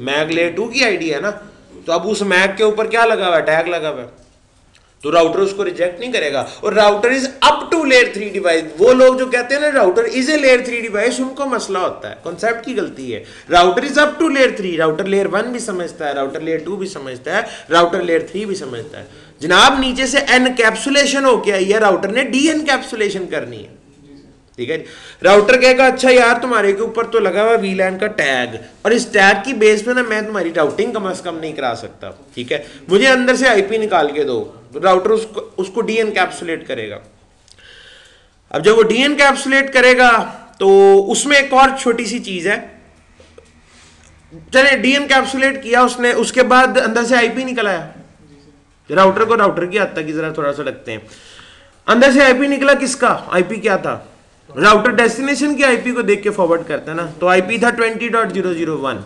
मैक लेयर 2 की आईडी है ना, तो अब उस मैक के ऊपर क्या लगा हुआ है, टैग लगा हुआ है, तो राउटर उसको रिजेक्ट नहीं करेगा। और router is up to layer 3 device. वो लोग जो कहते हैं ना router is a layer 3 device, उनको मसला होता है, कॉन्सेप्ट की गलती है। Router is up to layer 3, router layer 1 भी समझता है, राउटर लेयर 2 भी समझता है, राउटर लेयर 3 भी समझता है। जनाब नीचे से एनकैप्सुलेशन होके आई है, राउटर ने डी एनकैप्सुलेशन करनी है, ठीक है। राउटर कहेगा अच्छा यार तुम्हारे के ऊपर तो लगा हुआ वीलैन का टैग, और इस टैग की बेस पे ना मैं तुम्हारी राउटिंग कम से कम नहीं करा सकता, ठीक है, मुझे अंदर से आईपी निकाल के दो। तो राउटर उसको डी एनकैप्सुलेट करेगा। अब जब वो डी एनकैप्सुलेट करेगा तो उसमें एक और छोटी सी चीज है, चले डी एनकैप्सुलेट किया उसने, उसके बाद अंदर से आईपी निकल आया। राउटर को राउटर की हद तक की जरा थोड़ा सा रखते हैं। अंदर से आईपी निकला किसका, आईपी क्या था, राउटर डेस्टिनेशन की आईपी को देख के फॉरवर्ड करता है ना, तो आईपी था 20.001।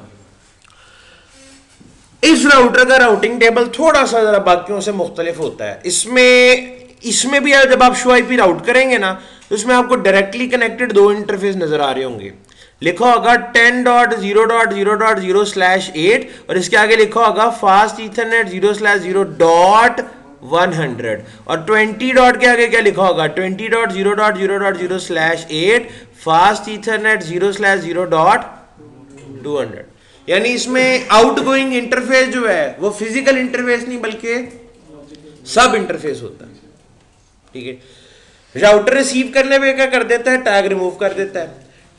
इस राउटर का राउटिंग टेबल थोड़ा सा जरा बाकियों से मुख्तलिफ होता है। इसमें भी जब आप शो आईपी राउट करेंगे ना, तो इसमें आपको डायरेक्टली कनेक्टेड दो इंटरफेस नजर आ रहे होंगे। लिखा होगा 10.0.0.0/8 और इसके आगे लिखा होगा फास्ट ईथरनेट 0/0.100 और 20 डॉट के आगे क्या लिखा होगा 20.0.0.0/8 फास्ट ईथरनेट 0/0.200। यानी इसमें आउटगोइंग इंटरफेस जो है वो फिजिकल इंटरफेस नहीं बल्कि सब इंटरफेस होता है, ठीक है। राउटर रिसीव करने पे क्या कर देता है, टैग रिमूव कर देता है।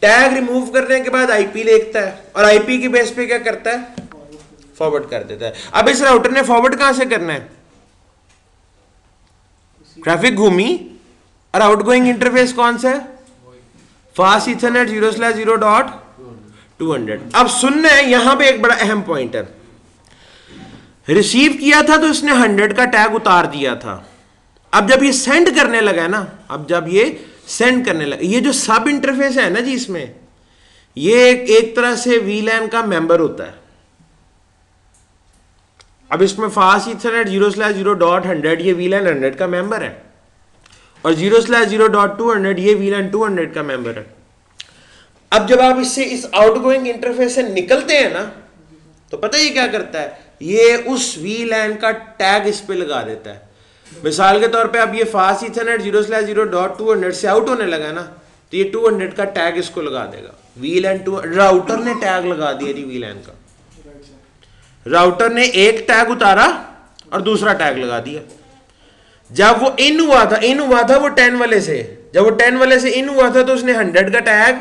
टैग रिमूव करने के बाद आईपी देखता है और आईपी की बेस पे क्या करता है, फॉरवर्ड कर देता है। अब इस राउटर ने फॉरवर्ड कहां से करना है, ट्रैफिक घूमी और आउटगोइंग इंटरफेस कौन सा है, फास्ट ईथरनेट 0/0.200। अब सुनना है यहां पे एक बड़ा अहम पॉइंट है, रिसीव किया था तो इसने 100 का टैग उतार दिया था। अब जब ये सेंड करने लगा ना, अब जब ये सेंड करने लगा, ये जो सब इंटरफेस है ना जी, इसमें ये एक तरह से वीलैन का मेंबर होता है। अब इसमें फास्ट ईथरनेट 0/0.100 ये वीलैन 100 का मेंबर है और 0/0.200 ये वीलैन 200 का मेंबर है। अब जब आप इससे इस आउटगोइंग इंटरफेस से निकलते हैं ना, तो पता है ये क्या करता है, ये उस वीलैन का टैग इस पे लगा देता है। मिसाल के तौर पे अब ये फास्ट ईथरनेट 0/0.200 से आउट होने लगा ना, तो ये 200 का टैग इसको लगा देगा। वीलैन 2 राउटर ने टैग लगा दिया जी वीलैन का, राउटर ने एक टैग उतारा और दूसरा टैग लगा दिया। जब वो इन हुआ था वो 10 वाले से, जब वो 10 वाले से इन हुआ था तो उसने 100 का टैग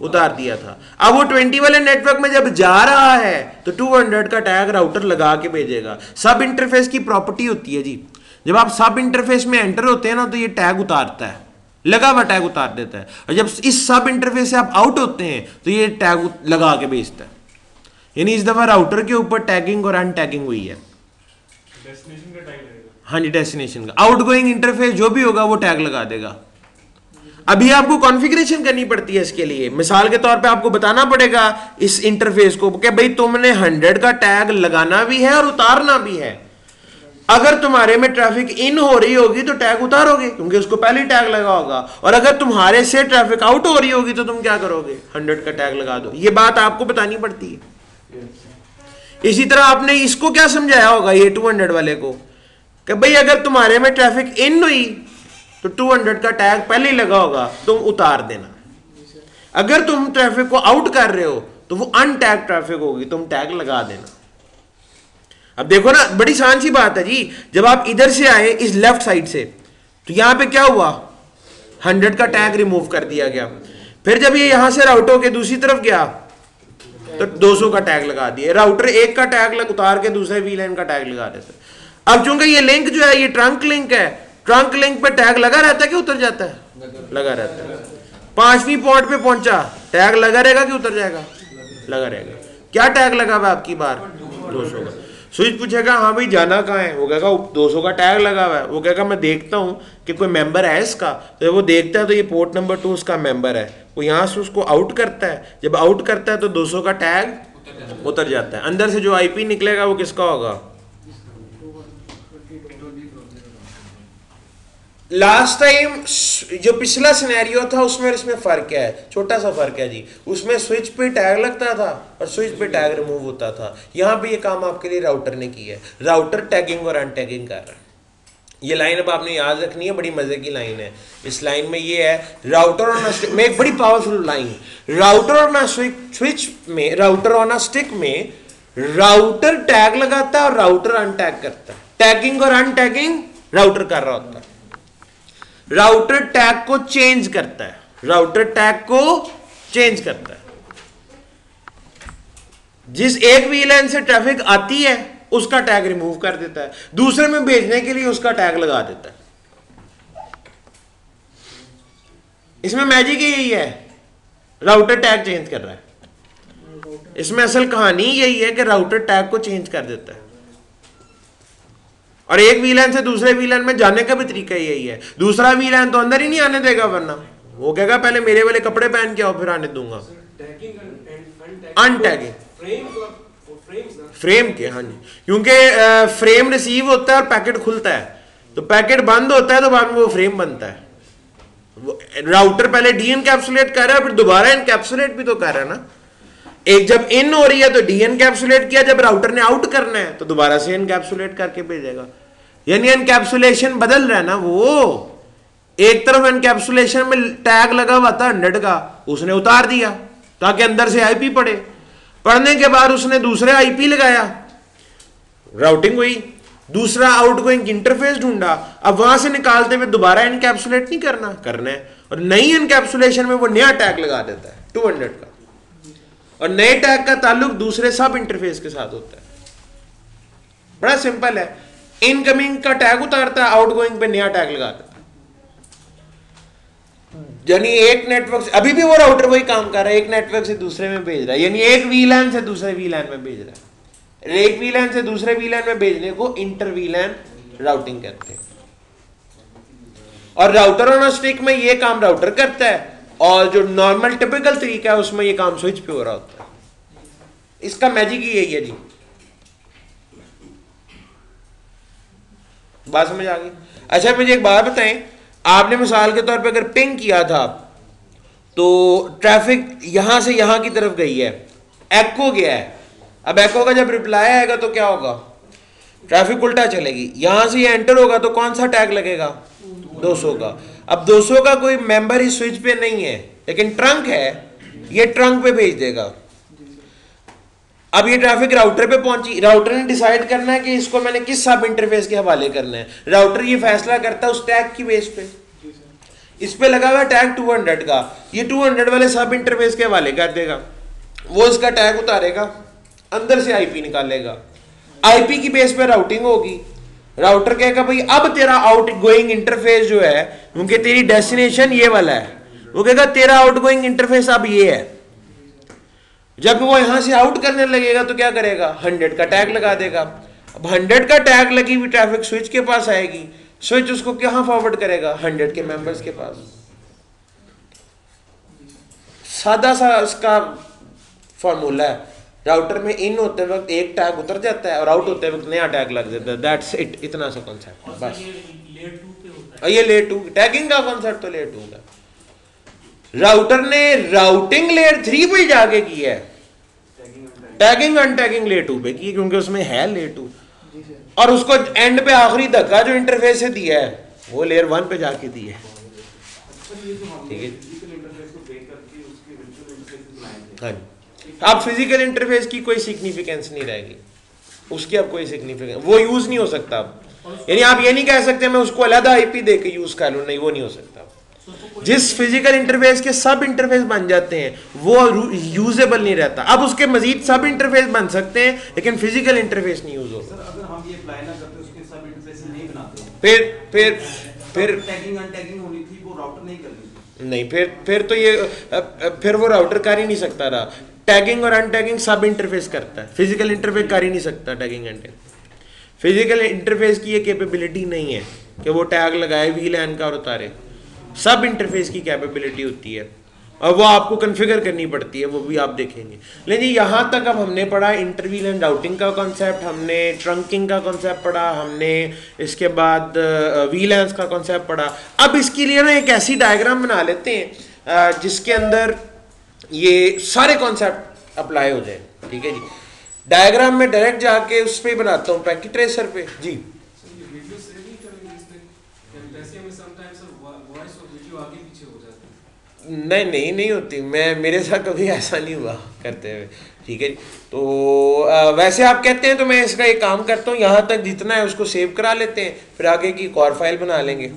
उतार दिया था। अब वो 20 वाले नेटवर्क में जब जा रहा है तो 200 का टैग राउटर लगा के भेजेगा। सब इंटरफेस की प्रॉपर्टी होती है जी, जब आप सब इंटरफेस में एंटर होते हैं ना तो ये टैग उतारता है, लगा हुआ टैग उतार देता है, और जब इस सब इंटरफेस से आप आउट होते हैं तो ये टैग लगा के भेजता है। यानी इस दफा राउटर के ऊपर टैगिंग और अनटैगिंग हुई है। डेस्टिनेशन का टैग लगेगा, हाँ जी, डेस्टिनेशन का आउटगोइंग इंटरफेस जो भी होगा वो टैग लगा देगा। अभी आपको कॉन्फ़िगरेशन करनी पड़ती है इसके लिए। मिसाल के तौर पे आपको बताना पड़ेगा इस इंटरफेस को कि भाई तुमने 100 का टैग लगाना भी है और उतारना भी है। अगर तुम्हारे में ट्रैफिक इन हो रही होगी तो टैग उतारोगे क्योंकि उसको पहले ही टैग लगा होगा, और अगर तुम्हारे से ट्रैफिक आउट हो रही होगी तो तुम क्या करोगे, 100 का टैग लगा दो। ये बात आपको बतानी पड़ती है। इसी तरह आपने इसको क्या समझाया होगा ये 200 वाले को कि भाई अगर तुम्हारे में ट्रैफिक इन हुई तो 200 का टैग पहले ही लगा होगा, तुम उतार देना। अगर तुम ट्रैफिक को आउट कर रहे हो तो वो अनटैग ट्रैफिक होगी, तुम टैग लगा देना। अब देखो ना, बड़ी आसान सी बात है जी। जब आप इधर से आए इस लेफ्ट साइड से, तो यहां पे क्या हुआ, 100 का टैग रिमूव कर दिया गया। फिर जब ये यहां से राउट होके दूसरी तरफ गया तो 200 का टैग लगा दिया। राउटर एक का टैग उतार के दूसरे वीलैन का टैग लगा देता है। अब चूंकि ये लिंक जो है ये ट्रंक लिंक है, ट्रंक लिंक पे टैग लगा रहता है कि उतर जाता है, लगा रहता है। 5वीं पॉइंट पे पहुंचा, टैग लगा रहेगा कि उतर जाएगा, लगा रहेगा। क्या टैग लगा हुआ आपकी बार, 200 का। स्विच पूछेगा हाँ भाई जाना कहाँ है, वो कहेगा 200 का टैग लगा हुआ है। वो कहेगा मैं देखता हूँ कि कोई मेंबर है इसका, तो वो देखता है तो ये पोर्ट नंबर 2 उसका मेंबर है। वो यहाँ से उसको आउट करता है, जब आउट करता है तो 200 का टैग उतर जाता है। अंदर से जो आईपी निकलेगा वो किसका होगा, लास्ट टाइम जो पिछला सिनेरियो था उसमें और इसमें फ़र्क क्या है, छोटा सा फ़र्क है जी। उसमें स्विच पे टैग लगता था और स्विच पे टैग रिमूव होता था। यहाँ पे ये काम आपके लिए राउटर ने किया है। राउटर टैगिंग और अनटैगिंग कर रहा है। ये लाइन अब आपने याद रखनी है, बड़ी मज़े की लाइन है। इस लाइन में ये है, राउटर ऑन अ स्टिक में एक बड़ी powerful line, router on a switch में, राउटर ऑन अ स्टिक में राउटर टैग लगाता है और राउटर अनटैग करता है। टैगिंग और अनटैगिंग राउटर कर रहा होता है। राउटर टैग को चेंज करता है, राउटर टैग को चेंज करता है। जिस एक वीलैन से ट्रैफिक आती है उसका टैग रिमूव कर देता है, दूसरे में भेजने के लिए उसका टैग लगा देता है। इसमें मैजिक यही है, राउटर टैग चेंज कर रहा है। इसमें असल कहानी यही है कि राउटर टैग को चेंज कर देता है और एक वीलैन से दूसरे वीलैन में जाने का भी तरीका यही है। दूसरा वीलैन तो अंदर ही नहीं आने देगा, वरना वो कहेगा पहले मेरे वाले कपड़े पहन के आओ फिर आने दूंगा। अनटैगिंग फ्रेम के, हाँ जी, क्योंकि फ्रेम रिसीव होता है और पैकेट खुलता है, तो पैकेट बंद होता है तो बाद में वो फ्रेम बनता है। राउटर पहले डी एनकैप्सुलेट कर रहा है, फिर दोबारा एनकैप्सुलेट भी तो कर रहा है ना। एक जब इन हो रही है तो डी एनकैप्सुलेट किया, जब राउटर ने आउट करना है तो दोबारा से एनकैप्सुलेट करके भेजेगा। यानी एनकैप्सुलेशन बदल रहा है ना। वो एक तरफ एनकैप्सुलेशन में टैग लगा हुआ था 100 का, उसने उतार दिया ताकि अंदर से आईपी पढ़े। पढ़ने के बाद उसने दूसरे आईपी लगाया, राउटिंग हुई, दूसरा आउटगोइंग इंटरफेस ढूंढा। अब वहां से निकालते हुए दोबारा एनकैप्सुलेट नहीं करना है, और नई एनकैप्सुलेशन में वो नया टैग लगा देता है 200 का, और नए टैग का ताल्लुक दूसरे सब इंटरफेस के साथ होता है। बड़ा सिंपल है, इनकमिंग का टैग उतारता है, आउटगोइंग पे नया टैग लगाता है। यानी एक नेटवर्क से, अभी भी वो राउटर वही काम कर रहा है, एक नेटवर्क से दूसरे में भेज रहा है, यानी एक वीलैन से दूसरे वीलैन में भेज रहा है। एक वीलैन से दूसरे वीलैन में भेजने को इंटर वीलैन राउटिंग कहते हैं। और राउटर ऑन अ स्टिक में ये काम राउटर करता है, और जो नॉर्मल टिपिकल तरीका है उसमें ये काम स्विच पे हो रहा होता है। इसका मैजिक ही यही है जी। बात समझ आ गई? अच्छा मुझे एक बात बताएं, आपने मिसाल के तौर पे अगर पिंग किया था तो ट्रैफिक यहां से यहां की तरफ गई है, एको गया है। अब एको का जब रिप्लाई आएगा तो क्या होगा, ट्रैफिक उल्टा चलेगी। यहां से ये एंटर होगा तो कौन सा टैग लगेगा, 200 का। अब 200 का कोई मेंबर इस स्विच पे नहीं है, लेकिन ट्रंक है, ये ट्रंक पे भेज देगा। अब ये ट्रैफिक राउटर पे पहुंची, राउटर ने डिसाइड करना है कि इसको मैंने किस सब इंटरफेस के हवाले करना है। राउटर ये फैसला करता है उस टैग की बेस पे। इस पे लगा हुआ टैग 200 का, ये 200 वाले सब इंटरफेस के हवाले कर देगा। वो इसका टैग उतारेगा, अंदर से आईपी निकालेगा, आईपी की बेस पे राउटिंग होगी। राउटर कहेगा भाई अब तेरा आउट गोइंग इंटरफेस जो है, क्योंकि तेरी डेस्टिनेशन ये वाला है, वो कहेगा तेरा आउट गोइंग इंटरफेस अब ये है। जब वो यहां से आउट करने लगेगा तो क्या करेगा, 100 का टैग लगा देगा। अब 100 का टैग लगी हुई ट्रैफिक स्विच के पास आएगी, स्विच उसको कहां फॉरवर्ड करेगा, 100 के मेंबर्स के पास। सादा सा इसका फॉर्मूला है। राउटर में इन होते वक्त एक टैग उतर जाता है और आउट होते वक्त नया टैग लग जाता है। दैट्स इट, इतना सा कॉन्सेप्ट बस। ये लेयर 2 टैगिंग का कॉन्सेप्ट तो लेयर 2 का। राउटर ने राउटिंग लेयर 3 पे जाके की है, टैगिंग अनटैगिंग लेयर 2 पे की, क्योंकि उसमें है लेयर 2। और उसको एंड पे आखिरी धक्का जो इंटरफेस से दिया है वो लेयर 1 पे जाके दी है। ठीक है, हाँ जी। अब फिजिकल इंटरफेस की कोई सिग्निफिकेंस नहीं रहेगी, उसकी अब कोई सिग्निफिकेंस, वो यूज नहीं हो सकता अब। यानी आप ये नहीं कह सकते मैं उसको अलग आईपी दे के यूज कर लूं, नहीं, वो नहीं हो सकता। जिस फिजिकल इंटरफेस के सब इंटरफेस बन जाते हैं वो यूजेबल नहीं रहता। अब उसके मजीद सब इंटरफेस बन सकते हैं लेकिन फिजिकल इंटरफेस नहीं यूज होगा। अगर हम ये अप्लाई ना करते, उसके सब इंटरफेस नहीं बनाते, फिर टैगिंग अनटैगिंग होनी थी, वो राउटर नहीं करनी। नहीं, फिर तो ये फिर वो राउटर कर ही नहीं सकता रहा। टैगिंग और अनटैगिंग सब इंटरफेस करता है, फिजिकल इंटरफेस कर ही नहीं सकता टैगिंग अनटैगिंग। फिजिकल इंटरफेस की ये कैपेबिलिटी नहीं है कि वो टैग लगाए वीलैन का और उतारे। सब इंटरफेस की कैपेबिलिटी होती है। और वो आपको कॉन्फ़िगर करनी पड़ती है, वो भी आप देखेंगे। लेकिन जी यहाँ तक अब हमने पढ़ा इंटरव्हील एंड राउटिंग का कॉन्सेप्ट, हमने ट्रंकिंग का कॉन्सेप्ट पढ़ा, हमने इसके बाद वीलैंस का कॉन्सेप्ट पढ़ा। अब इसके लिए ना एक ऐसी डायग्राम बना लेते हैं जिसके अंदर ये सारे कॉन्सेप्ट अप्लाई हो जाए, ठीक है जी। डायग्राम में डायरेक्ट जाके उस पर बनाता हूँ पैकेट ट्रेसर पे जी। नहीं होती, मेरे साथ कभी ऐसा नहीं हुआ करते हुए, ठीक है जी। तो वैसे आप कहते हैं तो मैं इसका एक काम करता हूँ, यहाँ तक जितना है उसको सेव करा लेते हैं, फिर आगे की एक और फाइल बना लेंगे।